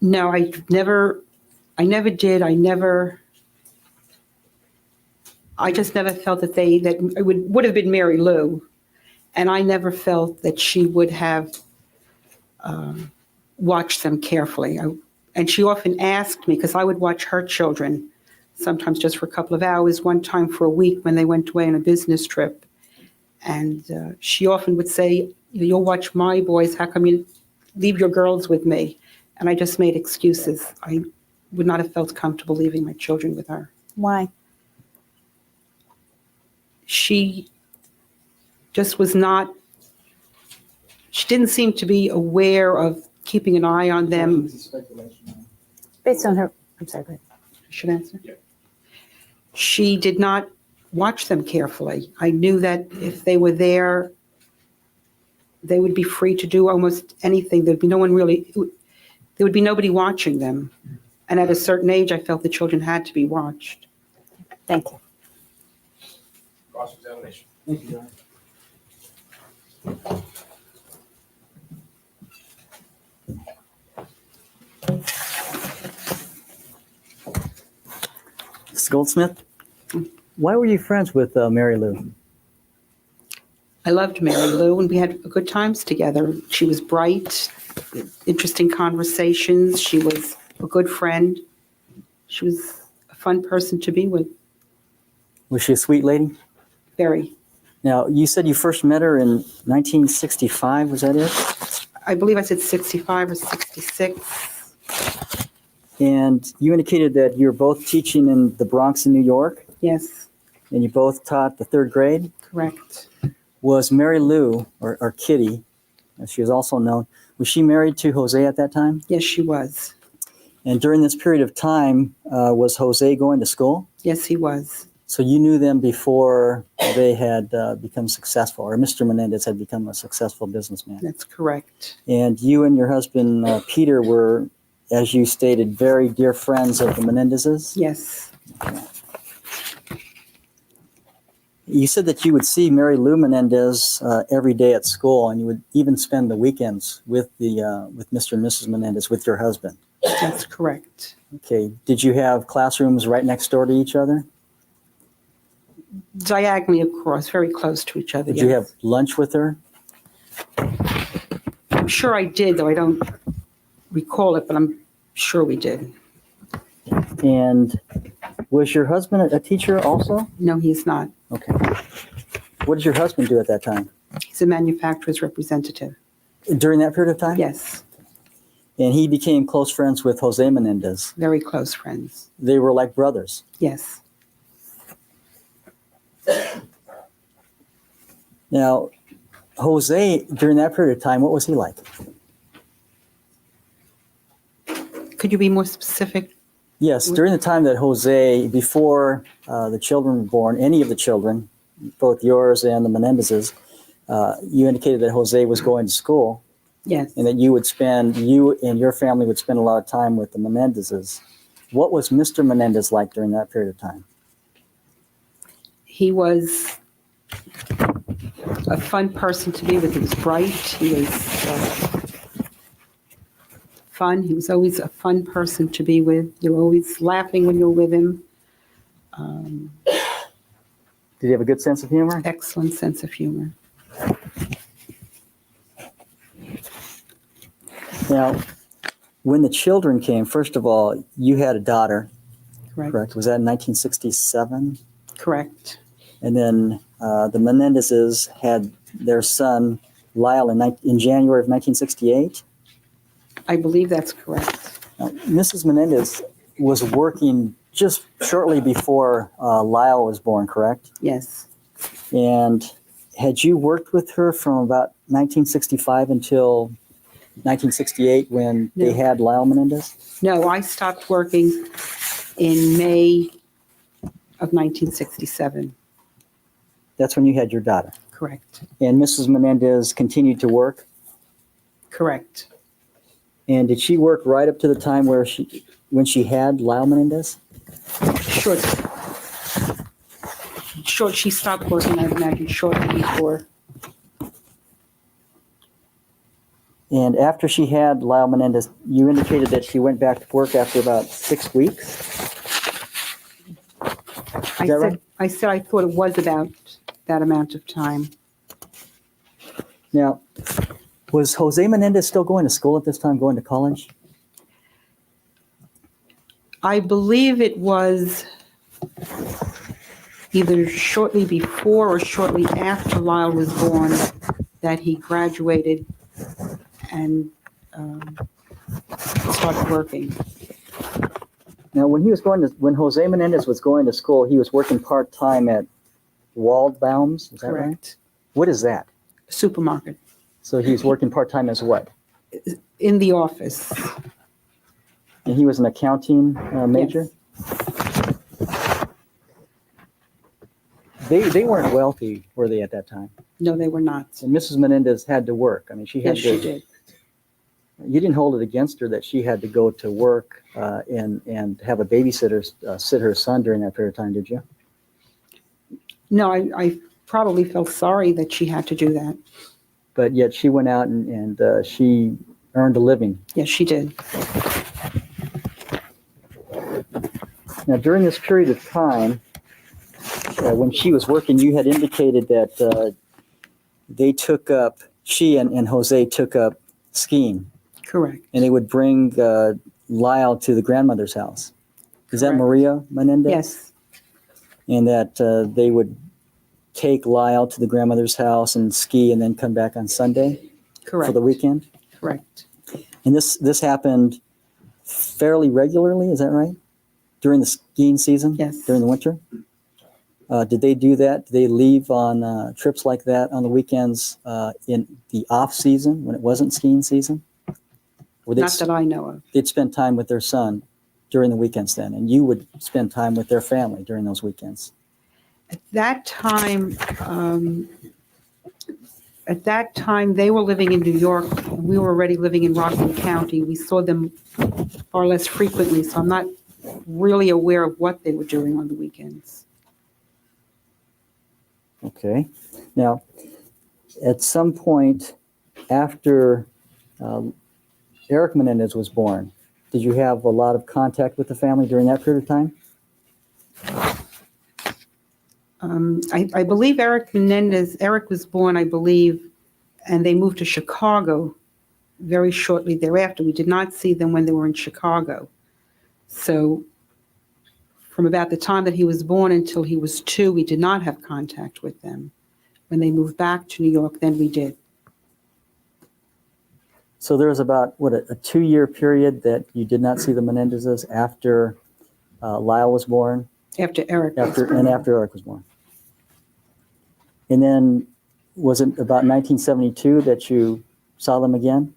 S15: No, I never did. I just never felt that it would have been Mary Lou. And I never felt that she would have watched them carefully. And she often asked me, because I would watch her children, sometimes just for a couple of hours, one time for a week when they went away on a business trip. And she often would say, you'll watch my boys, how come you leave your girls with me? And I just made excuses. I would not have felt comfortable leaving my children with her.
S8: Why?
S15: She just was not, she didn't seem to be aware of keeping an eye on them.
S8: Based on her, I'm sorry, go ahead.
S15: Should I answer?
S16: Yeah.
S15: She did not watch them carefully. I knew that if they were there, they would be free to do almost anything. There would be nobody watching them. And at a certain age, I felt the children had to be watched.
S8: Thank you.
S16: Cross-examination.
S5: Thank you, John. Mrs. Goldsmith, why were you friends with Mary Lou?
S15: I loved Mary Lou, and we had good times together. She was bright, interesting conversations. She was a good friend. She was a fun person to be with.
S5: Was she a sweet lady?
S15: Very.
S5: Now, you said you first met her in 1965, was that it?
S15: I believe I said 65 or 66.
S5: And you indicated that you were both teaching in the Bronx in New York,
S15: Yes,
S5: and you both taught the 3rd grade.
S15: correct.
S5: Was Mary Lou, or Kitty, as she was also known, was she married to Jose at that time?
S15: Yes, she was.
S5: And during this period of time, was Jose going to school?
S15: Yes, he was.
S5: So you knew them before they had become successful, or Mr. Menendez had become a successful businessman.
S15: That's correct.
S5: And you and your husband, Peter, were, as you stated, very dear friends of the Menendezes?
S15: Yes.
S5: You said that you would see Mary Lou Menendez every day at school, and you would even spend the weekends with Mr. and Mrs. Menendez, with your husband.
S15: That's correct.
S5: Okay. Did you have classrooms right next door to each other?
S15: Diagonally across, very close to each other.
S5: Did you have lunch with her?
S15: I'm sure I did, though I don't recall it, but I'm sure we did.
S5: And was your husband a teacher also?
S15: No, he's not.
S5: Okay. What did your husband do at that time?
S15: He's a manufacturer's representative.
S5: During that period of time?
S15: Yes,
S5: And he became close friends with Jose Menendez.
S15: very close friends.
S5: They were like brothers.
S15: Yes.
S5: Now, Jose, during that period of time, what was he like?
S15: Could you be more specific?
S5: Yes, during the time that Jose, before the children were born, any of the children, both yours and the Menendez's, you indicated that Jose was going to school.
S15: Yes.
S5: And that you and your family would spend a lot of time with the Menendez's. What was Mr. Menendez like during that period of time?
S15: He was a fun person to be with. He was bright. He was fun. He was always a fun person to be with. You were always laughing when you were with him.
S5: Did he have a good sense of humor?
S15: Excellent sense of humor.
S5: Now, when the children came, first of all, you had a daughter,
S15: Correct.
S5: Was that in 1967?
S15: Correct.
S5: And then the Menendezes had their son, Lyle, in January of 1968?
S15: I believe that's correct.
S5: Now, Mrs. Menendez was working just shortly before Lyle was born, correct?
S15: Yes.
S5: And had you worked with her from about 1965 until 1968 when they had Lyle Menendez?
S15: No, I stopped working in May of 1967.
S5: That's when you had your daughter.
S15: Correct.
S5: And Mrs. Menendez continued to work?
S15: Correct.
S5: And did she work right up to the time when she had Lyle Menendez?
S15: Short. She stopped working, I imagine, shortly before.
S5: And after she had Lyle Menendez, you indicated that she went back to work after about 6 weeks?
S15: I said I thought it was about that amount of time.
S5: Now, was Jose Menendez still going to school at this time, going to college?
S15: I believe it was either shortly before or shortly after Lyle was born that he graduated and started working.
S5: Now, when Jose Menendez was going to school, he was working part-time at Waldbaum's, is that right?
S15: Correct.
S5: What is that?
S15: Supermarket.
S5: So he was working part-time as what?
S15: In the office.
S5: And he was an accounting major? They weren't wealthy, were they, at that time?
S15: No, they were not.
S5: And Mrs. Menendez had to work. I mean, she had
S15: Yes,
S5: to.
S15: she did.
S5: You didn't hold it against her that she had to go to work and have a babysitter sit her son during that period of time, did you?
S15: No, I probably felt sorry that she had to do that.
S5: But yet she went out and she earned a living.
S15: Yes, she did.
S5: Now, during this period of time, when she was working, you had indicated that she and Jose took up skiing.
S15: Correct.
S5: And they would bring Lyle to the grandmother's house. Is that
S15: Correct.
S5: Maria Menendez?
S15: Yes.
S5: And that they would take Lyle to the grandmother's house and ski and then come back on Sunday?
S15: Correct.
S5: For the weekend?
S15: Correct.
S5: And this happened fairly regularly, is that right? During the skiing season?
S15: Yes.
S5: During the winter? Did they do that? Did they leave on trips like that on the weekends in the off season when it wasn't skiing season?
S15: Not that I know of.
S5: They'd spend time with their son during the weekends then, and you would spend time with their family during those weekends.
S15: At that time, they were living in New York, and we were already living in Rockland County. We saw them far less frequently, so I'm not really aware of what they were doing on the weekends.
S5: Okay. Now, at some point after Eric Menendez was born, did you have a lot of contact with the family during that period of time?
S15: I believe Eric was born, I believe, and they moved to Chicago very shortly thereafter. We did not see them when they were in Chicago. So from about the time that he was born until he was 2, we did not have contact with them. When they moved back to New York, then we did.
S5: So there was about, a 2-year period that you did not see the Menendezes after Lyle was born?
S15: After Eric was born.
S5: And after Eric was born. And then was it about 1972 that you saw them again?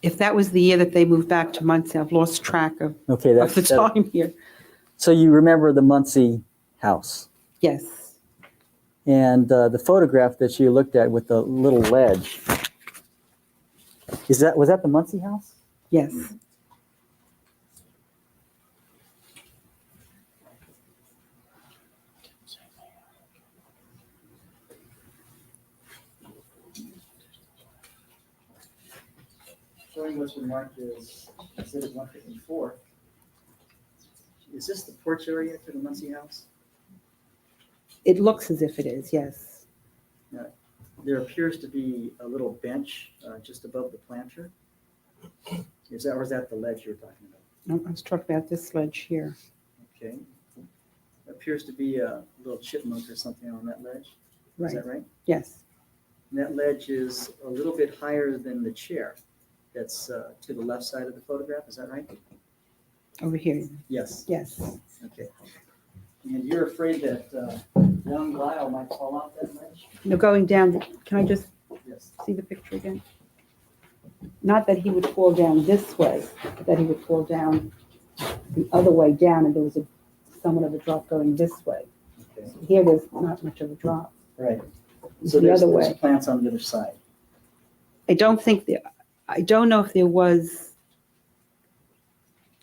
S15: If that was the year that they moved back to Muncie, I've lost track of,
S5: Okay,
S15: of the time here.
S5: So you remember the Muncie house?
S15: Yes.
S5: And the photograph that you looked at with the little ledge, was that the Muncie house?
S15: Yes.
S5: Showing what's been marked as Exhibit 154. Is this the porch area to the Muncie house?
S15: It looks as if it is, yes.
S5: There appears to be a little bench just above the planter. Or is that the ledge you're talking about?
S15: No, I was talking about this ledge here.
S5: Okay. Appears to be a little chipmunk or something on that ledge.
S15: Right.
S5: Is that right?
S15: Yes.
S5: And that ledge is a little bit higher than the chair that's to the left side of the photograph. Is that right?
S15: Over here.
S5: Yes.
S15: Yes.
S5: Okay. And you're afraid that young Lyle might fall off that ledge?
S15: No, going down, can I just
S5: Yes.
S15: see the picture again? Not that he would fall down this way, but that he would fall down the other way down, and there was somewhat of a drop going this way.
S5: Okay.
S15: Here, there's not much of a drop.
S5: Right.
S15: It's
S5: So
S15: the
S5: there's
S15: other way.
S5: plants on the other side.
S15: I don't know if there was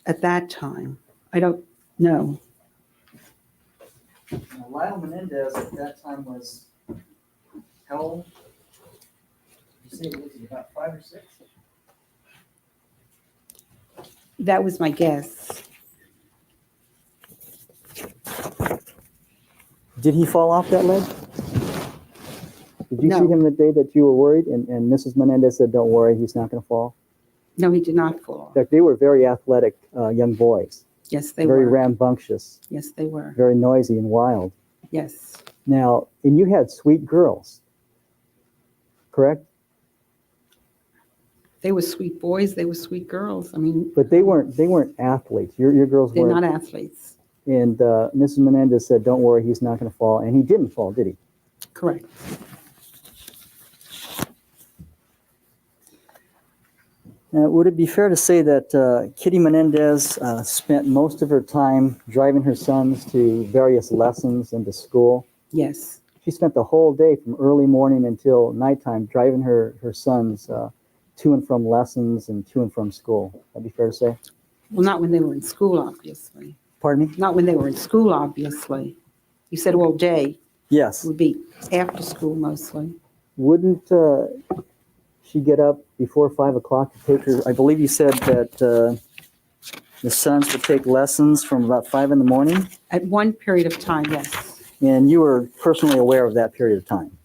S15: at that time. I don't know.
S5: Now, Lyle Menendez at that time was how old? You say he was about 5 or 6?
S15: That was my guess.
S5: Did he fall off that ledge? Did you
S15: No.
S5: see him the day that you were worried and Mrs. Menendez said, don't worry, he's not going to fall?
S15: No, he did not fall.
S5: In fact, they were very athletic young boys,
S15: Yes, they
S5: very
S15: were.
S5: rambunctious,
S15: Yes, they were.
S5: very noisy and wild.
S15: Yes.
S5: Now, and you had sweet girls, correct?
S15: They were sweet boys. They were sweet girls. I mean,
S5: But they weren't athletes. Your girls
S15: they're
S5: weren't.
S15: not athletes.
S5: And Mrs. Menendez said, don't worry, he's not going to fall. And he didn't fall, did he?
S15: Correct.
S5: Now, would it be fair to say that Kitty Menendez spent most of her time driving her sons to various lessons and to school?
S15: Yes.
S5: She spent the whole day from early morning until nighttime driving her sons to and from lessons and to and from school. That'd be fair to say?
S15: Well, not when they were in school, obviously.
S5: Pardon me?
S15: Not when they were in school, obviously. You said all day.
S5: Yes.
S15: It would be after school mostly.
S5: Wouldn't she get up before 5 o'clock to take her? I believe you said that the sons would take lessons from about 5 in the morning,
S15: At one period of time, yes.
S5: and you were personally aware of that period of time.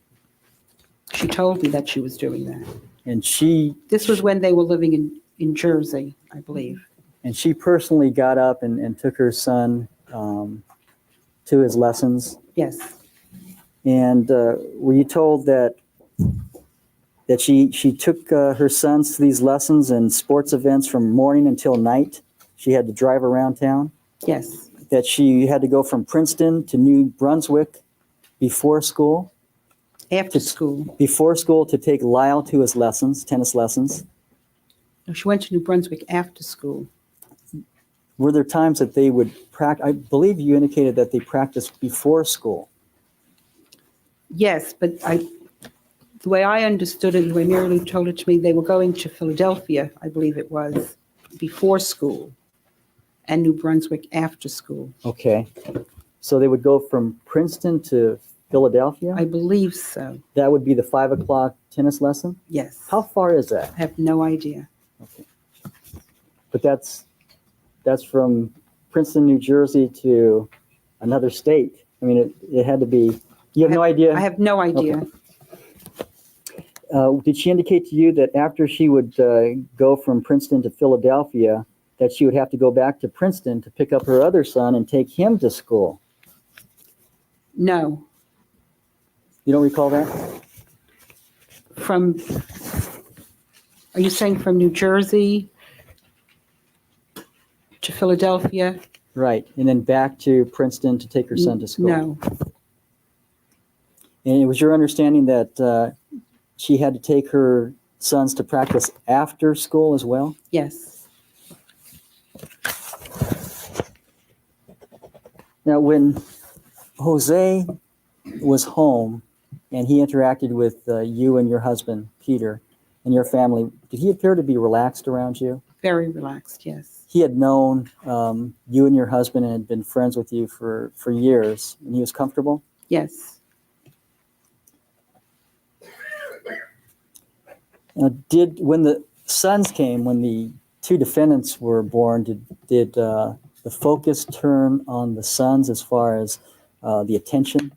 S15: She told me that she was doing that.
S5: And she
S15: This was when they were living in Jersey, I believe.
S5: personally got up and took her son to his lessons.
S15: Yes.
S5: And were you told that she took her sons to these lessons and sports events from morning until night? She had to drive around town?
S15: Yes.
S5: That she had to go from Princeton to New Brunswick before school?
S15: After school.
S5: Before school to take Lyle to his lessons, tennis lessons?
S15: No, she went to New Brunswick after school.
S5: Were there times that they would practice? I believe you indicated that they practiced before school.
S15: Yes, but the way I understood it, the way Mary Lou told it to me, they were going to Philadelphia, I believe it was, before school, and New Brunswick after school.
S5: Okay. So they would go from Princeton to Philadelphia?
S15: I believe so.
S5: That would be the 5 o'clock tennis lesson?
S15: Yes.
S5: How far is that?
S15: I have no idea.
S5: Okay. But that's from Princeton, New Jersey to another state. I mean, it had to be, you have no idea?
S15: I have no idea.
S5: Okay. Did she indicate to you that after she would go from Princeton to Philadelphia, that she would have to go back to Princeton to pick up her other son and take him to school?
S15: No.
S5: You don't recall that?
S15: Are you saying from New Jersey to Philadelphia?
S5: Right, and then back to Princeton to take her son to school.
S15: No.
S5: And it was your understanding that she had to take her sons to practice after school as well?
S15: Yes.
S5: Now, when Jose was home and he interacted with you and your husband, Peter, and your family, did he appear to be relaxed around you?
S15: Very relaxed, yes.
S5: He had known you and your husband and had been friends with you for years, and he was comfortable?
S15: Yes.
S5: Now, when the sons came, when the two defendants were born, did the focus turn on the sons as far as the attention?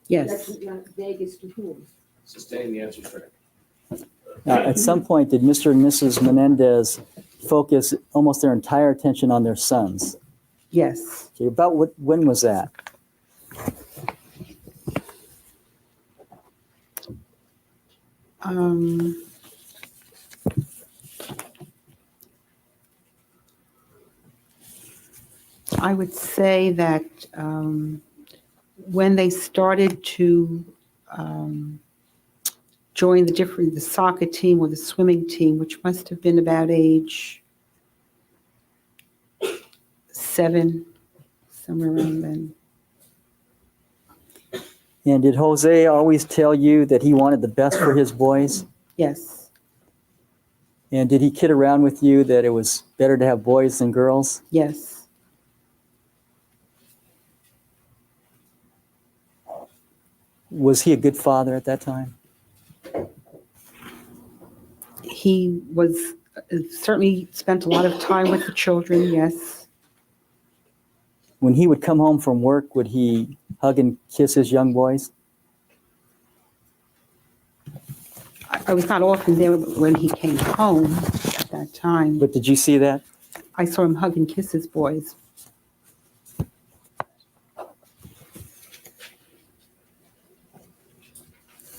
S15: Yes.
S14: Vegas to whom?
S2: Sustain the answer, sir.
S5: At some point, did Mr. and Mrs. Menendez focus almost their entire attention on their sons?
S15: Yes.
S5: Okay, when was that?
S15: I would say that when they started to join the soccer team or the swimming team, which must have been about age 7, somewhere around then.
S5: And did Jose always tell you that he wanted the best for his boys?
S15: Yes.
S5: And did he kid around with you that it was better to have boys than girls?
S15: Yes.
S5: Was he a good father at that time?
S15: He was certainly spent a lot of time with the children, yes.
S5: When he would come home from work, would he hug and kiss his young boys?
S15: I was not often there when he came home at that time.
S5: But did you see that?
S15: I saw him hug and kiss his boys.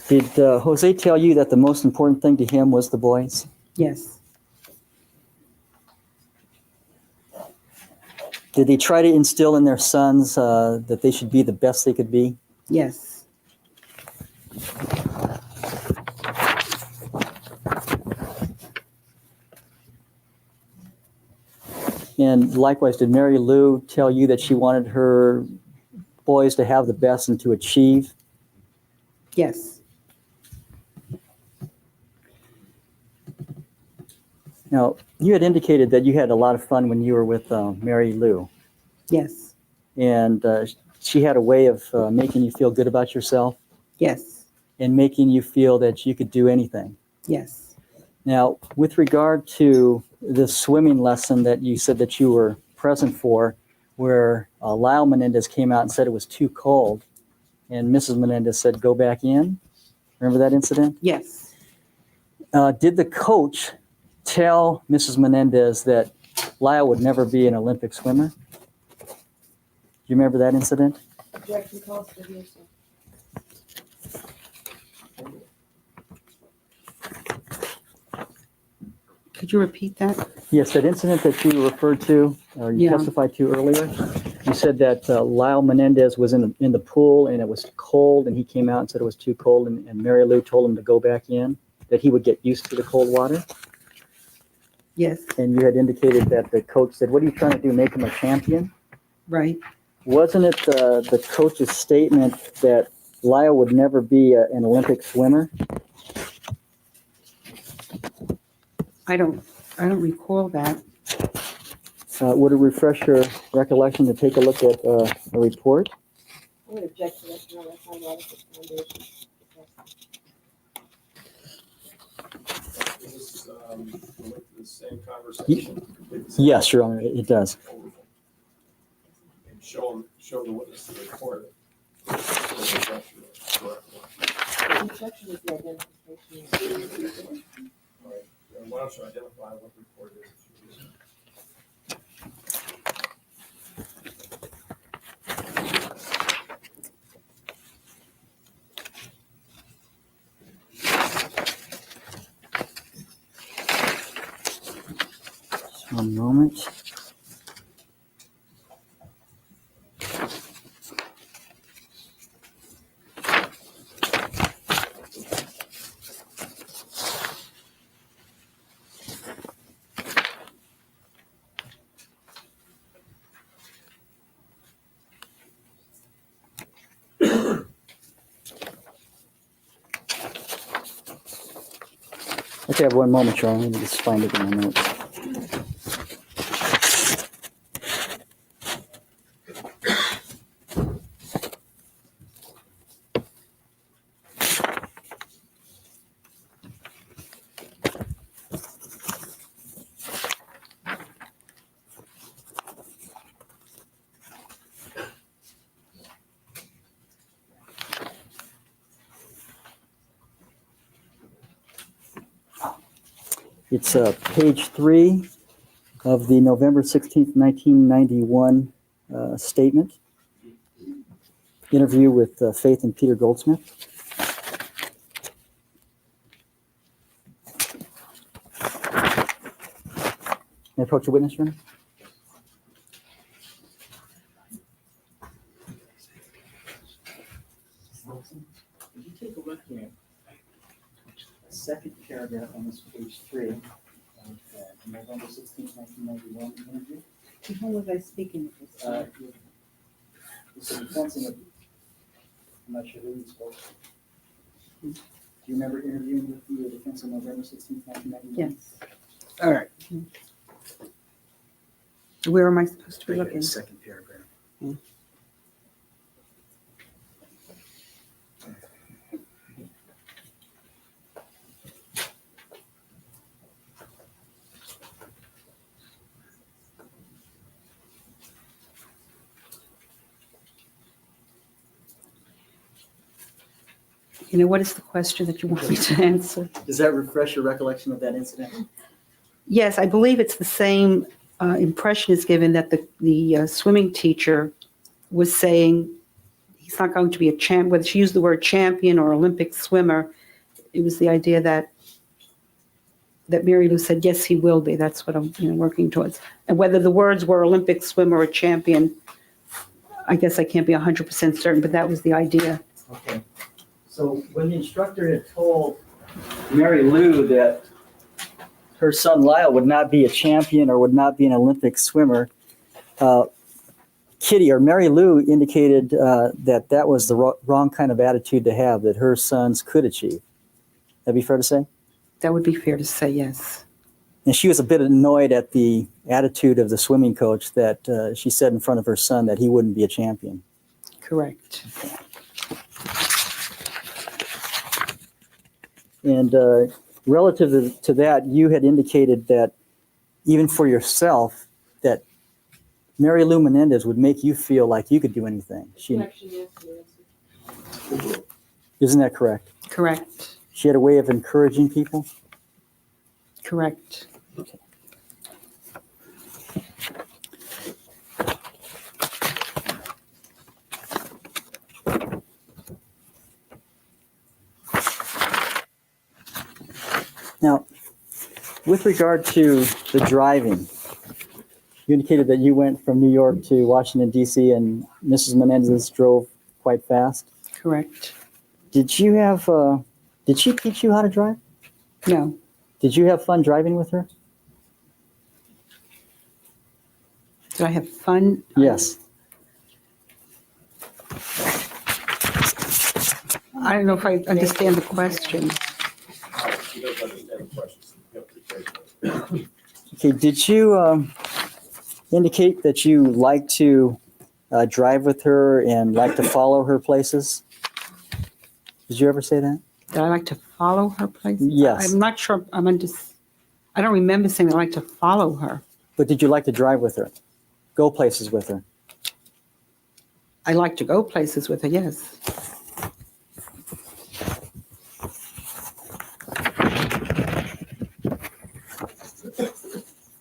S5: Did Jose tell you that the most important thing to him was the boys?
S15: Yes.
S5: Did they try to instill in their sons that they should be the best they could be?
S15: Yes.
S5: And likewise, did Mary Lou tell you that she wanted her boys to have the best and to achieve?
S15: Yes.
S5: Now, you had indicated that you had a lot of fun when you were with Mary Lou.
S15: Yes.
S5: And she had a way of making you feel good about yourself.
S15: Yes.
S5: And making you feel that you could do anything.
S15: Yes.
S5: Now, with regard to the swimming lesson that you said that you were present for, where Lyle Menendez came out and said it was too cold, and Mrs. Menendez said, go back in. Remember that incident?
S15: Yes.
S5: Did the coach tell Mrs. Menendez that Lyle would never be an Olympic swimmer? Do you remember that incident?
S14: Objection calls for hearsay.
S15: Could you repeat that?
S5: Yes, that incident that you referred to, or you testified to earlier. You said that Lyle Menendez was in the pool and it was cold, and he came out and said it was too cold, and Mary Lou told him to go back in, that he would get used to the cold water.
S15: Yes.
S5: And you had indicated that the coach said, what are you trying to do, make him a champion?
S15: Right.
S5: Wasn't it the coach's statement that Lyle would never be an Olympic swimmer?
S15: I don't recall that.
S5: Would it refresh your recollection to take a look at a report?
S14: I would object to that. No, that's not adequate foundation.
S2: Is this the same conversation?
S5: Yes, Your Honor, it does.
S2: And show the witness the report.
S14: The objection is the identification.
S2: All right. And why don't you identify what report it is?
S5: Just one moment. If you have one moment, Charlie, let me just find it in my notes. It's page 3 of the November 16th, 1991 statement. Interview with Faith and Peter Goldsmith. May I approach the witness room? Could you take a look here? Second paragraph on this page 3 of November 16th, 1991 interview.
S8: To whom was I speaking with this time?
S5: This is fencing. I'm not sure who you spoke to. Do you remember interviewing with the defense on November 16th, 1991?
S8: Yes.
S15: All right. Where am I supposed to be looking?
S5: Second paragraph.
S15: You know, what is the question that you want me to answer?
S5: Does that refresh your recollection of that incident?
S15: Yes, I believe it's the same impression is given that the swimming teacher was saying he's not going to be a champ, whether she used the word champion or Olympic swimmer. It was the idea that Mary Lou said, yes, he will be. That's what I'm working towards. And whether the words were Olympic swimmer or champion, I guess I can't be 100% certain, but that was the idea.
S5: Okay. So when the instructor had told Mary Lou that her son Lyle would not be a champion or would not be an Olympic swimmer, Kitty or Mary Lou indicated that was the wrong kind of attitude to have that her sons could achieve. That'd be fair to say?
S15: That would be fair to say, yes.
S5: And she was a bit annoyed at the attitude of the swimming coach that she said in front of her son that he wouldn't be a champion.
S15: Correct.
S5: And relative to that, you had indicated that even for yourself, that Mary Lou Menendez would make you feel like you could do anything. Isn't that correct?
S15: Correct.
S5: She had a way of encouraging people?
S15: Correct.
S5: Okay. Now, with regard to the driving, you indicated that you went from New York to Washington, D.C., and Mrs. Menendez drove quite fast.
S15: Correct.
S5: Did she teach you how to drive?
S15: No.
S5: Did you have fun driving with her?
S15: Did I have fun?
S5: Yes.
S15: I don't know if I understand the question.
S16: She doesn't understand the questions. You have to take it.
S5: Okay, did you indicate that you like to drive with her and like to follow her places? Did you ever say that?
S15: Did I like to follow her places?
S5: Yes.
S15: I'm not sure. I don't remember saying I like to follow her.
S5: But did you like to drive with her? Go places with her?
S15: I like to go places with her, yes.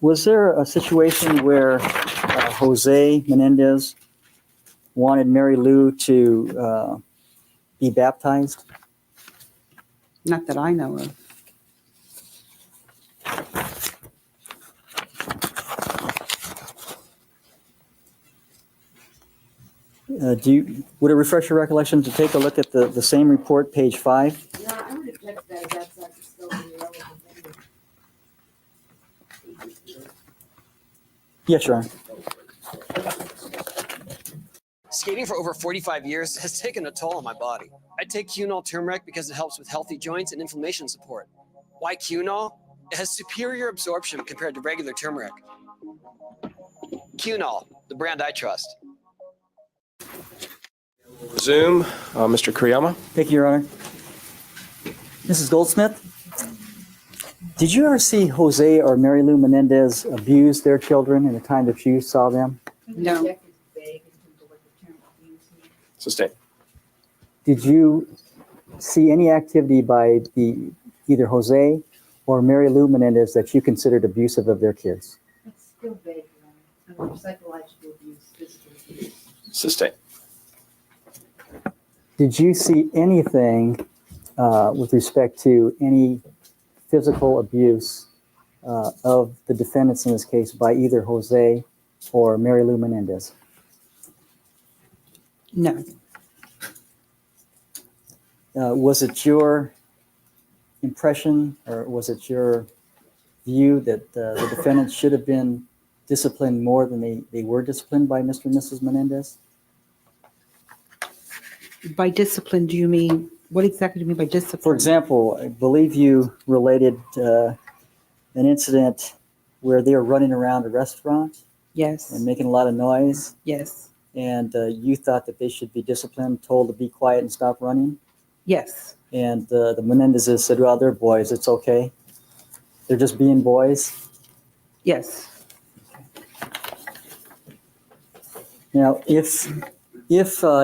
S5: Was there a situation where Jose Menendez wanted Mary Lou to be baptized?
S15: Not that I know of.
S5: Would it refresh your recollection to take a look at the same report, page 5?
S9: No, I would object to that if that's not still irrelevant.
S5: Yes, Your Honor.
S6: Skating for over 45 years has taken a toll on my body. I take Cunol turmeric because it helps with healthy joints and inflammation support. Why quinol? It has superior absorption compared to regular turmeric. Quinol, the brand I trust.
S2: Resume. Mr. Kuriyama?
S5: Thank you, Your Honor. Mrs. Goldsmith, did you ever see Jose or Mary Lou Menendez abuse their children in the time that you saw them?
S15: No.
S2: Sustain.
S5: Did you see any activity by either Jose or Mary Lou Menendez that you considered abusive of their kids?
S9: It's still vague, Your Honor. Psychological abuse, physical abuse.
S2: Sustain.
S5: Did you see anything with respect to any physical abuse of the defendants in this case by either Jose or Mary Lou Menendez?
S15: No.
S5: Was it your impression or was it your view that the defendants should have been disciplined more than they were disciplined by Mr. and Mrs. Menendez?
S15: By discipline, do you mean, what exactly do you mean by discipline?
S5: For example, I believe you related an incident where they were running around a restaurant
S15: Yes.
S5: and making a lot of noise,
S15: Yes.
S5: and you thought that they should be disciplined, told to be quiet and stop running.
S15: Yes.
S5: And the Menendezes said, well, they're boys, it's okay. They're just being boys.
S15: Yes.
S5: Now, if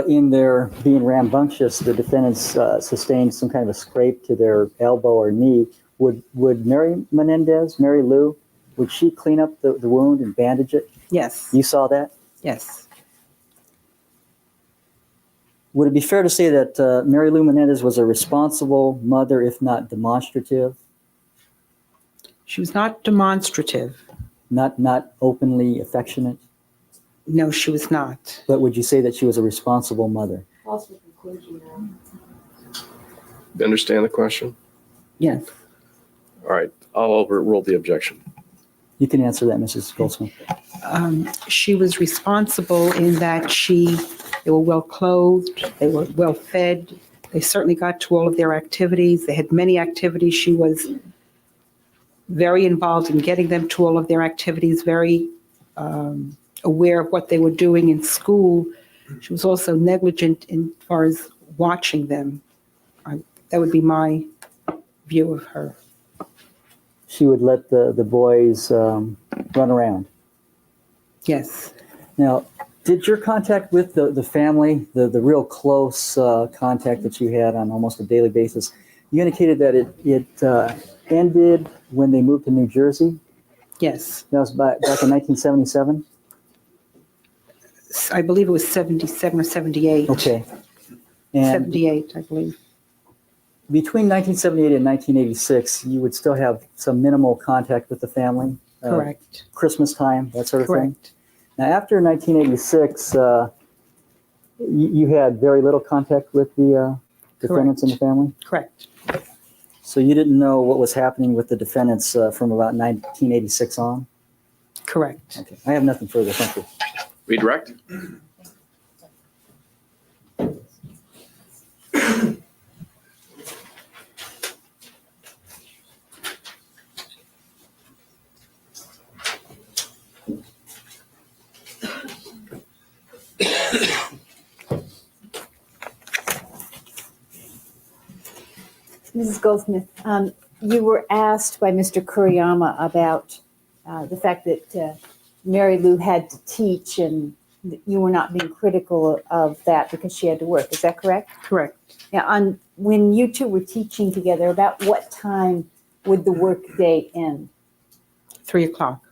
S5: in their being rambunctious, the defendants sustained some kind of a scrape to their elbow or knee, would Mary Menendez, Mary Lou, would she clean up the wound and bandage it?
S15: Yes.
S5: You saw that?
S15: Yes.
S5: Would it be fair to say that Mary Lou Menendez was a responsible mother, if not demonstrative?
S15: She was not demonstrative.
S5: Not openly affectionate?
S15: No, she was not.
S5: But would you say that she was a responsible mother?
S9: False conclusion now.
S2: You understand the question?
S15: Yes.
S2: All right. I'll overrule the objection.
S5: You can answer that, Mrs. Goldsmith.
S15: She was responsible in that they were well clothed, they were well fed, they certainly got to all of their activities. They had many activities. She was very involved in getting them to all of their activities, very aware of what they were doing in school. She was also negligent in as far as watching them. That would be my view of her.
S5: She would let the boys run around.
S15: Yes.
S5: Now, did your contact with the family, the real close contact that you had on almost a daily basis, you indicated that it ended when they moved to New Jersey?
S15: Yes.
S5: That was back in 1977?
S15: I believe it was 77 or 78.
S5: Okay. And
S15: 78, I believe.
S5: between 1978 and 1986, you would still have some minimal contact with the family?
S15: Correct.
S5: Christmas time, that sort of thing?
S15: Correct.
S5: Now, after 1986, you had very little contact with the defendants in the family?
S15: Correct.
S5: So you didn't know what was happening with the defendants from about 1986 on?
S15: Correct.
S5: Okay. I have nothing further. Thank you.
S2: Redirect.
S8: Mrs. Goldsmith, you were asked by Mr. Kuriyama about the fact that Mary Lou had to teach and you were not being critical of that because she had to work. Is that correct?
S15: Correct.
S8: Now, when you two were teaching together, about what time would the work day end?
S15: 3 o'clock.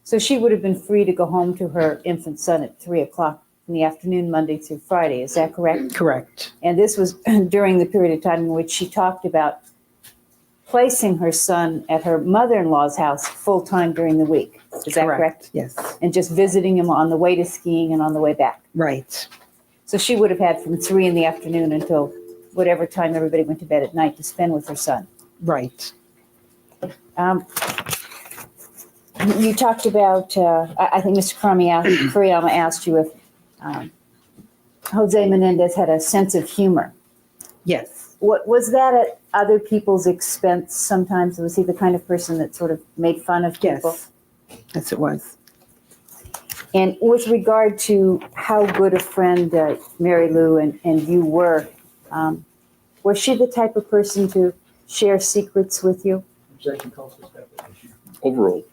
S8: So she would have been free to go home to her infant son at 3 o'clock in the afternoon, Monday through Friday. Is that correct?
S15: Correct.
S8: And this was during the period of time in which she talked about placing her son at her mother-in-law's house full-time during the week. Is that correct?
S15: Yes.
S8: And just visiting him on the way to skiing and on the way back.
S15: Right.
S8: So she would have had from 3 in the afternoon until whatever time everybody went to bed at night to spend with her son.
S15: Right.
S8: You talked about, I think Mr. Kuriyama asked you if Jose Menendez had a sense of humor.
S15: Yes,
S8: What was that at other people's expense sometimes? Was he the kind of person that sort of made fun of people?
S15: yes, yes, it was.
S8: And with regard to how good a friend Mary Lou and you were, was she the type of person to share secrets with you?
S16: Overall.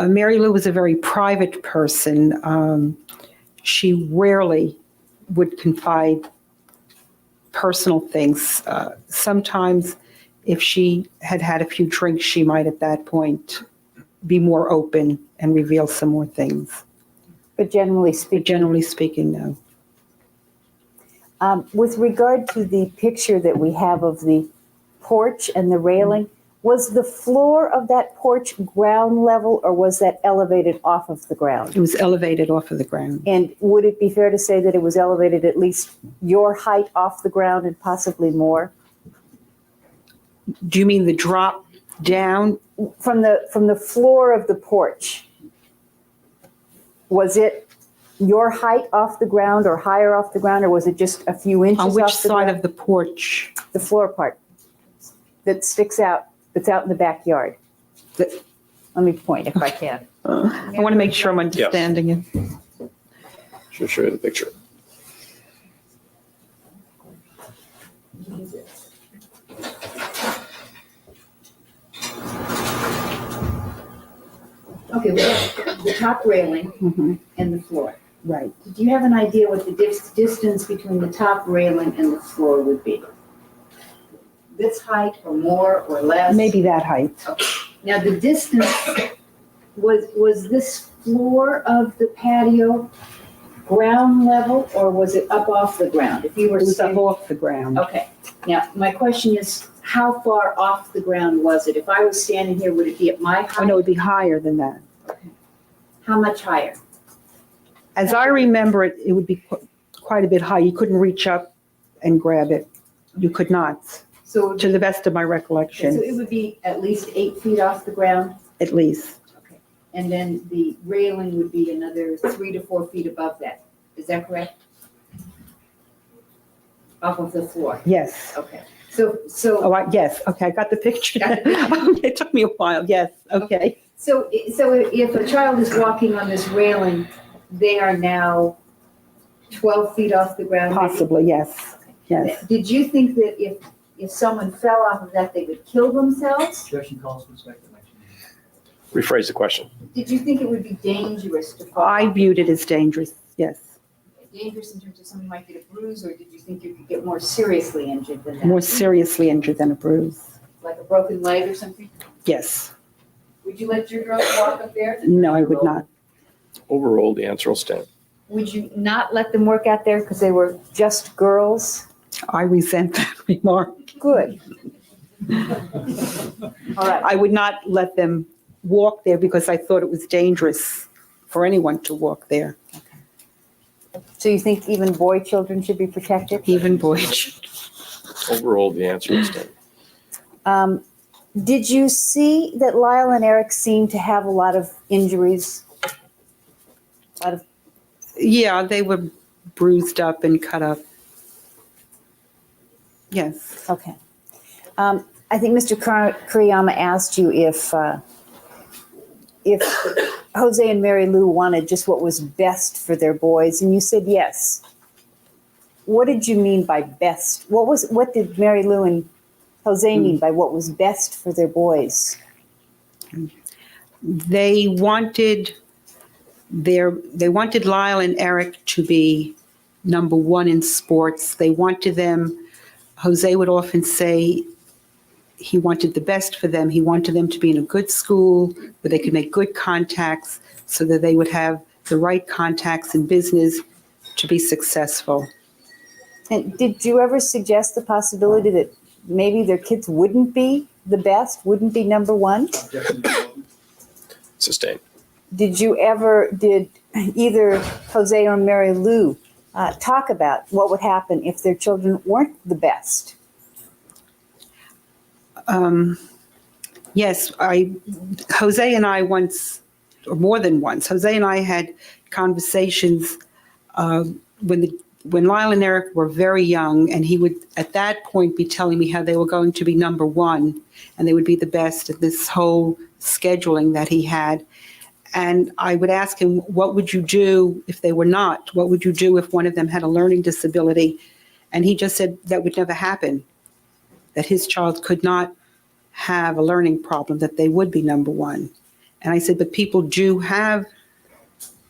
S15: Mary Lou was a very private person. She rarely would confide personal things. Sometimes if she had had a few drinks, she might at that point be more open and reveal some more things.
S8: But generally speaking,
S15: no.
S8: With regard to the picture that we have of the porch and the railing, was the floor of that porch ground level or was that elevated off of the ground?
S15: It was elevated off of the ground.
S8: And would it be fair to say that it was elevated at least your height off the ground and possibly more?
S15: Do you mean the drop down?
S8: From the floor of the porch, was it your height off the ground or higher off the ground, or was it just a few inches off the ground?
S15: On which side of the porch?
S8: The floor part that sticks out, that's out in the backyard. Let me point if I can.
S15: I want to make sure I'm understanding it.
S2: Should show you the picture.
S9: Okay, we have the top railing and the floor.
S15: Right.
S9: Do you have an idea what the distance between the top railing and the floor would be? This height or more or less?
S15: Maybe that height.
S9: Okay. Now, the distance, was this floor of the patio ground level or was it up off the ground? If you were
S15: It was up
S9: standing-
S15: off the ground.
S9: Okay. Now, my question is, how far off the ground was it? If I was standing here, would it be at my height?
S15: Oh, no, it would be higher than that.
S9: How much higher?
S15: As I remember it, it would be quite a bit high. You couldn't reach up and grab it. You could not,
S9: So,
S15: to the best of my
S9: so
S15: recollection,
S9: it would be at least 8 feet off the ground?
S15: at least.
S9: Okay. And then the railing would be another 3 to 4 feet above that. Is that correct? Off of the floor?
S15: Yes.
S9: Okay.
S15: Oh,
S9: So,
S15: yes, okay, I got the picture.
S9: Got the picture.
S15: It took me a while, yes, okay.
S9: so if a child is walking on this railing, they are now 12 feet off the ground? maybe?
S15: Possibly, yes, yes.
S9: Did you think that if someone fell off of that, they would kill themselves?
S2: Rephrase the question.
S9: Did you think it would be dangerous to fall
S15: I
S9: off?
S15: viewed it as dangerous, yes.
S9: Dangerous in terms of someone might get a bruise, or did you think you could get more seriously injured than that?
S15: More seriously injured than a bruise,
S9: Like a broken leg or something?
S15: yes.
S9: Would you let your girls walk up there?
S15: No, I would not.
S2: Overall, the answer will stand.
S8: Would you not let them work out there because they were just girls?
S15: I resent that remark.
S8: Good. All right.
S15: I would not let them walk there because I thought it was dangerous for anyone to walk there,
S8: So you think even boy children should be protected?
S15: even boys.
S2: Overall, the answer will stand.
S8: Did you see that Lyle and Eric seemed to have a lot of injuries? A lot of,
S15: Yeah, they were bruised up and cut up. Yes.
S8: okay. I think Mr. Kuriyama asked you if Jose and Mary Lou wanted just what was best for their boys, and you said yes. What did you mean by best? What did Mary Lou and Jose mean by what was best for their boys?
S15: They wanted Lyle and Eric to be number one in sports. They wanted them, Jose would often say he wanted the best for them. He wanted them to be in a good school where they could make good contacts so that they would have the right contacts in business to be successful.
S8: And did you ever suggest the possibility that maybe their kids wouldn't be the best, wouldn't be number one?
S2: Sustained.
S8: Did either Jose or Mary Lou talk about what would happen if their children weren't the best?
S15: Yes, Jose and I once, or more than once, Jose and I had conversations when the when Lyle and Eric were very young, and he would at that point be telling me how they were going to be number one and they would be the best at this whole scheduling that he had. And I would ask him, what would you do if they were not? What would you do if one of them had a learning disability? And he just said that would never happen, that his child could not have a learning problem, that they would be number one. And I said, but people do have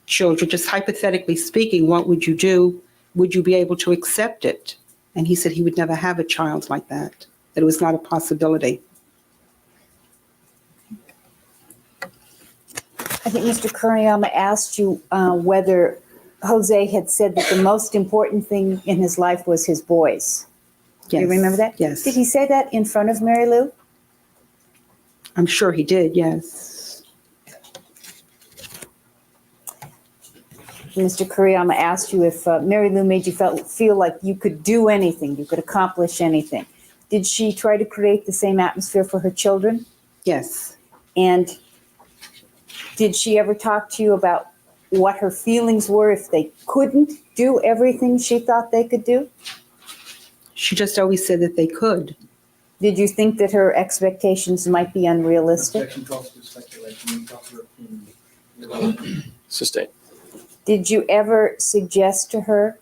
S15: children, just hypothetically speaking, what would you do? Would you be able to accept it? And he said he would never have a child like that it was not a possibility.
S8: I think Mr. Kuriyama asked you whether Jose had said that the most important thing in his life was his boys. Do you
S15: Yes.
S8: remember that?
S15: Yes.
S8: Did he say that in front of Mary Lou?
S15: I'm sure he did, yes.
S8: Mr. Kuriyama asked you if Mary Lou made you feel like you could do anything, you could accomplish anything. Did she try to create the same atmosphere for her children?
S15: Yes.
S8: And did she ever talk to you about what her feelings were if they couldn't do everything she thought they could do?
S15: She just always said that they could.
S8: Did you think that her expectations might be unrealistic?
S17: Objection calls for speculation. Proper opinion.
S2: Sustained.
S8: Did you ever suggest to her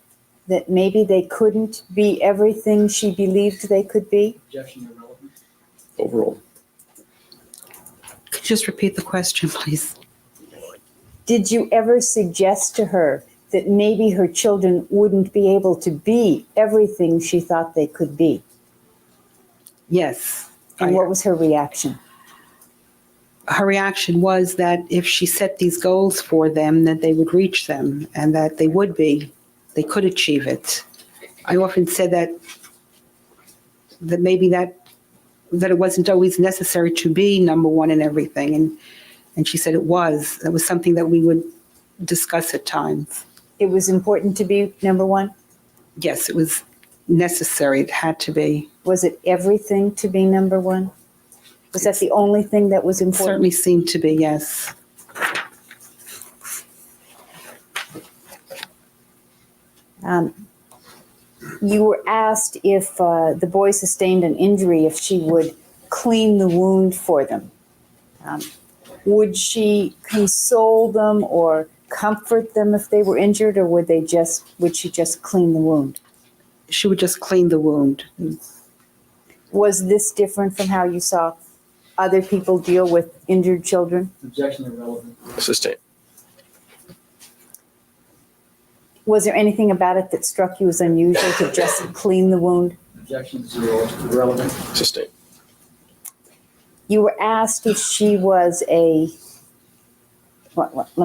S8: that maybe they couldn't be everything she believed they could be?
S17: Objection irrelevant.
S2: Overruled.
S15: Could you just repeat the question, please?
S8: Did you ever suggest to her that maybe her children wouldn't be able to be everything she thought they could be?
S15: Yes.
S8: And what was her reaction?
S15: Her reaction was that if she set these goals for them, that they would reach them and that they could achieve it. I often said that maybe that it wasn't always necessary to be number one in everything. And she said it was. That was something that we would discuss at times.
S8: It was important to be number one?
S15: Yes, it was necessary. It had to be.
S8: Was it everything to be number one? Was that the only thing that was
S15: It
S8: important?
S15: certainly seemed to be, yes.
S8: You were asked if the boy sustained an injury, if she would clean the wound for them. Would she console them or comfort them if they were injured, or would she just clean the wound?
S15: She would just clean the wound.
S8: Was this different from how you saw other people deal with injured children?
S17: Objection irrelevant.
S2: Sustained.
S8: Was there anything about it that struck you as unusual to just clean the wound?
S17: Objection zero. Irrelevant.
S2: Sustained.
S8: You were asked if she was let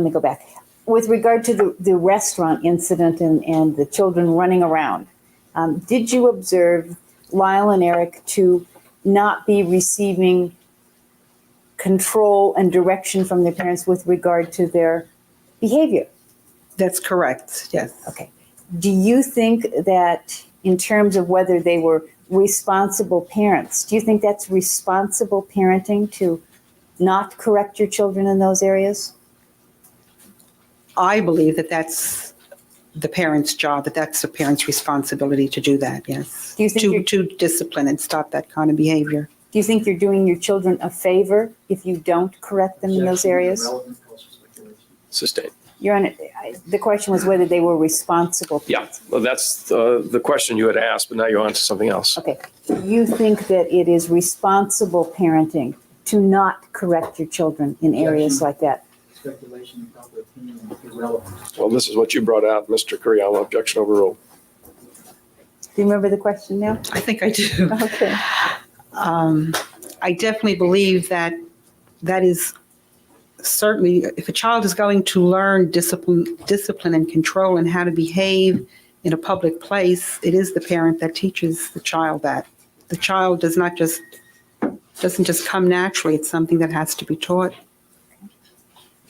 S8: me go back. With regard to the restaurant incident and the children running around, did you observe Lyle and Eric to not be receiving control and direction from their parents with regard to their behavior?
S15: That's correct, yes.
S8: Okay. Do you think that in terms of whether they were responsible parents, do you think that's responsible parenting to not correct your children in those areas?
S15: I believe that that's the parent's job, that's the parent's responsibility to do that, yes.
S8: Do you think
S15: to discipline and stop that kind of behavior.
S8: Do you think you're doing your children a favor if you don't correct them in those areas?
S17: Irrelevant. Calls for speculation.
S2: Sustained.
S8: The question was whether they were responsible.
S2: Yeah, well, that's the question you had asked, but now you're on to something else.
S8: Okay. Do you think that it is responsible parenting to not correct your children in areas like that?
S17: Speculation and proper opinion irrelevant.
S2: Well, this is what you brought out, Mr. Kuriyama. Objection overruled.
S8: Do you remember the question now?
S15: I think I do.
S8: Okay.
S15: I definitely believe that is certainly, if a child is going to learn discipline and control and how to behave in a public place, it is the parent that teaches the child that. The child doesn't just come naturally. It's something that has to be taught.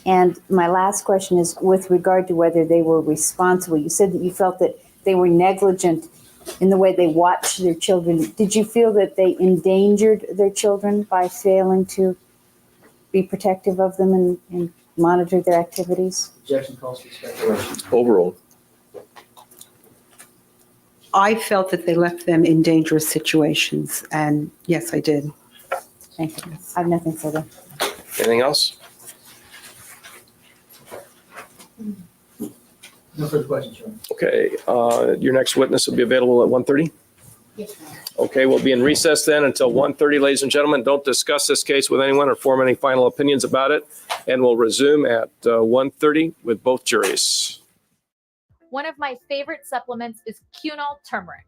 S8: And my last question is with regard to whether they were responsible. You said that you felt that they were negligent in the way they watched their children. Did you feel that they endangered their children by failing to be protective of them and monitor their activities?
S17: Objection calls for speculation.
S2: Overruled.
S15: I felt that they left them in dangerous situations, and yes, I did.
S8: Thank you. I have nothing further.
S2: Anything else?
S17: No further questions, Your Honor.
S2: Okay, your next witness will be available at 1:30?
S9: Yes, ma'am.
S2: Okay, we'll be in recess then until 1:30, ladies and gentlemen. Don't discuss this case with anyone or form any final opinions about it. And we'll resume at 1:30 with both juries.
S12: One of my favorite supplements is Cunol turmeric.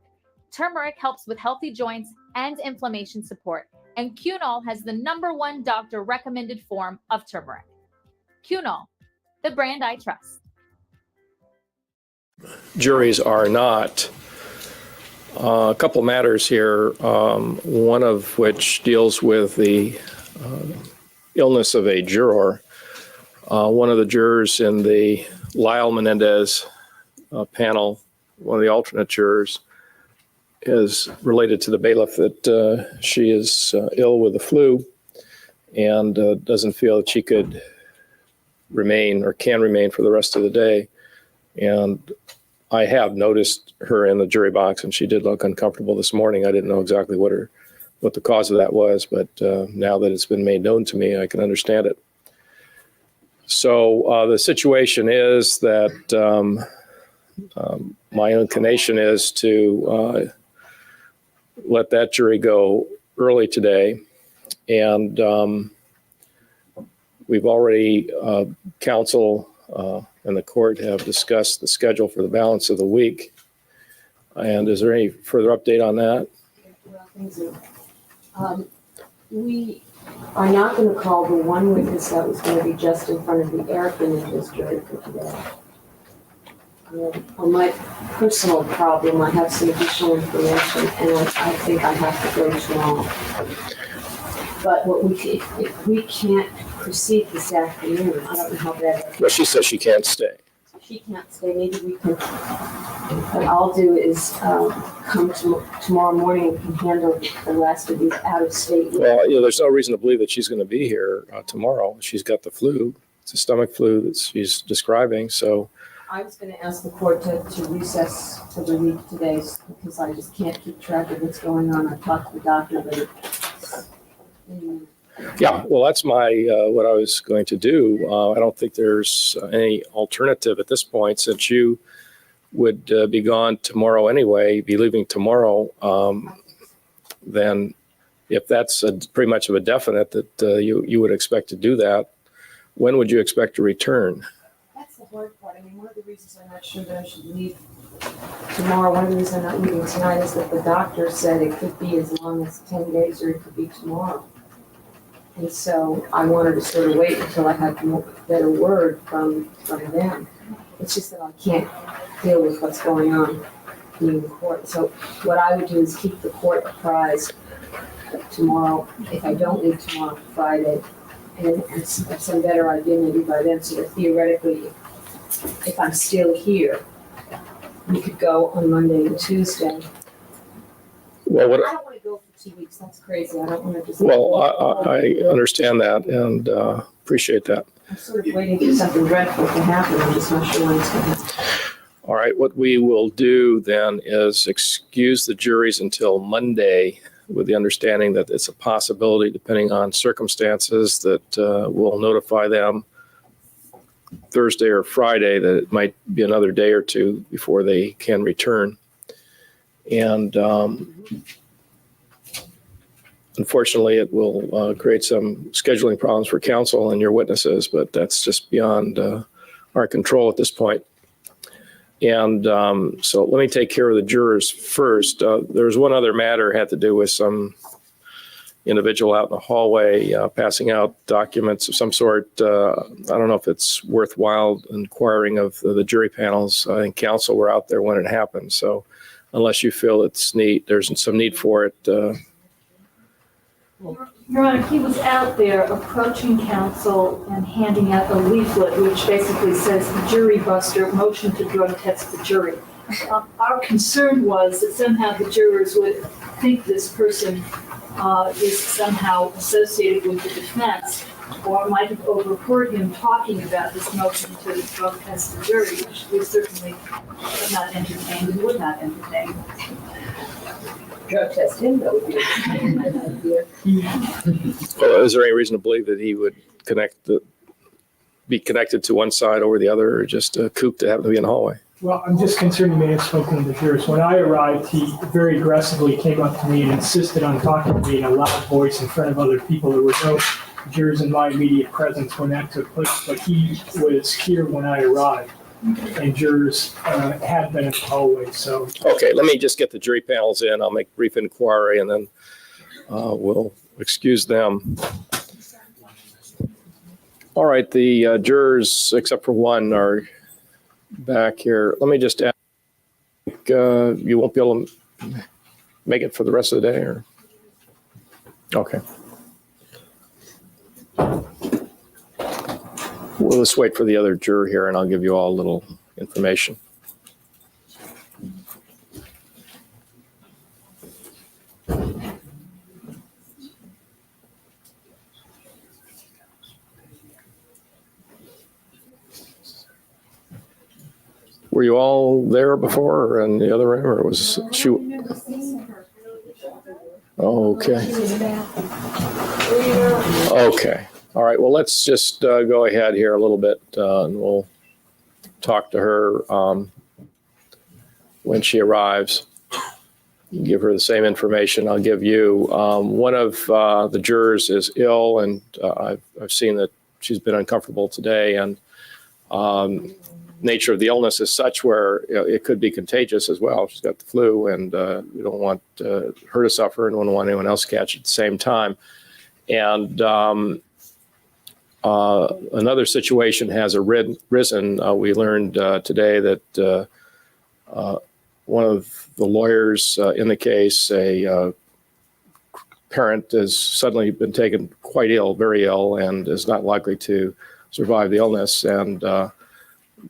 S12: Turmeric helps with healthy joints and inflammation support, and Cunol has the #1 doctor recommended form of turmeric. Cunol, the brand I trust.
S2: Juries are not. A couple matters here, one of which deals with the illness of a juror. One of the jurors in the Lyle Menendez panel, one of the alternate jurors, is related to the bailiff that she is ill with the flu and doesn't feel that she could remain or can remain for the rest of the day. And I have noticed her in the jury box, and she did look uncomfortable this morning. I didn't know exactly what the cause of that was, but now that it's been made known to me, I can understand it. So the situation is that my inclination is to let that jury go early today. And we've already, counsel and the court have discussed the schedule for the balance of the week. And is there any further update on that?
S18: Well, things are, we are not going to call the one witness that was going to be just in front of the Eric Menendez jury for today. On my personal problem, I have some additional information, and I think I have to go tomorrow. But if we can't proceed this afternoon, I don't know how bad.
S2: Well, she says she can't stay.
S18: She can't stay. Maybe we can. What I'll do is come tomorrow morning and can handle the last of these out of state.
S2: Well, there's no reason to believe that she's going to be here tomorrow. She's got the flu. It's a stomach flu that she's describing. So
S18: I was going to ask the court to recess for the week today because I just can't keep track of what's going on. I talked to the doctor, but
S2: yeah, well, that's what I was going to do. I don't think there's any alternative at this point, since you would be gone tomorrow anyway, be leaving tomorrow. Then if that's pretty much of a definite that you would expect to do that, when would you expect to return?
S18: that's the hard part. I mean, one of the reasons I'm not sure that I should leave tomorrow, one of the reasons I'm not leaving tonight is that the doctor said it could be as long as 10 days or it could be tomorrow. And so I wanted to sort of wait until I had a better word from them. It's just that I can't deal with what's going on in the court. So what I would do is keep the court apprised tomorrow, if I don't leave tomorrow, Friday, and have some better idea maybe by then, so that theoretically, if I'm still here, we could go on Monday and Tuesday.
S2: Well,
S18: I don't want to go for 2 weeks. That's crazy. I don't want to just.
S2: Well, I understand that and appreciate that.
S18: I'm sort of waiting for something dreadful to happen. I'm just not sure when it's going to happen.
S2: All right, what we will do then is excuse the juries until Monday, with the understanding that it's a possibility, depending on circumstances, that we'll notify them Thursday or Friday that it might be another day or two before they can return. And unfortunately, it will create some scheduling problems for counsel and your witnesses, but that's just beyond our control at this point. And so let me take care of the jurors first. There's one other matter had to do with some individual out in the hallway passing out documents of some sort. I don't know if it's worthwhile inquiring of the jury panels. I think counsel were out there when it happened. So unless you feel there's some need for it.
S4: Your Honor, he was out there approaching counsel and handing out a leaflet which basically says the jury buster, motion to drug test the jury. Our concern was that somehow the jurors would think this person is somehow associated with the defense or might have overheard him talking about this motion to drug test the jury, which we certainly have not entertained and would not entertain.
S9: Drug test him, though, would be a good idea.
S2: Well, is there any reason to believe that he would be connected to one side over the other, or just a kook to happen to be in the hallway?
S3: Well, I'm just concerned you may have spoken with the jurors. When I arrived, he very aggressively came up to me and insisted on talking to me in a loud voice in front of other people. There were no jurors in my immediate presence when that took place, but he was here when I arrived, and jurors had been in the hallway, so.
S2: Okay, let me just get the jury panels in. I'll make brief inquiry, and then we'll excuse them. All right, the jurors, except for one, are back here. Let me just ask, you won't be able to make it for the rest of the day, or? Okay. We'll just wait for the other juror here, and I'll give you all a little information. Were you all there before, or in the other room, or was she? Oh, okay. Okay. All right. Well, let's just go ahead here a little bit, and we'll talk to her when she arrives. Give her the same information I'll give you. One of the jurors is ill, and I've seen that she's been uncomfortable today, and nature of the illness is such where it could be contagious as well. She's got the flu, and we don't want her to suffer, and we don't want anyone else to catch it at the same time. And another situation has risen. We learned today that one of the lawyers in the case, a parent, has suddenly been taken quite ill, very ill, and is not likely to survive the illness. And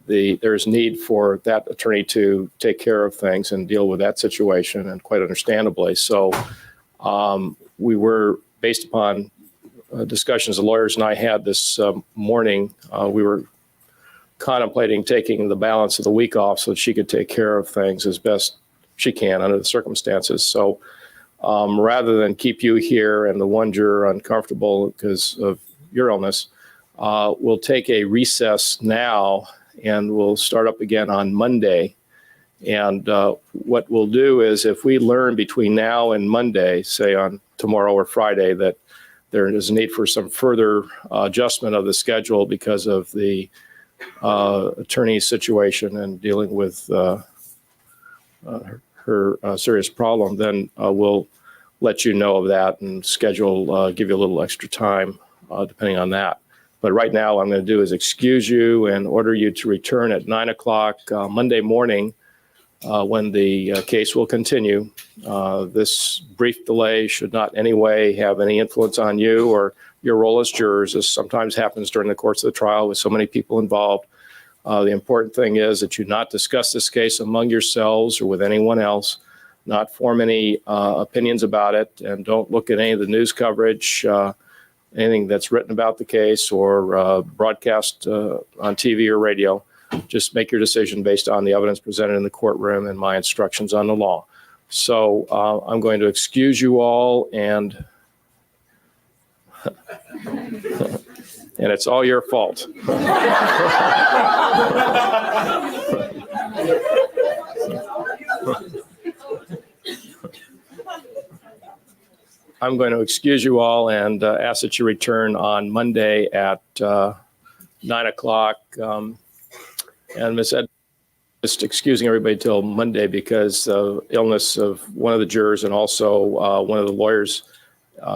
S2: there's need for that attorney to take care of things and deal with that situation, and quite understandably. So we were, based upon discussions the lawyers and I had this morning, we were contemplating taking the balance of the week off so that she could take care of things as best she can under the circumstances. So rather than keep you here and the one juror uncomfortable because of your illness, we'll take a recess now, and we'll start up again on Monday. And what we'll do is, if we learn between now and Monday, say on tomorrow or Friday, that there is a need for some further adjustment of the schedule because of the attorney's situation and dealing with her serious problem, then we'll let you know of that and schedule, give you a little extra time depending on that. But right now, what I'm going to do is excuse you and order you to return at 9 o'clock Monday morning when the case will continue. This brief delay should not in any way have any influence on you or your role as jurors. This sometimes happens during the course of the trial with so many people involved. The important thing is that you not discuss this case among yourselves or with anyone else, not form any opinions about it, and don't look at any of the news coverage, anything that's written about the case or broadcast on TV or radio. Just make your decision based on the evidence presented in the courtroom and my instructions on the law. So I'm going to excuse you all, and and it's all your fault. I'm going to excuse you all and ask that you return on Monday at 9 o'clock. And Ms. Ed, just excusing everybody till Monday because of illness of one of the jurors, and also one of the lawyers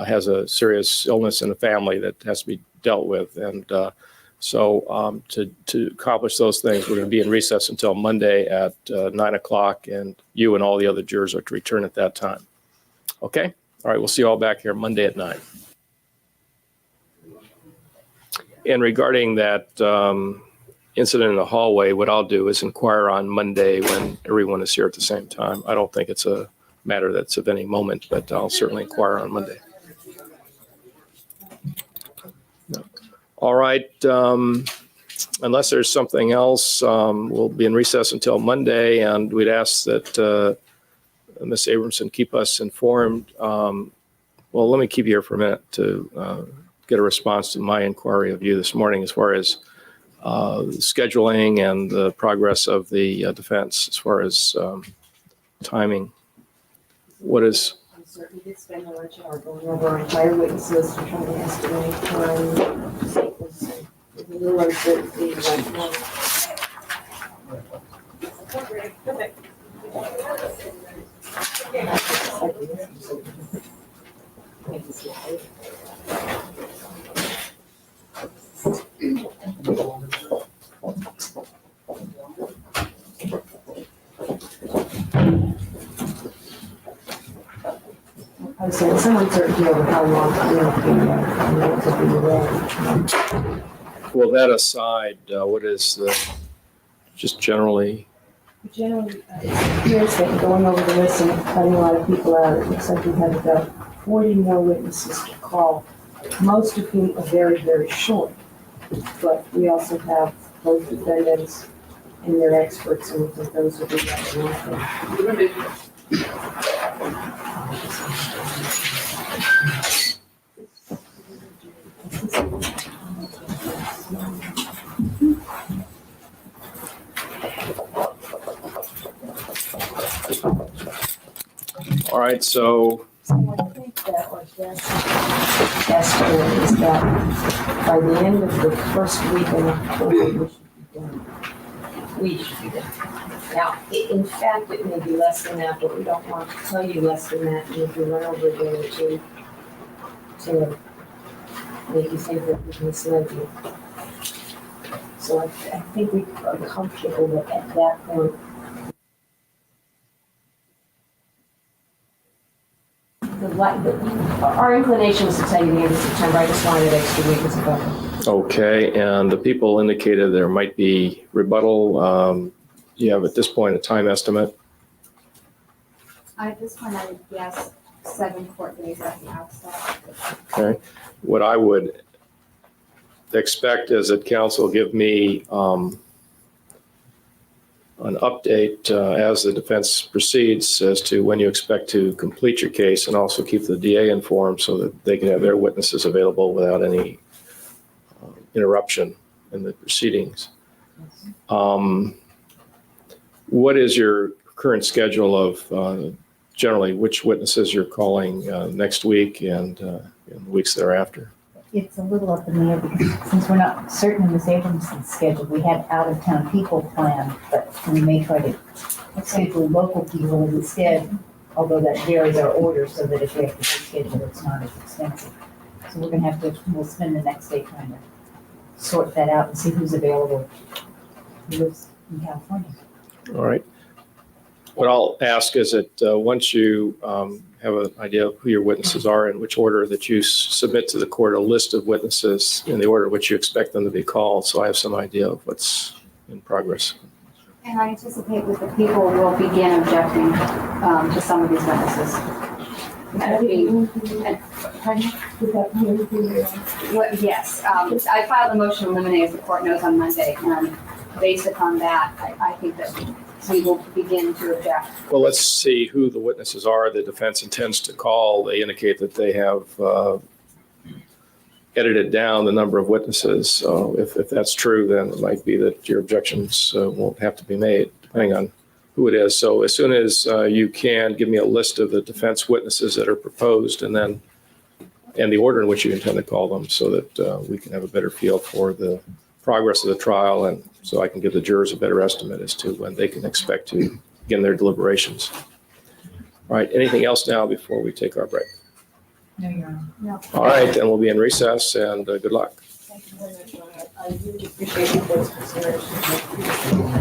S2: has a serious illness in the family that has to be dealt with. And so to accomplish those things, we're going to be in recess until Monday at 9 o'clock, and you and all the other jurors are to return at that time. Okay? All right, we'll see you all back here Monday at 9. And regarding that incident in the hallway, what I'll do is inquire on Monday when everyone is here at the same time. I don't think it's a matter that's of any moment, but I'll certainly inquire on Monday. No. All right. Unless there's something else, we'll be in recess until Monday, and we'd ask that Ms. Abramson keep us informed. Well, let me keep you here for a minute to get a response to my inquiry of you this morning as far as scheduling and the progress of the defense as far as timing. What is?
S18: I'm certain we did spend a lunch hour going over our entire witness list and trying to estimate time. With a little uncertainty right now. I was saying some uncertainty over how long
S2: Well, that aside, what is the, just generally?
S18: Generally, it appears that going over the list and cutting a lot of people out, it looks like we have about 40 more witnesses to call, most of whom are very, very short. But we also have both defendants and their experts, and we think those will be that.
S2: All right, so.
S18: I think that our best estimate is that by the end of the first week in October, we should be done. Now, in fact, it may be less than that, but we don't want to tell you less than that, and if you run over a day or two to make you think that we've misled you. So I think we are comfortable that at that point, our inclination was to tell you the end of September. I just wanted an extra week as a buffer.
S2: Okay, and the people indicated there might be rebuttal. You have at this point a time estimate?
S10: At this point, I would guess 7 court days at the outset.
S2: Okay. What I would expect is that counsel give me an update as the defense proceeds as to when you expect to complete your case, and also keep the DA informed so that they can have their witnesses available without any interruption in the proceedings. What is your current schedule of generally which witnesses you're calling next week and in the weeks thereafter?
S9: It's a little up in the air because since we're not certain of Ms. Abramson's schedule, we had out-of-town people planned, but we may try to schedule local people instead, although that varies our order so that if we have to reschedule, it's not as expensive. So we're gonna have to, we'll spend the next day trying to sort that out and see who's available, who lives in California.
S2: All right. What I'll ask is that once you have an idea of who your witnesses are, in which order that you submit to the court a list of witnesses in the order in which you expect them to be called, so I have some idea of what's in progress.
S10: And I anticipate that the people will begin objecting to some of these witnesses. Yes, I filed a motion to eliminate, as the court knows, on Monday, and based upon that, I think that we will begin to object.
S2: Well, let's see who the witnesses are the defense intends to call. They indicate that they have edited down the number of witnesses. So if that's true, then it might be that your objections won't have to be made, depending on who it is. So as soon as you can, give me a list of the defense witnesses that are proposed, and the order in which you intend to call them, so that we can have a better feel for the progress of the trial, and so I can give the jurors a better estimate as to when they can expect to begin their deliberations. All right, anything else now before we take our break?
S9: No, Your Honor.
S18: No.
S2: All right, then we'll be in recess, and good luck.
S18: Thank you very much. I really appreciate your consideration.